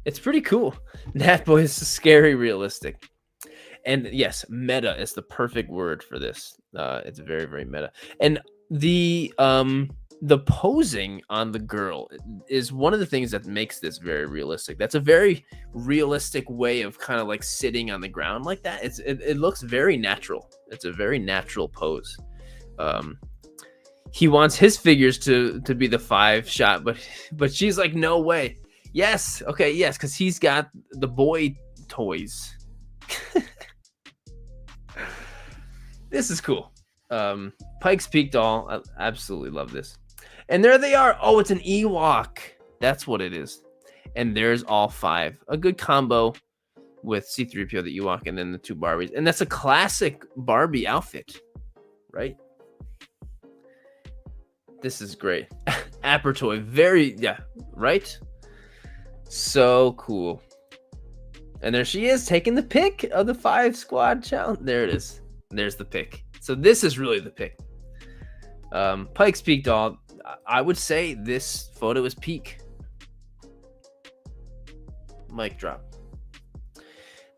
[SPEAKER 1] It's pretty cool. That boy is scary realistic. And yes, meta is the perfect word for this. It's very, very meta. And the posing on the girl is one of the things that makes this very realistic. That's a very realistic way of kind of sitting on the ground like that. It looks very natural. It's a very natural pose. He wants his figures to be the 5 shot, but she's like, no way. Yes. Okay. Yes. Cause he's got the boy toys. This is cool. Pike's Peak doll. I absolutely love this. And there they are. Oh, it's an Ewok. That's what it is. And there's all 5. A good combo with C-3PO, the Ewok, and then the 2 Barbies. And that's a classic Barbie outfit, right? This is great. Apper Toy. Right? So cool. And there she is, taking the pick of the 5 squad challenge. There it is. There's the pick. So this is really the pick. Pike's Peak doll. I would say this photo is peak. Mic drop.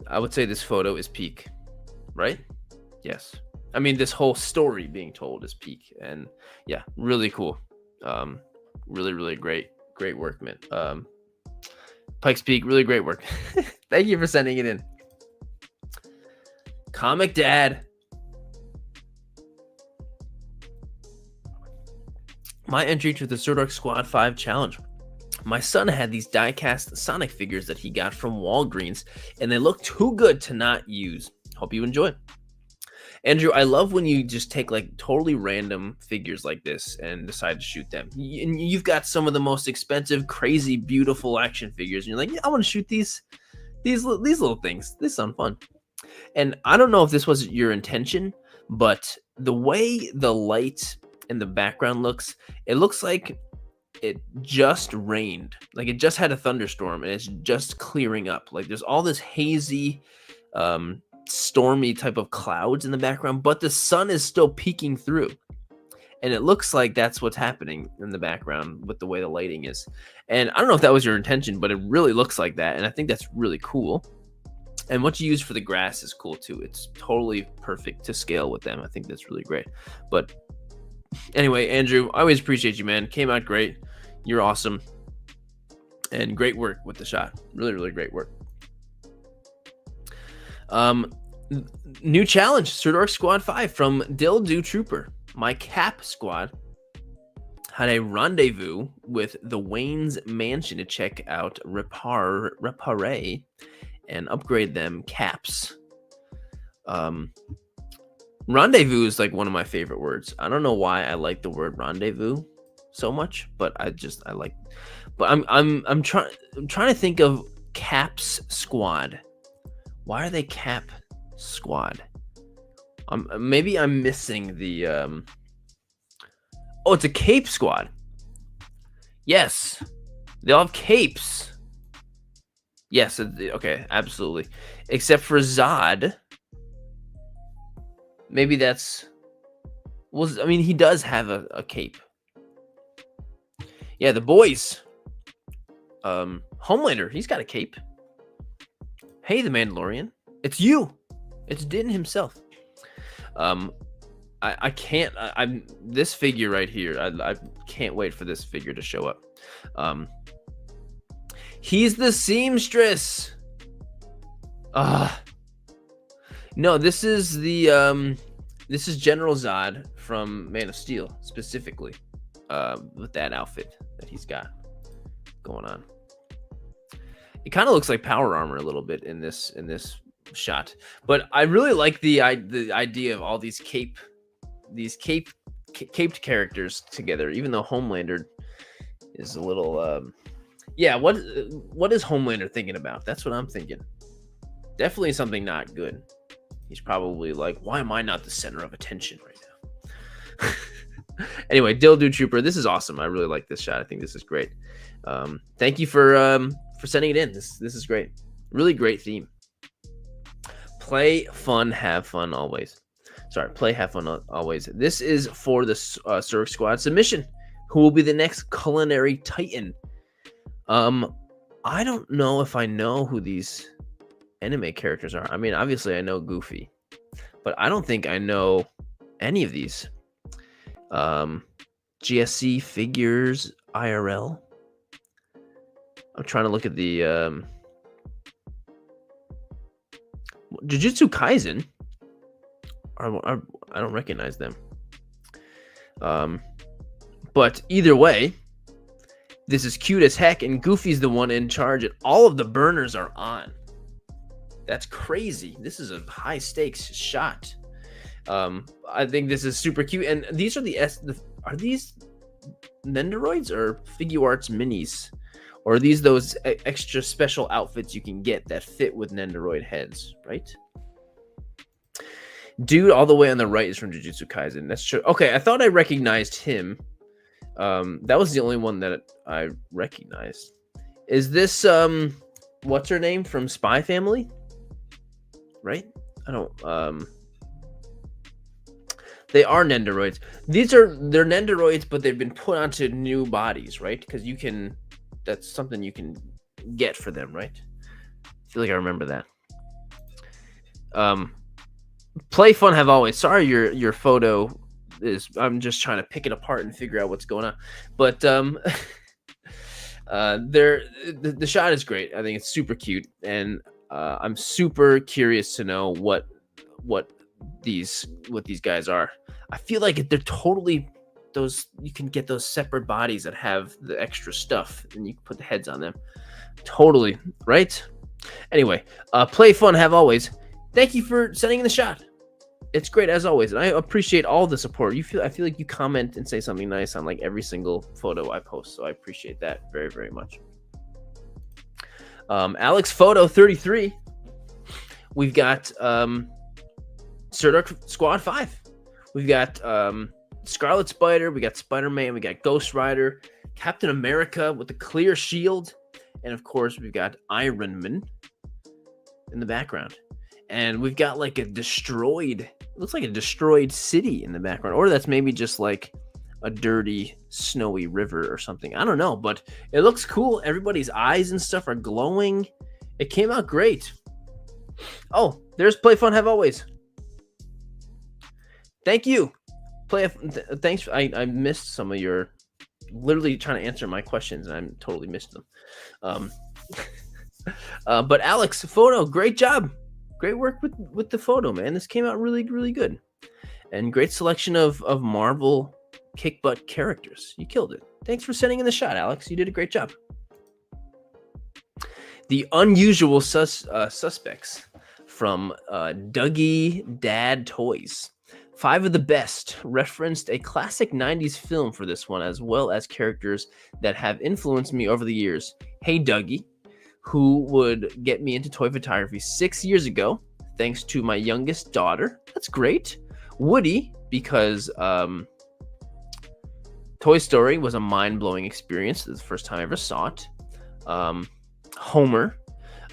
[SPEAKER 1] I would say this photo is peak, right? Yes. I mean, this whole story being told is peak, and yeah, really cool. Really, really great work, man. Pikes Peak, really great work. Thank you for sending it in. Comic Dad. My entry to the Sirdork Squad 5 challenge. My son had these die-cast Sonic figures that he got from Walgreens, and they look too good to not use. Hope you enjoy. Andrew, I love when you just take like totally random figures like this and decide to shoot them. And you've got some of the most expensive, crazy, beautiful action figures, and you're like, yeah, I want to shoot these little things. This sounds fun. And I don't know if this was your intention, but the way the light in the background looks, it looks like it just rained. Like it just had a thunderstorm and it's just clearing up. Like there's all this hazy, stormy type of clouds in the background, but the sun is still peeking through. And it looks like that's what's happening in the background with the way the lighting is. And I don't know if that was your intention, but it really looks like that. And I think that's really cool. And what you use for the grass is cool too. It's totally perfect to scale with them. I think that's really great. But anyway, Andrew, I always appreciate you, man. Came out great. You're awesome. And great work with the shot. Really, really great work. New challenge, Sirdork Squad 5 from Dildo Trooper. My Cap squad had a rendezvous with the Wayne's Mansion to check out Repare and upgrade them caps. Rendezvous is like one of my favorite words. I don't know why I like the word rendezvous so much, but I like. But I'm trying to think of Caps squad. Why are they Cap squad? Maybe I'm missing the. Oh, it's a cape squad. Yes, they all have capes. Yes, okay, absolutely. Except for Zod. Maybe that's. Well, I mean, he does have a cape. Yeah, the boys. Homelander, he's got a cape. Hey, the Mandalorian. It's you. It's Din himself. I can't. I'm this figure right here. I can't wait for this figure to show up. He's the seamstress. No, this is the this is General Zod from Man of Steel specifically. With that outfit that he's got going on. It kind of looks like power armor a little bit in this shot, but I really like the idea of all these caped characters together. Even though Homelander is a little, yeah. What is Homelander thinking about? That's what I'm thinking. Definitely something not good. He's probably like, why am I not the center of attention right now? Anyway, Dildo Trooper, this is awesome. I really like this shot. I think this is great. Thank you for sending it in. This is great. Really great theme. Play fun, have fun always. Sorry, play, have fun always. This is for the Sirdork Squad submission. Who will be the next culinary titan? I don't know if I know who these anime characters are. I mean, obviously I know Goofy, but I don't think I know any of these. GSC figures IRL. I'm trying to look at the Jujutsu Kaisen. I don't recognize them. But either way, this is cute as heck, and Goofy's the one in charge, and all of the burners are on. That's crazy. This is a high stakes shot. I think this is super cute, and these are are these Nendoroids or Figuarts minis, or are these those extra special outfits you can get that fit with Nendoroid heads, right? Dude, all the way on the right is from Jujutsu Kaisen. That's true. Okay, I thought I recognized him. That was the only one that I recognized. Is this what's her name from Spy Family? Right? I don't they are Nendoroids. They're Nendoroids, but they've been put onto new bodies, right? Because that's something you can get for them, right? feel like I remember that. Play fun, have always. Sorry, your photo is. I'm just trying to pick it apart and figure out what's going on. But the shot is great. I think it's super cute, and I'm super curious to know what these guys are. I feel like they're totally those. You can get those separate bodies that have the extra stuff, and you can put the heads on them. Totally right. Anyway, play fun, have always. Thank you for sending in the shot. It's great as always, and I appreciate all the support. I feel like you comment and say something nice on like every single photo I post, so I appreciate that very, very much. Alex Photo 33. We've got Sirdork Squad 5. We've got Scarlet Spider. We got Spider-Man. We got Ghost Rider, Captain America with the clear shield, and of course we've got Iron Man in the background. And we've got like it looks like a destroyed city in the background. Or that's maybe just like a dirty, snowy river or something. I don't know, but it looks cool. Everybody's eyes and stuff are glowing. It came out great. Oh, there's Play Fun, Have Always. Thank you. Thanks. I missed some of your, literally trying to answer my questions, and I totally missed them. But Alex, photo, great job. Great work with the photo, man. This came out really, really good. And great selection of Marvel kick butt characters. You killed it. Thanks for sending in the shot, Alex. You did a great job. The unusual suspects from Dougie Dad Toys. 5 of the best referenced a classic 90s film for this one, as well as characters that have influenced me over the years. Hey Dougie, who would get me into toy photography 6 years ago, thanks to my youngest daughter. That's great. Woody, because Toy Story was a mind-blowing experience. This is the first time I ever saw it. Homer,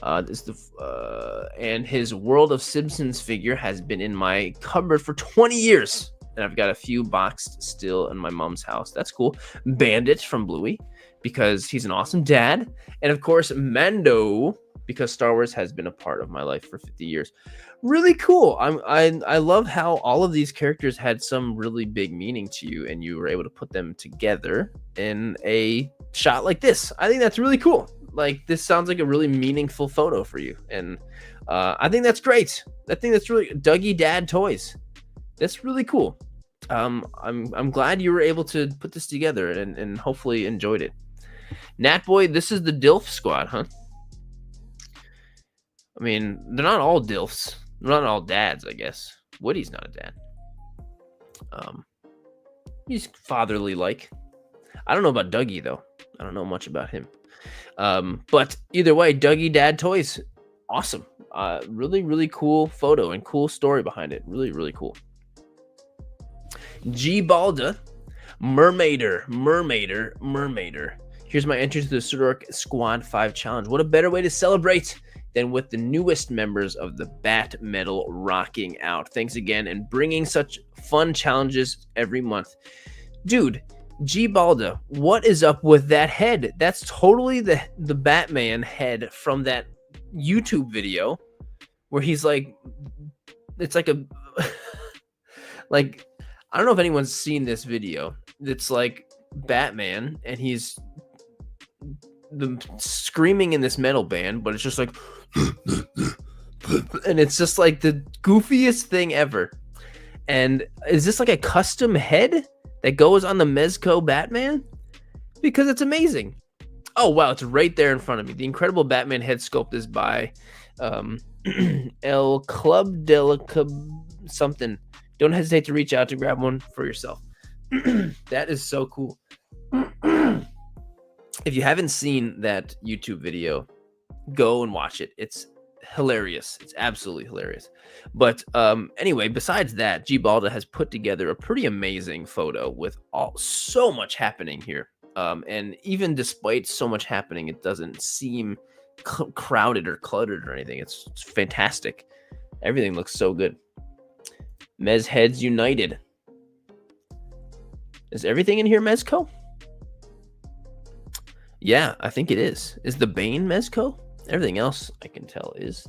[SPEAKER 1] and his World of Simpsons figure has been in my cupboard for 20 years. And I've got a few boxed still in my mom's house. That's cool. Bandit from Bluey, because he's an awesome dad. And of course, Mando, because Star Wars has been a part of my life for 50 years. Really cool. I love how all of these characters had some really big meaning to you, and you were able to put them together in a shot like this. I think that's really cool. Like, this sounds like a really meaningful photo for you. And I think that's great. I think that's really Dougie Dad Toys. That's really cool. I'm glad you were able to put this together and hopefully enjoyed it. Natboy, this is the DILF squad, huh? I mean, they're not all DILFs. They're not all dads, I guess. Woody's not a dad. He's fatherly like. I don't know about Dougie though. I don't know much about him. But either way, Dougie Dad Toys, awesome. Really, really cool photo and cool story behind it. Really, really cool. G Balda, Mermaider. Here's my entry to the Sirdork Squad 5 challenge. What a better way to celebrate than with the newest members of the Bat Metal rocking out. Thanks again and bringing such fun challenges every month. Dude, G Balda, what is up with that head? That's totally the Batman head from that YouTube video where he's like, it's like a, like, I don't know if anyone's seen this video. It's like Batman and he's screaming in this metal band, but it's just like, and it's just like the goofiest thing ever. And is this like a custom head that goes on the Mezco Batman? Because it's amazing. Oh wow, it's right there in front of me. The incredible Batman head sculpt is by El Club de la something. Don't hesitate to reach out to grab one for yourself. That is so cool. If you haven't seen that YouTube video, go and watch it. It's hilarious. It's absolutely hilarious. But anyway, besides that, G Balda has put together a pretty amazing photo with so much happening here. And even despite so much happening, it doesn't seem crowded or cluttered or anything. It's fantastic. Everything looks so good. Mez Heads United. Is everything in here Mezco? Yeah, I think it is. Is the Bane Mezco? Everything else I can tell is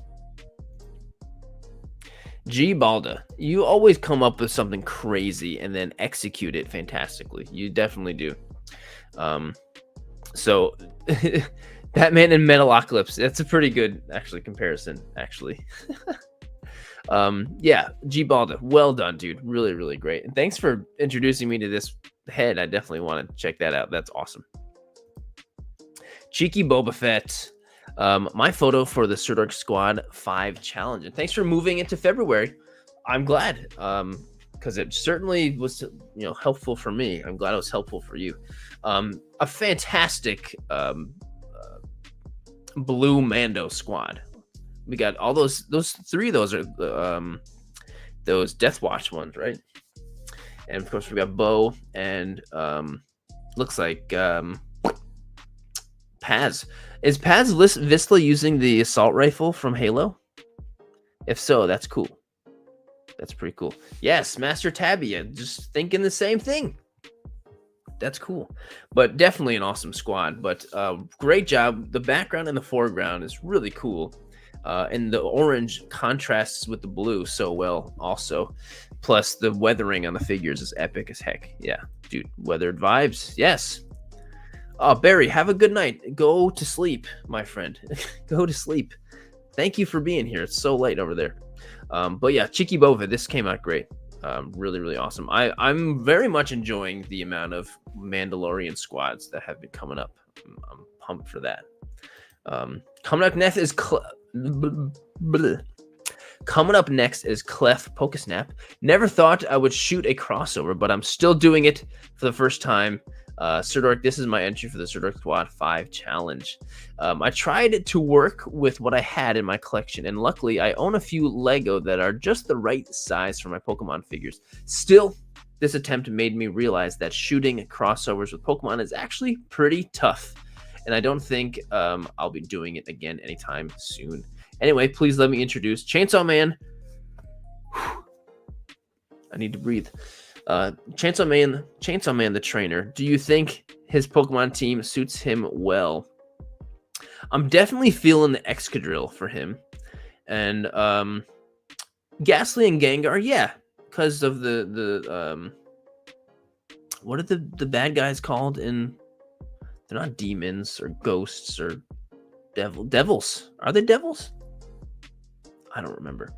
[SPEAKER 1] G Balda. You always come up with something crazy and then execute it fantastically. You definitely do. So Batman and Metalocalypse. That's a pretty good comparison. Yeah, G Balda. Well done, dude. Really, really great. And thanks for introducing me to this head. I definitely want to check that out. That's awesome. Cheeky Boba Fett. My photo for the Sirdork Squad 5 challenge. And thanks for moving into February. I'm glad. Because it certainly was, helpful for me. I'm glad it was helpful for you. A fantastic blue Mando squad. We got all those 3 of those are those Death Watch ones, right? And of course we got Bo and looks like Paz. Is Paz Vizsla using the assault rifle from Halo? If so, that's cool. That's pretty cool. Yes, Master Tabia, just thinking the same thing. That's cool. But definitely an awesome squad. But great job. The background and the foreground is really cool. And the orange contrasts with the blue so well also. Plus the weathering on the figures is epic as heck. Yeah, dude, weathered vibes. Yes. Oh, Barry, have a good night. Go to sleep, my friend. Go to sleep. Thank you for being here. It's so late over there. But yeah, Cheeky Bova, this came out great. Really, really awesome. I'm very much enjoying the amount of Mandalorian squads that have been coming up. I'm pumped for that. Coming up next is Clef Pokesnap. Never thought I would shoot a crossover, but I'm still doing it for the first time. Sirdork, this is my entry for the Sirdork Squad 5 challenge. I tried to work with what I had in my collection, and luckily I own a few Lego that are just the right size for my Pokemon figures. Still, this attempt made me realize that shooting crossovers with Pokemon is actually pretty tough, and I don't think I'll be doing it again anytime soon. Anyway, please let me introduce Chainsaw Man. I need to breathe. Chainsaw Man the trainer. Do you think his Pokemon team suits him well? I'm definitely feeling the Excadrill for him. And Ghastly and Gengar, yeah, because of the what are the bad guys called in? They're not demons or ghosts or devils. Are they devils? I don't remember.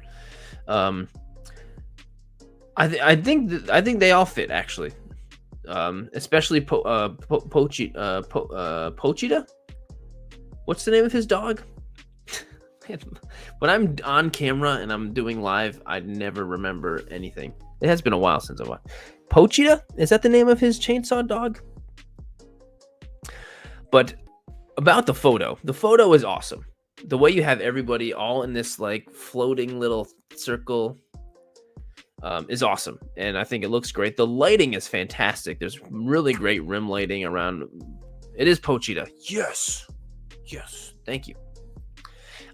[SPEAKER 1] I think they all fit actually, especially Pochita. What's the name of his dog? When I'm on camera and I'm doing live, I never remember anything. It has been a while since I watched. Pochita? Is that the name of his chainsaw dog? But about the photo is awesome. The way you have everybody all in this like floating little circle is awesome, and I think it looks great. The lighting is fantastic. There's really great rim lighting around. It is Pochita. Yes, thank you.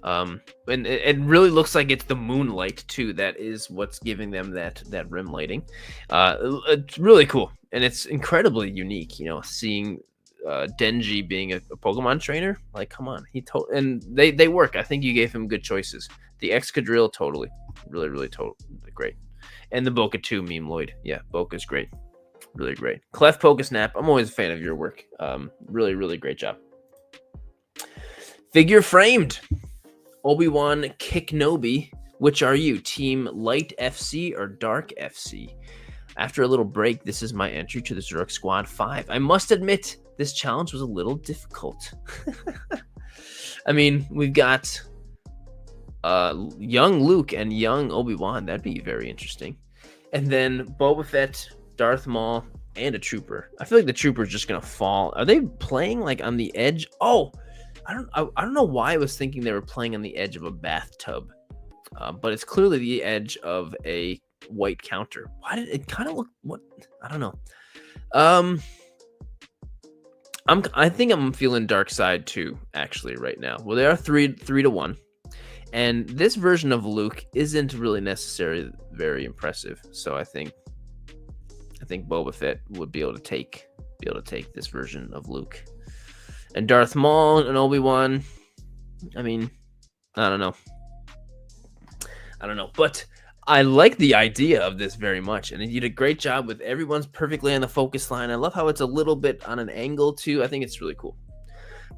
[SPEAKER 1] And it really looks like it's the moonlight too. That is what's giving them that rim lighting. It's really cool, and it's incredibly unique. Seeing Denji being a Pokemon trainer, like, come on, and they work. I think you gave him good choices. The Excadrill, totally, really totally great. And the Boca 2 meme Lloyd. Yeah, Boca's great. Really great. Clef Pokesnap, I'm always a fan of your work. Really great job. Figure framed. Obi-Wan Kenobi. Which are you? Team Light FC or Dark FC? After a little break, this is my entry to the Sirdork Squad 5. I must admit, this challenge was a little difficult. I mean, we've got young Luke and young Obi-Wan. That'd be very interesting. And then Boba Fett, Darth Maul, and a Trooper. I feel like the Trooper is just gonna fall. Are they playing like on the edge? Oh, I don't know why I was thinking they were playing on the edge of a bathtub, but it's clearly the edge of a white counter. Why did it kind of look? What? I don't know. I think I'm feeling Dark Side too, actually, right now. Well, they are 3-1. And this version of Luke isn't really necessarily very impressive. So I think Boba Fett would be able to take this version of Luke. And Darth Maul and Obi-Wan, I mean, I don't know. But I like the idea of this very much, and you did a great job with everyone's perfectly on the focus line. I love how it's a little bit on an angle too. I think it's really cool.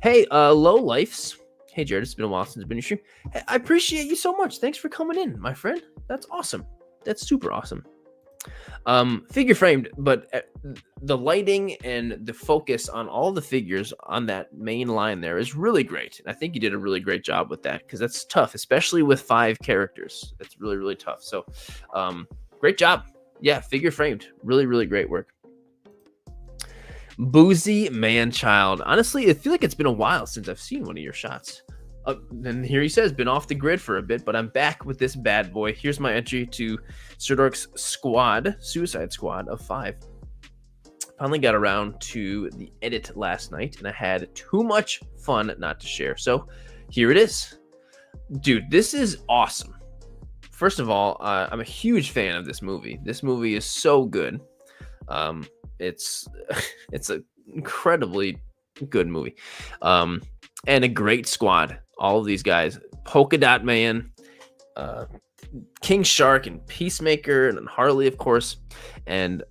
[SPEAKER 1] Hey, low lifes. Hey, Jared, it's been a while since I've been in your stream. Hey, I appreciate you so much. Thanks for coming in, my friend. That's awesome. That's super awesome. Figure framed, but the lighting and the focus on all the figures on that main line there is really great. And I think you did a really great job with that, because that's tough, especially with 5 characters. That's really, really tough. So, great job. Yeah, figure framed. Really, really great work. Boozy Man-Child. Honestly, I feel like it's been a while since I've seen one of your shots. And here he says, been off the grid for a bit, but I'm back with this bad boy. Here's my entry to Sirdork's squad, Suicide Squad of 5. Finally got around to the edit last night, and I had too much fun not to share. So here it is. Dude, this is awesome. First of all, I'm a huge fan of this movie. This movie is so good. It's an incredibly good movie. And a great squad. All of these guys, Polka Dot Man, King Shark, and Peacemaker, and then Harley, of course, and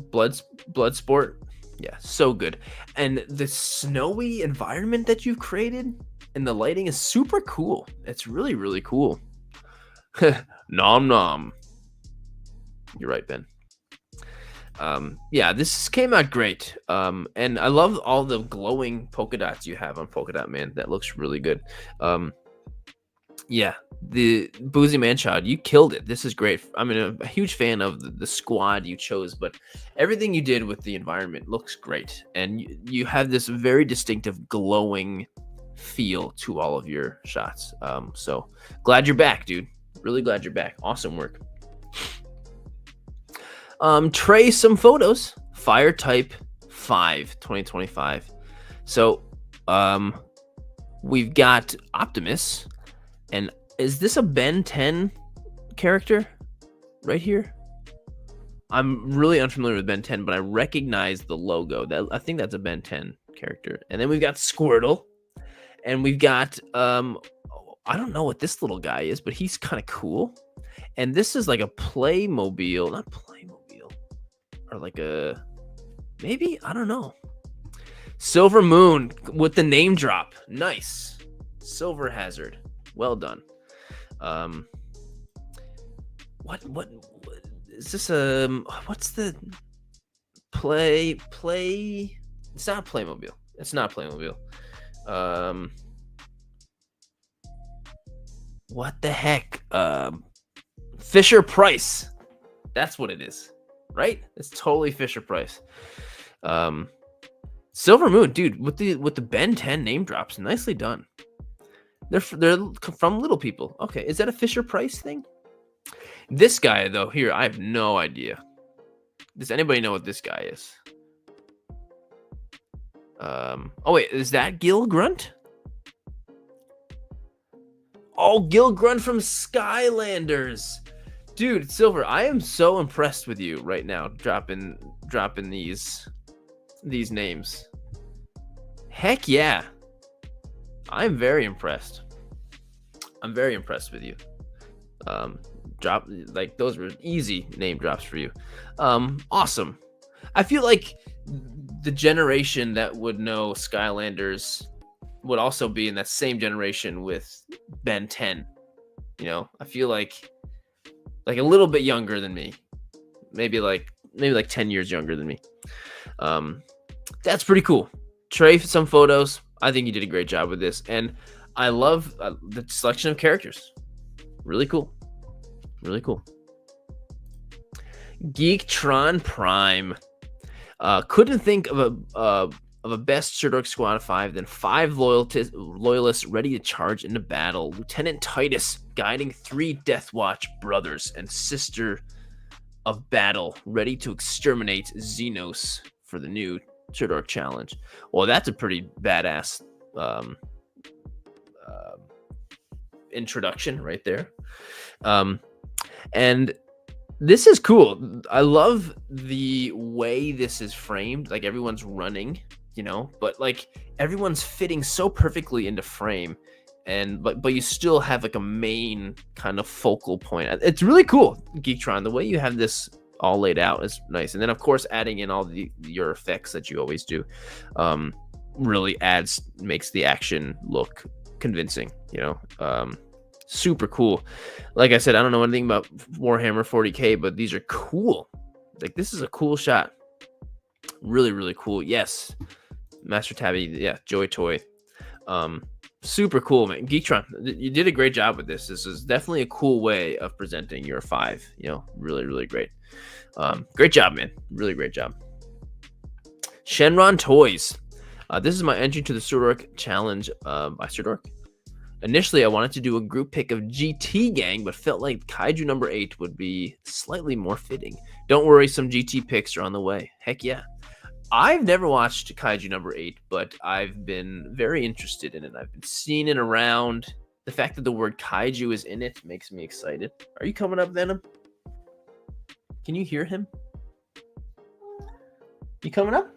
[SPEAKER 1] Bloodsport. Yeah, so good. And the snowy environment that you've created, and the lighting is super cool. It's really, really cool. Nom nom. You're right, Ben. Yeah, this came out great. And I love all the glowing polka dots you have on Polka Dot Man. That looks really good. Yeah, the Boozy Man-Child, you killed it. This is great. I'm a huge fan of the squad you chose, but everything you did with the environment looks great. And you have this very distinctive glowing feel to all of your shots. So glad you're back, dude. Really glad you're back. Awesome work. Trey, some photos. Fire type 5, 2025. So, we've got Optimus, and is this a Ben 10 character right here? I'm really unfamiliar with Ben 10, but I recognize the logo. I think that's a Ben 10 character. And then we've got Squirtle, and we've got I don't know what this little guy is, but he's kind of cool. And this is like a Playmobil, not Playmobil, or like a, maybe, I don't know. Silver Moon with the name drop. Nice. Silver Hazard. Well done. What is this? What's the play? It's not Playmobil. It's not Playmobil. What the heck? Fisher Price. That's what it is, right? It's totally Fisher Price. Silver Moon, dude, with the Ben 10 name drops, nicely done. They're from Little People. Okay, is that a Fisher Price thing? This guy though, here, I have no idea. Does anybody know what this guy is? Oh wait, is that Gil Grunt? Oh, Gil Grunt from Skylanders. Dude, Silver, I am so impressed with you right now, dropping these names. Heck yeah. I'm very impressed. I'm very impressed with you. Drop, like, those were easy name drops for you. Awesome. I feel like the generation that would know Skylanders would also be in that same generation with Ben 10. You know, I feel like a little bit younger than me. Maybe like 10 years younger than me. That's pretty cool. Trey, some photos. I think you did a great job with this. And I love the selection of characters. Really cool. Really cool. Geektron Prime. Couldn't think of a best Sirdork squad of 5 than 5 loyalists ready to charge into battle. Lieutenant Titus guiding 3 Deathwatch brothers and sister of battle, ready to exterminate Xenos for the new Sirdork challenge. Well, that's a pretty badass introduction right there. And this is cool. I love the way this is framed. Like, everyone's running but like everyone's fitting so perfectly into frame, and but you still have like a main kind of focal point. It's really cool, Geektron. The way you have this all laid out is nice, and then of course adding in all your effects that you always do, really makes the action look convincing. Super cool. Like I said, I don't know anything about Warhammer 40k, but these are cool. Like, this is a cool shot. Really, really cool. Yes, Master Tabby. Yeah, Joy Toy. Super cool, man. Geektron, you did a great job with this. This is definitely a cool way of presenting your 5. Really, really great. Great job, man. Really great job. Shenron Toys. This is my entry to the Sirdork challenge by Sirdork. Initially, I wanted to do a group pick of GT Gang, but felt like Kaiju number 8 would be slightly more fitting. Don't worry, some GT picks are on the way. Heck yeah. I've never watched Kaiju number 8, but I've been very interested in it. I've been seeing it around. The fact that the word Kaiju is in it makes me excited. Are you coming up, Venom? Can you hear him? You coming up?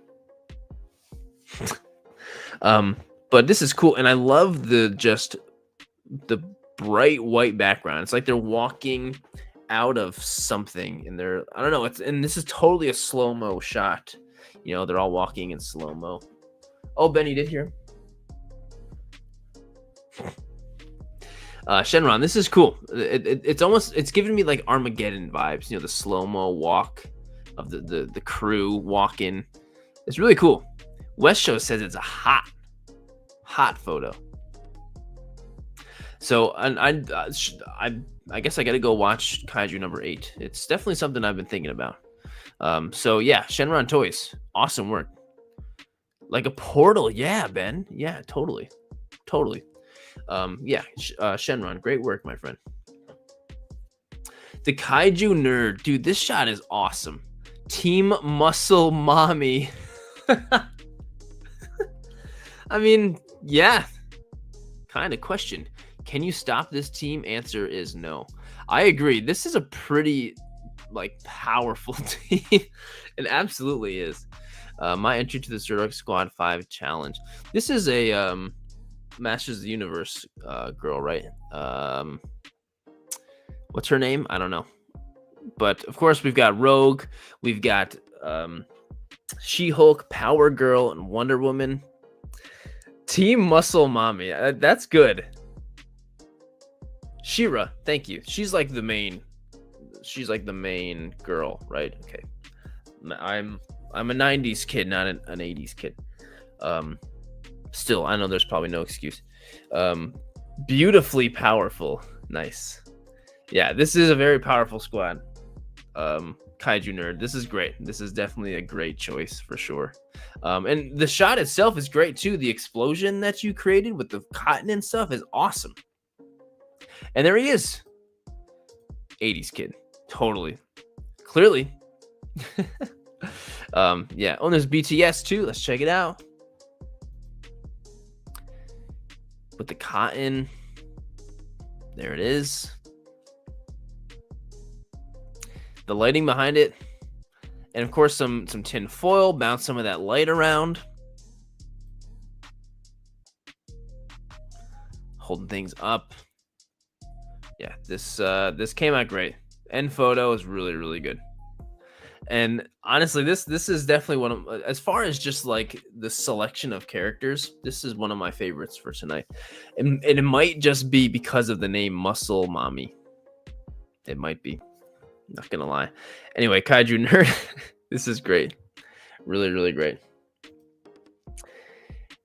[SPEAKER 1] But this is cool, and I love the bright white background. It's like they're walking out of something, and I don't know. And this is totally a slow-mo shot. They're all walking in slow-mo. Oh, Benny did hear him. Shenron, this is cool. It's giving me like Armageddon vibes. The slow-mo walk of the crew walking. It's really cool. West Show says it's a hot photo. So I guess I got to go watch Kaiju number 8. It's definitely something I've been thinking about. So yeah, Shenron Toys, awesome work. Like a portal, yeah, Ben, yeah, totally. Yeah, Shenron, great work, my friend. The Kaiju Nerd, dude, this shot is awesome. Team Muscle Mommy. I mean, yeah, kind of question. Can you stop this team? Answer is no. I agree. This is a pretty powerful team. It absolutely is. My entry to the Sirdork Squad 5 challenge. This is a Masters of the Universe girl, right? What's her name? I don't know. But of course, we've got Rogue, we've got She-Hulk, Power Girl, and Wonder Woman. Team Muscle Mommy. That's good. She-Ra, thank you. She's like the main girl, right? Okay. I'm a 90s kid, not an 80s kid. Still, I know there's probably no excuse. Beautifully powerful. Nice. Yeah, this is a very powerful squad. Kaiju Nerd, this is great. This is definitely a great choice for sure. And the shot itself is great too. The explosion that you created with the cotton and stuff is awesome. And there he is. 80s kid. Totally. Clearly. Yeah. Oh, there's BTS too. Let's check it out. With the cotton. There it is. The lighting behind it. And of course, some tin foil. Bounce some of that light around. Holding things up. Yeah, this came out great. End photo is really, really good. And honestly, this is definitely one of, as far as just like the selection of characters, this is one of my favorites for tonight. And it might just be because of the name Muscle Mommy. It might be. Not gonna lie. Anyway, Kaiju Nerd, this is great. Really, really great.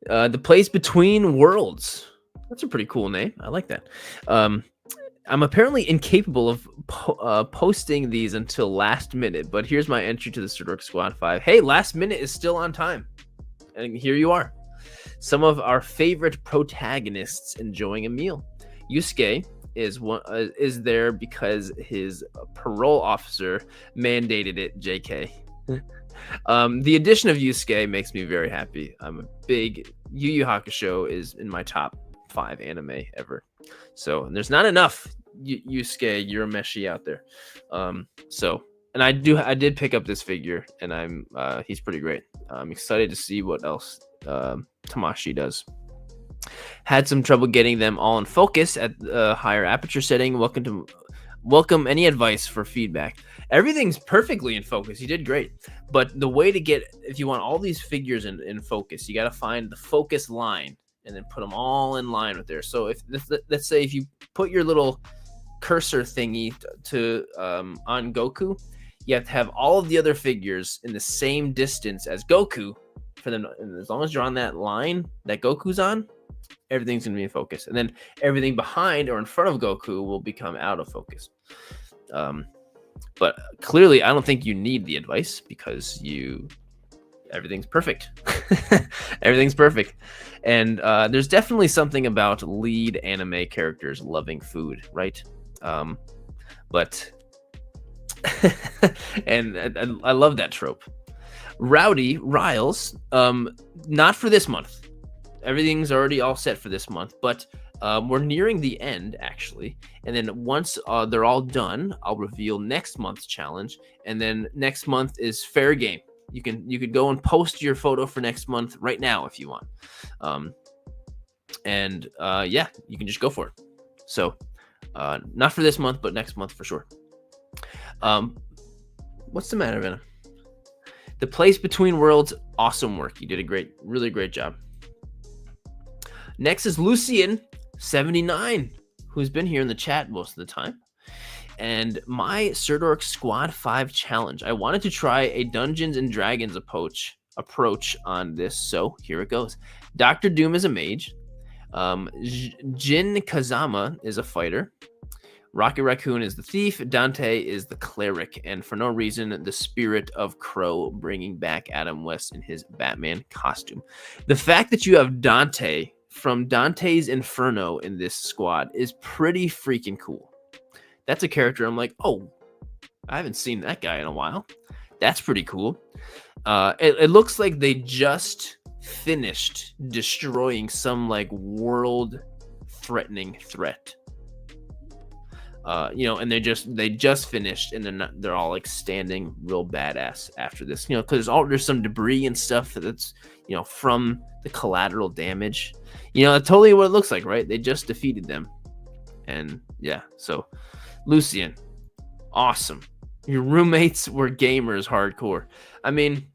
[SPEAKER 1] The Place Between Worlds. That's a pretty cool name. I like that. I'm apparently incapable of posting these until last minute, but here's my entry to the Sirdork Squad 5. Hey, last minute is still on time. And here you are. Some of our favorite protagonists enjoying a meal. Yusuke is there because his parole officer mandated it, JK. The addition of Yusuke makes me very happy. I'm a big Yu Yu Hakusho is in my top 5 anime ever. So there's not enough Yusuke Urameshi out there. So and I did pick up this figure, and he's pretty great. I'm excited to see what else Tamashi does. Had some trouble getting them all in focus at the higher aperture setting. Welcome any advice for feedback. Everything's perfectly in focus. You did great. But the way to get, if you want all these figures in focus, you got to find the focus line and then put them all in line with there. So if let's say if you put your little cursor thingy to on Goku, you have to have all of the other figures in the same distance as Goku for them. And as long as you're on that line that Goku's on, everything's going to be in focus. And then everything behind or in front of Goku will become out of focus. But clearly, I don't think you need the advice because everything's perfect. Everything's perfect. And there's definitely something about lead anime characters loving food, right? But and I love that trope. Rowdy Riles, not for this month. Everything's already all set for this month, but we're nearing the end, actually. And then once they're all done, I'll reveal next month's challenge. And then next month is fair game. You could go and post your photo for next month right now if you want. Yeah, you can just go for it. So not for this month, but next month for sure. What's the matter, Vanna? The Place Between Worlds, awesome work. You did a really great job. Next is Lucian79, who's been here in the chat most of the time. And my Sirdork Squad 5 challenge. I wanted to try a Dungeons and Dragons approach on this, so here it goes. Dr. Doom is a mage. Jin Kazama is a fighter. Rocket Raccoon is the thief. Dante is the cleric. And for no reason, the Spirit of Crow bringing back Adam West in his Batman costume. The fact that you have Dante from Dante's Inferno in this squad is pretty freaking cool. That's a character I'm like, oh, I haven't seen that guy in a while. That's pretty cool. It looks like they just finished destroying some like world-threatening threat. And they just finished, and they're all like standing real badass after this. Because there's some debris and stuff that's from the collateral damage. Totally what it looks like, right? They just defeated them, and yeah. So, Lucian, awesome. Your roommates were gamers hardcore. I mean,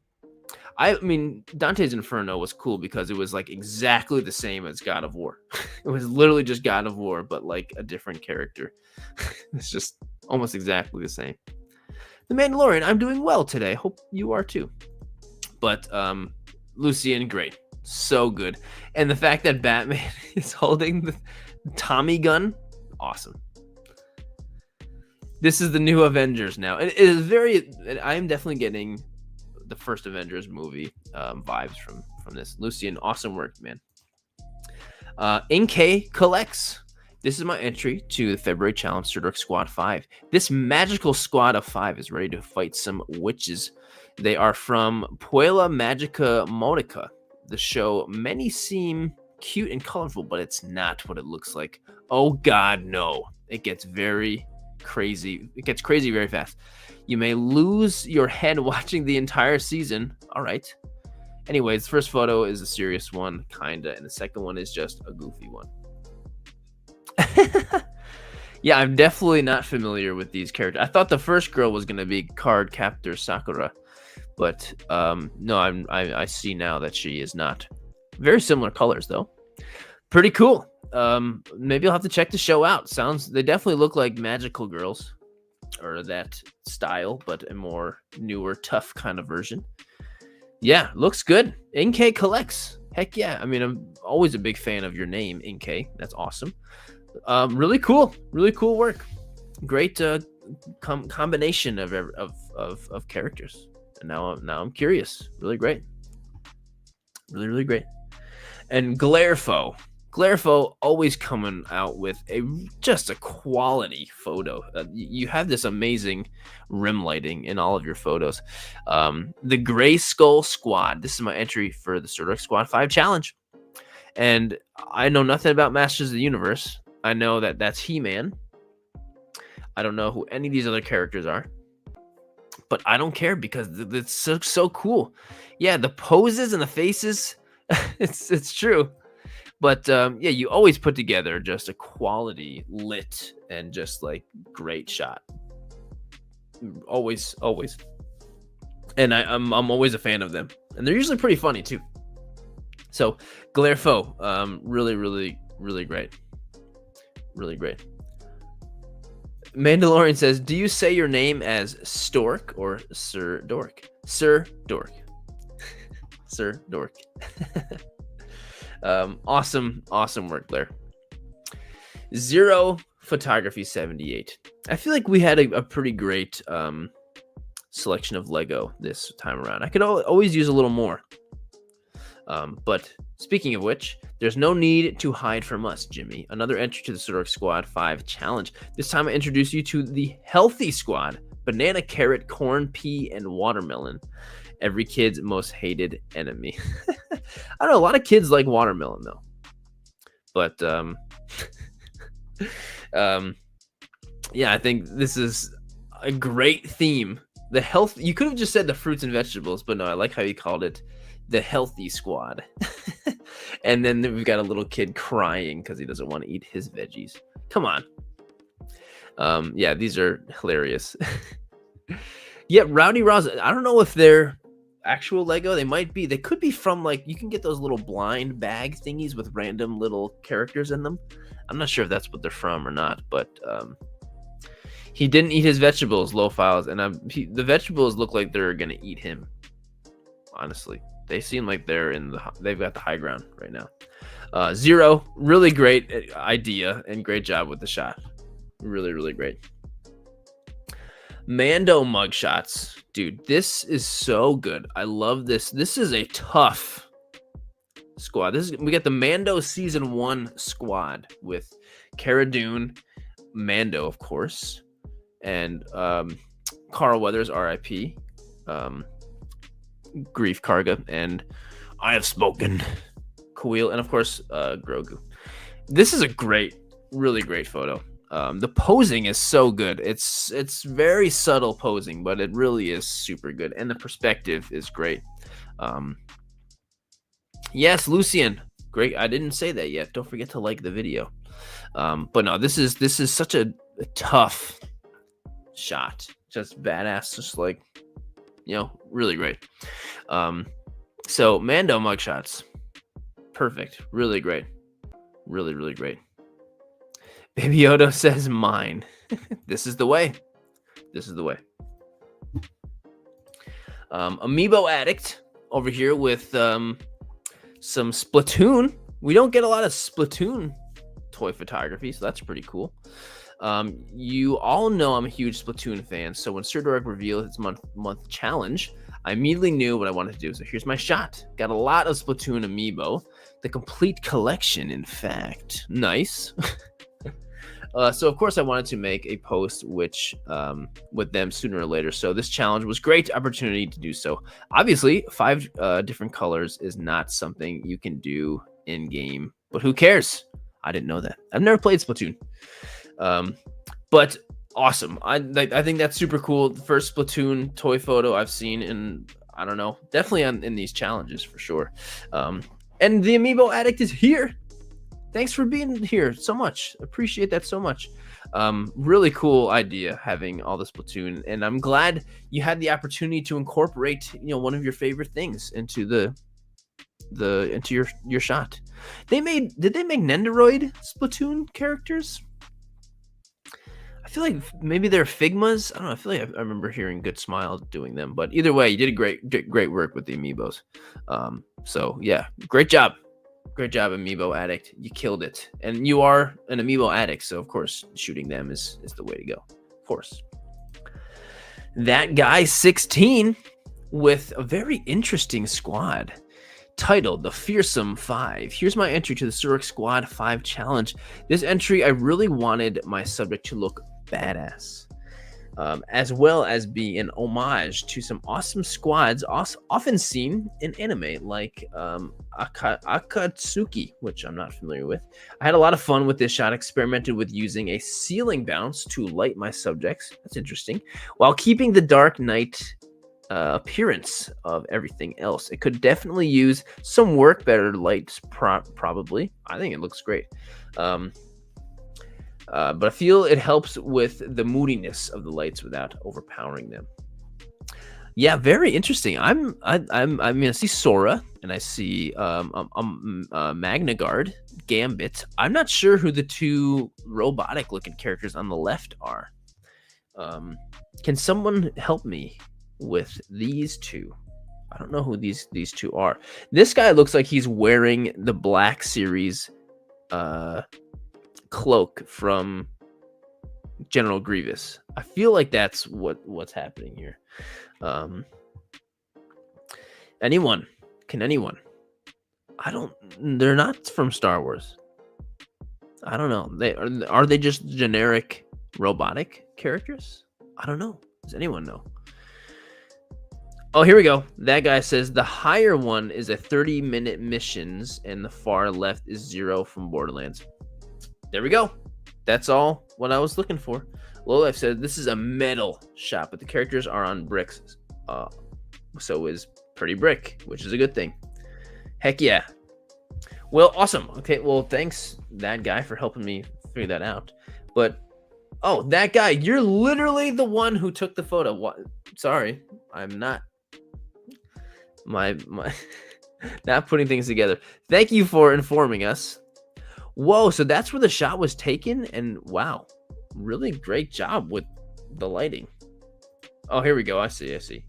[SPEAKER 1] Dante's Inferno was cool because it was like exactly the same as God of War. It was literally just God of War, but like a different character. It's just almost exactly the same. The Mandalorian, I'm doing well today. Hope you are too. But Lucian, great. So good. And the fact that Batman is holding the Tommy gun, awesome. This is the new Avengers now. It is I am definitely getting the first Avengers movie vibes from this. Lucian, awesome work, man. NK collects. This is my entry to the February challenge, Sirdork Squad 5. This magical squad of 5 is ready to fight some witches. They are from Puella Magica Monica. The show, many seem cute and colorful, but it's not what it looks like. Oh God, no. It gets very crazy. It gets crazy very fast. You may lose your head watching the entire season. All right. Anyways, the first photo is a serious one, kinda, and the second one is just a goofy one. Yeah, I'm definitely not familiar with these characters. I thought the first girl was gonna be Card Captor Sakura, but no, I see now that she is not. Very similar colors though. Pretty cool. Maybe I'll have to check the show out. They definitely look like magical girls, or that style, but a more newer, tough kind of version. Yeah, looks good. NK collects. Heck yeah. I mean, I'm always a big fan of your name, NK. That's awesome. Really cool work. Great combination of characters. And now I'm curious. Really great. Really great. And Glarefo always coming out with just a quality photo. You have this amazing rim lighting in all of your photos. The Gray Skull Squad. This is my entry for the Sirdork Squad 5 challenge. And I know nothing about Masters of the Universe. I know that's He-Man. I don't know who any of these other characters are. but I don't care because it's so cool. Yeah, the poses and the faces, it's true. But yeah, you always put together just a quality lit and just like great shot. Always. And I'm always a fan of them, and they're usually pretty funny too. So Glarefo, really great, really great. Mandalorian says, do you say your name as Stork or Sirdork? Sirdork. Sirdork. Awesome work, Blair. Zero Photography 78. I feel like we had a pretty great selection of Lego this time around. I could always use a little more. But speaking of which, there's no need to hide from us, Jimmy. Another entry to the Sirdork Squad 5 challenge. This time I introduce you to the healthy squad. Banana, carrot, corn, pea, and watermelon. Every kid's most hated enemy. I don't know, a lot of kids like watermelon though. But yeah, I think this is a great theme. The health, you could have just said the fruits and vegetables, but no, I like how you called it the healthy squad. And then we've got a little kid crying because he doesn't want to eat his veggies. Come on. Yeah, these are hilarious. Yeah, Rowdy Roz, I don't know if they're actual Lego. They might be. They could be from, like, you can get those little blind bag thingies with random little characters in them. I'm not sure if that's what they're from or not, but he didn't eat his vegetables, low files, and the vegetables look like they're gonna eat him. Honestly, they seem like they've got the high ground right now. Zero, really great idea and great job with the shot. Really great. Mando mugshots, dude. This is so good. I love this. This is a tough squad. We got the Mando season 1 squad with Cara Dune, Mando, of course, and Carl Weathers, R.I.P. Grief Karga, and I have spoken, Kuil, and of course Grogu. This is a really great photo. The posing is so good. It's very subtle posing, but it really is super good, and the perspective is great. Yes, Lucian, great. I didn't say that yet. Don't forget to like the video. But no, this is such a tough shot. Just badass. Just like, really great. So Mando mugshots, perfect. Really great. Really great. Baby Yoda says mine. This is the way. Amiibo Addict over here with some Splatoon. We don't get a lot of Splatoon toy photography, so that's pretty cool. You all know I'm a huge Splatoon fan, so when Sirdork revealed its month challenge, I immediately knew what I wanted to do. So here's my shot. Got a lot of Splatoon amiibo. The complete collection, in fact. Nice. So of course I wanted to make a post with them sooner or later. So this challenge was great opportunity to do so. Obviously, 5 different colors is not something you can do in game, but who cares? I didn't know that. I've never played Splatoon. But awesome. I think that's super cool. The first Splatoon toy photo I've seen in, I don't know, definitely in these challenges for sure. And the Amiibo Addict is here. Thanks for being here so much. Appreciate that so much. Really cool idea having all the Splatoon, and I'm glad you had the opportunity to incorporate, one of your favorite things into into your shot. Did they make Nendoroid Splatoon characters? I feel like maybe they're Figmas. I don't know. I feel like I remember hearing Good Smile doing them, but either way, you did great work with the amiibos. So yeah, great job. Great job, Amiibo Addict. You killed it. And you are an Amiibo Addict, so of course, shooting them is the way to go. Of course. That guy 16 with a very interesting squad titled The Fearsome 5. Here's my entry to the Sirdork Squad 5 challenge. This entry, I really wanted my subject to look badass. as well as be an homage to some awesome squads often seen in anime, like Akatsuki, which I'm not familiar with. I had a lot of fun with this shot, experimented with using a ceiling bounce to light my subjects. That's interesting, while keeping the Dark Knight appearance of everything else. It could definitely use some work, better lights, probably. I think it looks great. But I feel it helps with the moodiness of the lights without overpowering them. Yeah, very interesting. I mean, I see Sora and I see Magna Guard, Gambit. I'm not sure who the two robotic-looking characters on the left are. Can someone help me with these two? I don't know who these two are. This guy looks like he's wearing the Black Series cloak from General Grievous. I feel like that's what's happening here. Anyone? Can anyone? They're not from Star Wars. I don't know. Are they just generic robotic characters? I don't know. Does anyone know? Oh, here we go. That guy says the higher one is a 30-minute missions and the far left is Zero from Borderlands. There we go. That's all what I was looking for. Lowlife said this is a metal shot, but the characters are on bricks. So is Pretty Brick, which is a good thing. Heck yeah. Well, awesome. Okay, well, thanks, that guy, for helping me figure that out. But, oh, that guy, you're literally the one who took the photo. What? Sorry, I'm not. My not putting things together. Thank you for informing us. Whoa, so that's where the shot was taken, and wow, really great job with the lighting. Oh, here we go. I see.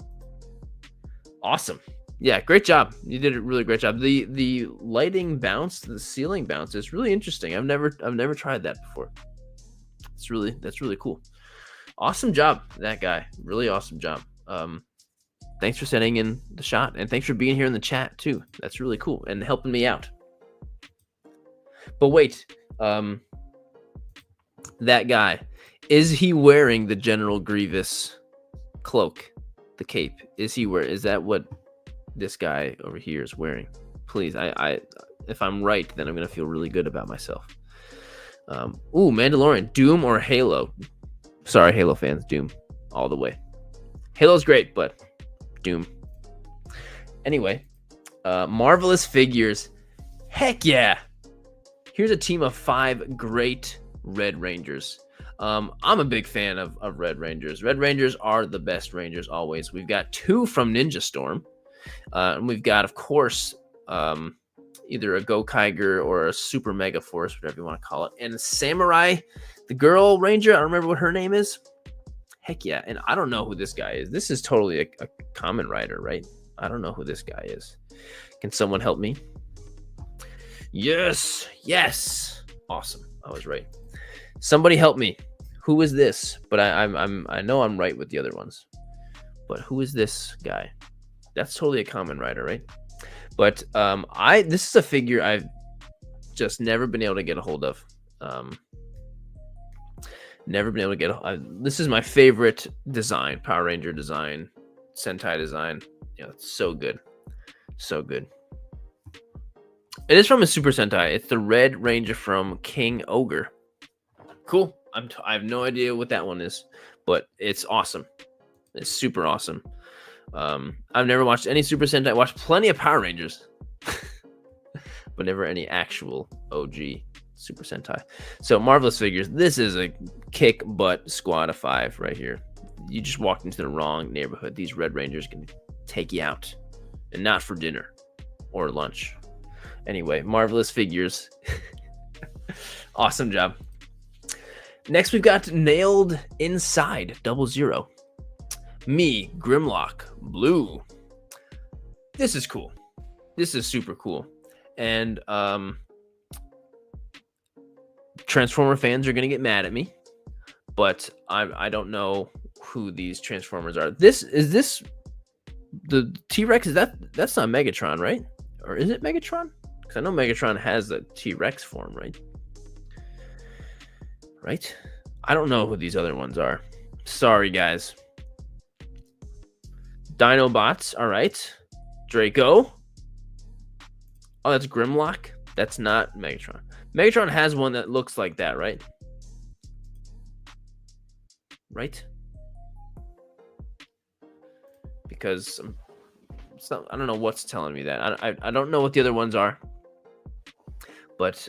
[SPEAKER 1] Awesome. Yeah, great job. You did a really great job. The lighting bounce, the ceiling bounce is really interesting. I've never tried that before. That's really cool. Awesome job, that guy. Really awesome job. Thanks for sending in the shot, and thanks for being here in the chat too. That's really cool and helping me out. But wait, that guy, is he wearing the General Grievous cloak, the cape? Is that what this guy over here is wearing? Please, if I'm right, then I'm gonna feel really good about myself. Ooh, Mandalorian, Doom or Halo? Sorry, Halo fans, Doom all the way. Halo's great, but Doom. Anyway, Marvelous Figures. Heck yeah! Here's a team of 5 great Red Rangers. I'm a big fan of Red Rangers. Red Rangers are the best Rangers always. We've got 2 from Ninja Storm. And we've got, of course, either a Gokaiger or a Super Mega Force, whatever you want to call it. And Samurai, the girl Ranger, I don't remember what her name is. Heck yeah. And I don't know who this guy is. This is totally a Kamen Rider, right? I don't know who this guy is. Can someone help me? Yes. Awesome. I was right. Somebody help me. Who is this? But I know I'm right with the other ones. But who is this guy? That's totally a Kamen Rider, right? But this is a figure I've just never been able to get a hold of. This is my favorite design, Power Ranger design, Sentai design. Yeah, it's so good. It is from a Super Sentai. It's the Red Ranger from King Ogre. Cool. I have no idea what that one is, but it's awesome. It's super awesome. I've never watched any Super Sentai. I watched plenty of Power Rangers, but never any actual OG Super Sentai. So Marvelous Figures. This is a kick butt squad of 5 right here. You just walked into the wrong neighborhood. These Red Rangers can take you out, and not for dinner or lunch. Anyway, Marvelous Figures. Awesome job. Next, we've got Nailed Inside 00. Me, Grimlock, Blue. This is cool. This is super cool. And Transformer fans are going to get mad at me, but I don't know who these Transformers are. The T-Rex? That's not Megatron, right? Or is it Megatron? Because I know Megatron has the T-Rex form, right? I don't know who these other ones are. Sorry, guys. Dinobots. All right. Draco. Oh, that's Grimlock. That's not Megatron. Megatron has one that looks like that, right? Right? Because I don't know what's telling me that. I don't know what the other ones are. But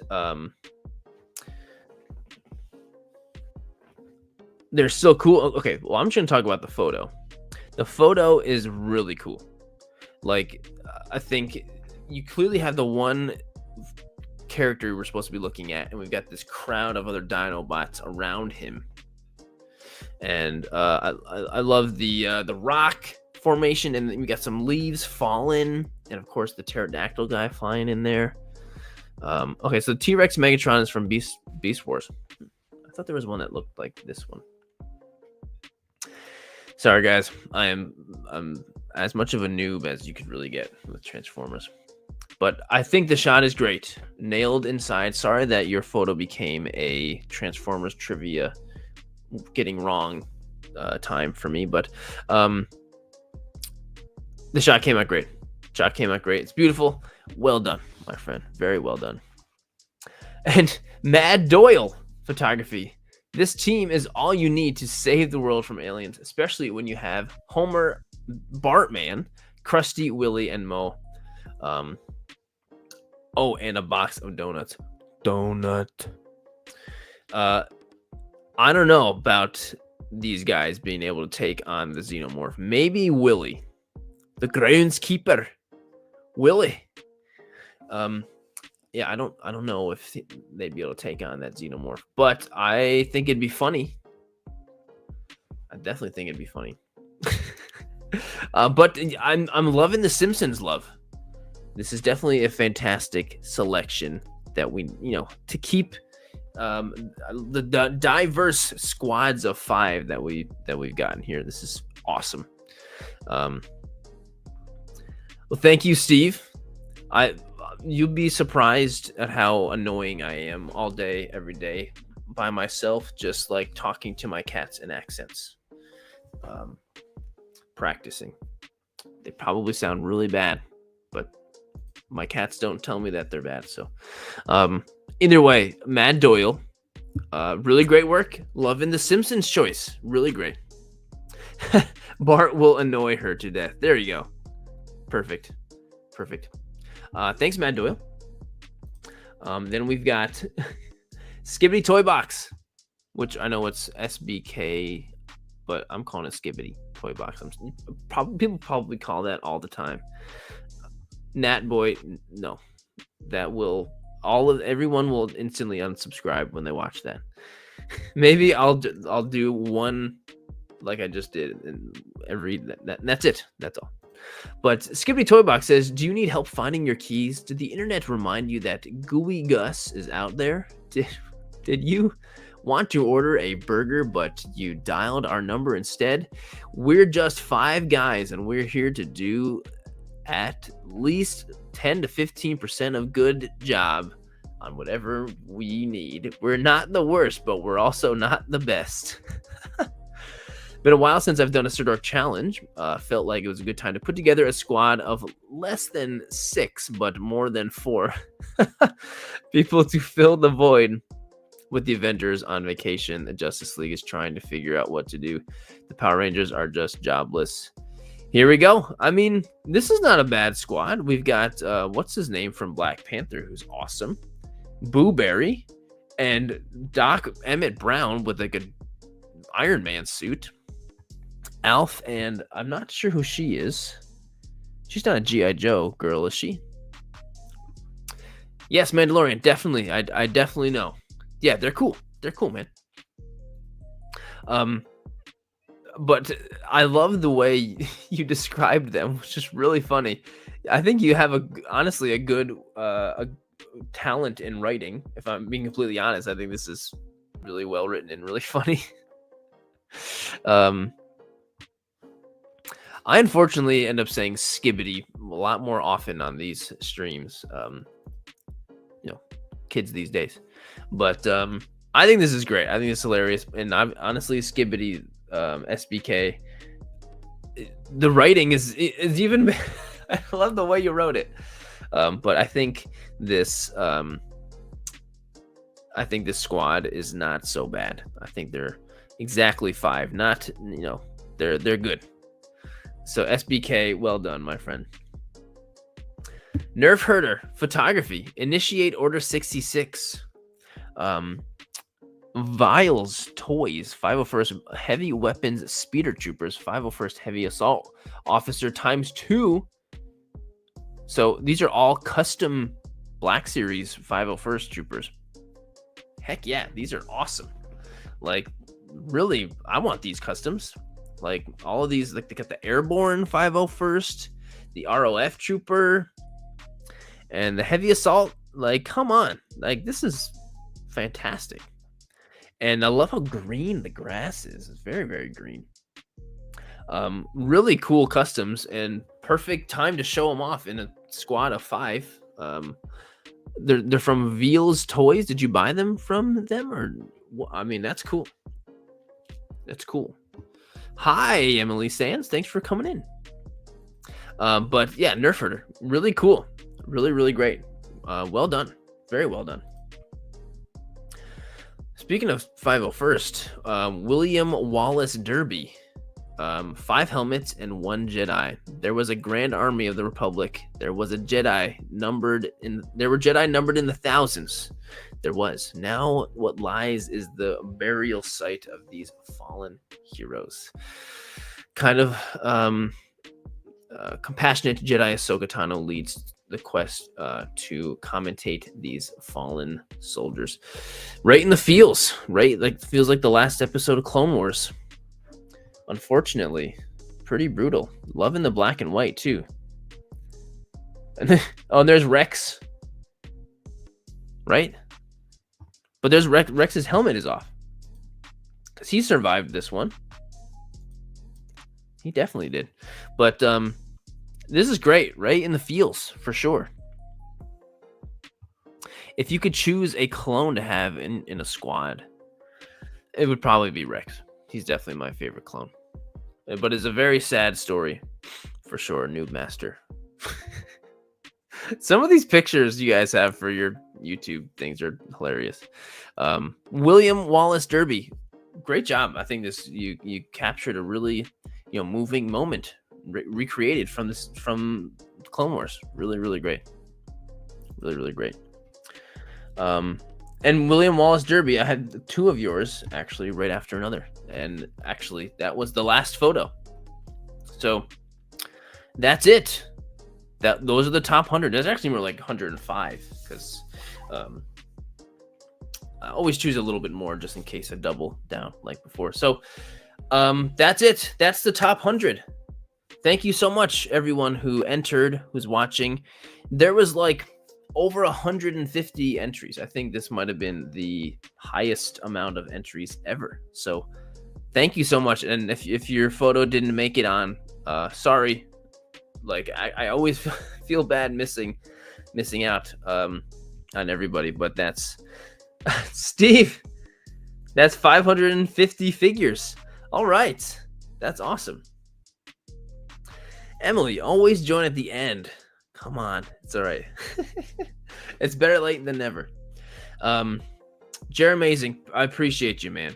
[SPEAKER 1] they're still cool. Okay, well, I'm just going to talk about the photo. The photo is really cool. Like, I think you clearly have the one character we're supposed to be looking at, and we've got this crowd of other Dinobots around him. And I love the rock formation, and then we got some leaves falling, and of course the pterodactyl guy flying in there. Okay, so T-Rex Megatron is from Beast Wars. I thought there was one that looked like this one. Sorry, guys. I'm as much of a noob as you could really get with Transformers. But I think the shot is great. Nailed inside. Sorry that your photo became a Transformers trivia getting wrong time for me. But the shot came out great. It's beautiful. Well done, my friend. Very well done. And Mad Doyle photography. This team is all you need to save the world from aliens, especially when you have Homer, Bartman, Krusty, Willie, and Moe. Oh, and a box of donuts. I don't know about these guys being able to take on the Xenomorph. Maybe Willie, the groundskeeper. Willie. Yeah, I don't know if they'd be able to take on that Xenomorph, but I think it'd be funny. I definitely think it'd be funny. But I'm loving the Simpsons love. This is definitely a fantastic selection that we, to keep the diverse squads of 5 that we've gotten here. This is awesome. Well, thank you, Steve. You'd be surprised at how annoying I am all day, every day, by myself, just like talking to my cats in accents. Practicing. They probably sound really bad, but my cats don't tell me that they're bad. So, either way, Mad Doyle, really great work. Loving the Simpsons choice. Really great. Bart will annoy her to death. There you go. Perfect. Thanks, Mad Doyle. Then we've got Skibbity Toy Box, which I know it's SBK, but I'm calling it Skibbity Toy Box. People probably call that all the time. Nat Boy, no, that will everyone will instantly unsubscribe when they watch that. Maybe I'll do one like I just did, and that's it. That's all. But Skibbity Toy Box says, do you need help finding your keys? Did the internet remind you that Gooey Gus is out there? Did you want to order a burger, but you dialed our number instead? We're just 5 guys, and we're here to do at least 10 to 15% of good job on whatever we need. We're not the worst, but we're also not the best. Been a while since I've done a Sirdork challenge. Felt like it was a good time to put together a squad of less than 6, but more than 4 people to fill the void with the Avengers on vacation. The Justice League is trying to figure out what to do. The Power Rangers are just jobless. Here we go. I mean, this is not a bad squad. We've got, what's his name from Black Panther, who's awesome. Boo Berry and Doc Emmett Brown with like a Iron Man suit. Alf, and I'm not sure who she is. She's not a G.I. Joe girl, is she? Yes, Mandalorian, definitely. I definitely know. Yeah, they're cool. They're cool, man. But I love the way you described them, which is really funny. I think you have honestly a good talent in writing. If I'm being completely honest, I think this is really well written and really funny. I unfortunately end up saying Skibbity a lot more often on these streams. Kids these days. But I think this is great. I think it's hilarious. And honestly, Skibbity, SBK. The writing is even. I love the way you wrote it. But I think this squad is not so bad. I think they're exactly 5. Not, they're good. So SBK, well done, my friend. Nerf Herder Photography. Initiate Order 66. Vials Toys, 501st Heavy Weapons Speeder Troopers, 501st Heavy Assault Officer ×2. So these are all custom Black Series 501st Troopers. Heck yeah, these are awesome. Like, really, I want these customs. Like, all of these, like, they got the Airborne 501st, the ROF Trooper, and the Heavy Assault. Like, come on. Like, this is fantastic. And I love how green the grass is. It's very, very green. Really cool customs and perfect time to show them off in a squad of 5. They're from Veals Toys. Did you buy them from them? Or I mean, that's cool. That's cool. Hi, Emily Sands. Thanks for coming in. But yeah, Nerf Herder. Really cool. Really, really great. Well done. Very well done. Speaking of 501st, William Wallace Derby. 5 helmets and 1 Jedi. There was a Grand Army of the Republic. There was a Jedi numbered in. There were Jedi numbered in the thousands. There was. Now, what lies is the burial site of these fallen heroes. Kind of compassionate Jedi Ahsoka Tano leads the quest to commentate these fallen soldiers. Right in the feels, right? Like, feels like the last episode of Clone Wars. Unfortunately, pretty brutal. Loving the black and white too. And then, and there's Rex, right? But there's Rex's helmet is off because he survived this one. He definitely did. But this is great, right? In the feels for sure. If you could choose a clone to have in a squad, it would probably be Rex. He's definitely my favorite clone. But it's a very sad story, for sure, Noob Master. Some of these pictures you guys have for your YouTube things are hilarious. William Wallace Derby, great job. I think this you captured a really moving moment, recreated from Clone Wars. Really, really great. Really, really great. And William Wallace Derby, I had 2 of yours actually right after another. And actually, that was the last photo. So that's it. Those are the top 100. There's actually more like 105 because I always choose a little bit more just in case I double down like before. So that's it. That's the top 100. Thank you so much, everyone who entered, who's watching. There was like over 150 entries. I think this might have been the highest amount of entries ever. So thank you so much. And if your photo didn't make it on, sorry. Like I always feel bad missing out on everybody, but that's Steve. That's 550 figures. All right. That's awesome. Emily, always join at the end. Come on. It's all right. It's better late than never. Jeremazing, I appreciate you, man.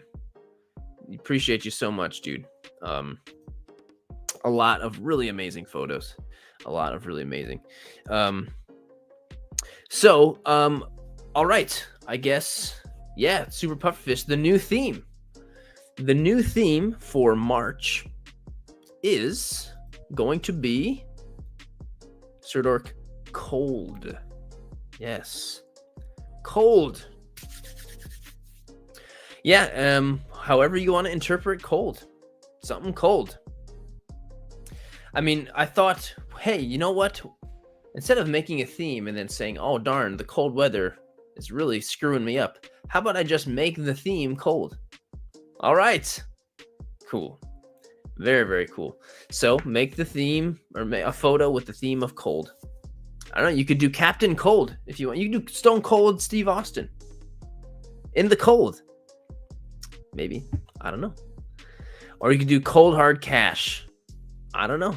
[SPEAKER 1] Appreciate you so much, dude. A lot of really amazing photos. A lot of really amazing. So, all right. I guess, yeah, Super Pufferfish, the new theme. The new theme for March is going to be Sirdork cold. Yes. Cold. Yeah, however you want to interpret cold. Something cold. I mean, I thought, hey, you know what? Instead of making a theme and then saying, oh, darn, the cold weather is really screwing me up, how about I just make the theme cold? All right. Cool. Very, very cool. So make the theme or make a photo with the theme of cold. I don't know. You could do Captain Cold if you want. You could do Stone Cold Steve Austin in the cold. Maybe. I don't know. Or you could do cold hard cash. I don't know.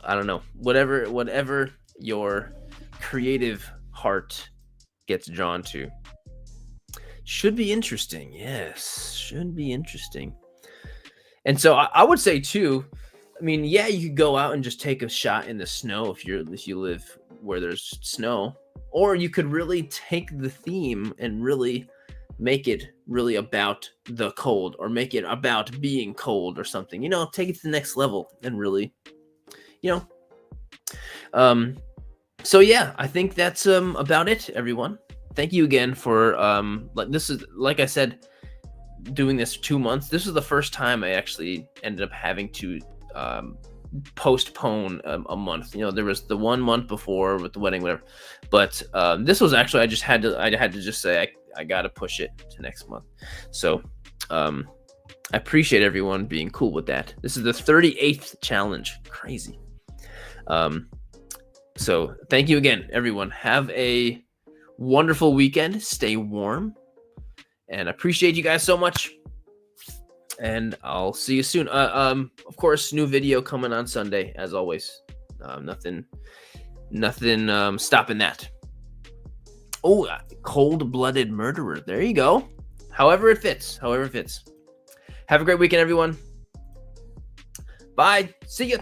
[SPEAKER 1] I don't know. Whatever your creative heart gets drawn to. Should be interesting. Yes, should be interesting. And so I would say too, I mean, yeah, you could go out and just take a shot in the snow if you live where there's snow, or you could really take the theme and really make it really about the cold, or make it about being cold or something. You know, take it to the next level and really, you know. So yeah, I think that's about it, everyone. Thank you again for this is, like I said, doing this 2 months. This is the first time I actually ended up having to postpone a month. You know, there was the 1 month before with the wedding, whatever, but this was actually, I had to just say I gotta push it to next month. So I appreciate everyone being cool with that. This is the 38th challenge. Crazy. So thank you again, everyone. Have a wonderful weekend. Stay warm, and I appreciate you guys so much. And I'll see you soon. Of course, new video coming on Sunday, as always. Nothing stopping that. Oh, cold-blooded murderer. There you go. However it fits. Have a great weekend, everyone. Bye. See ya.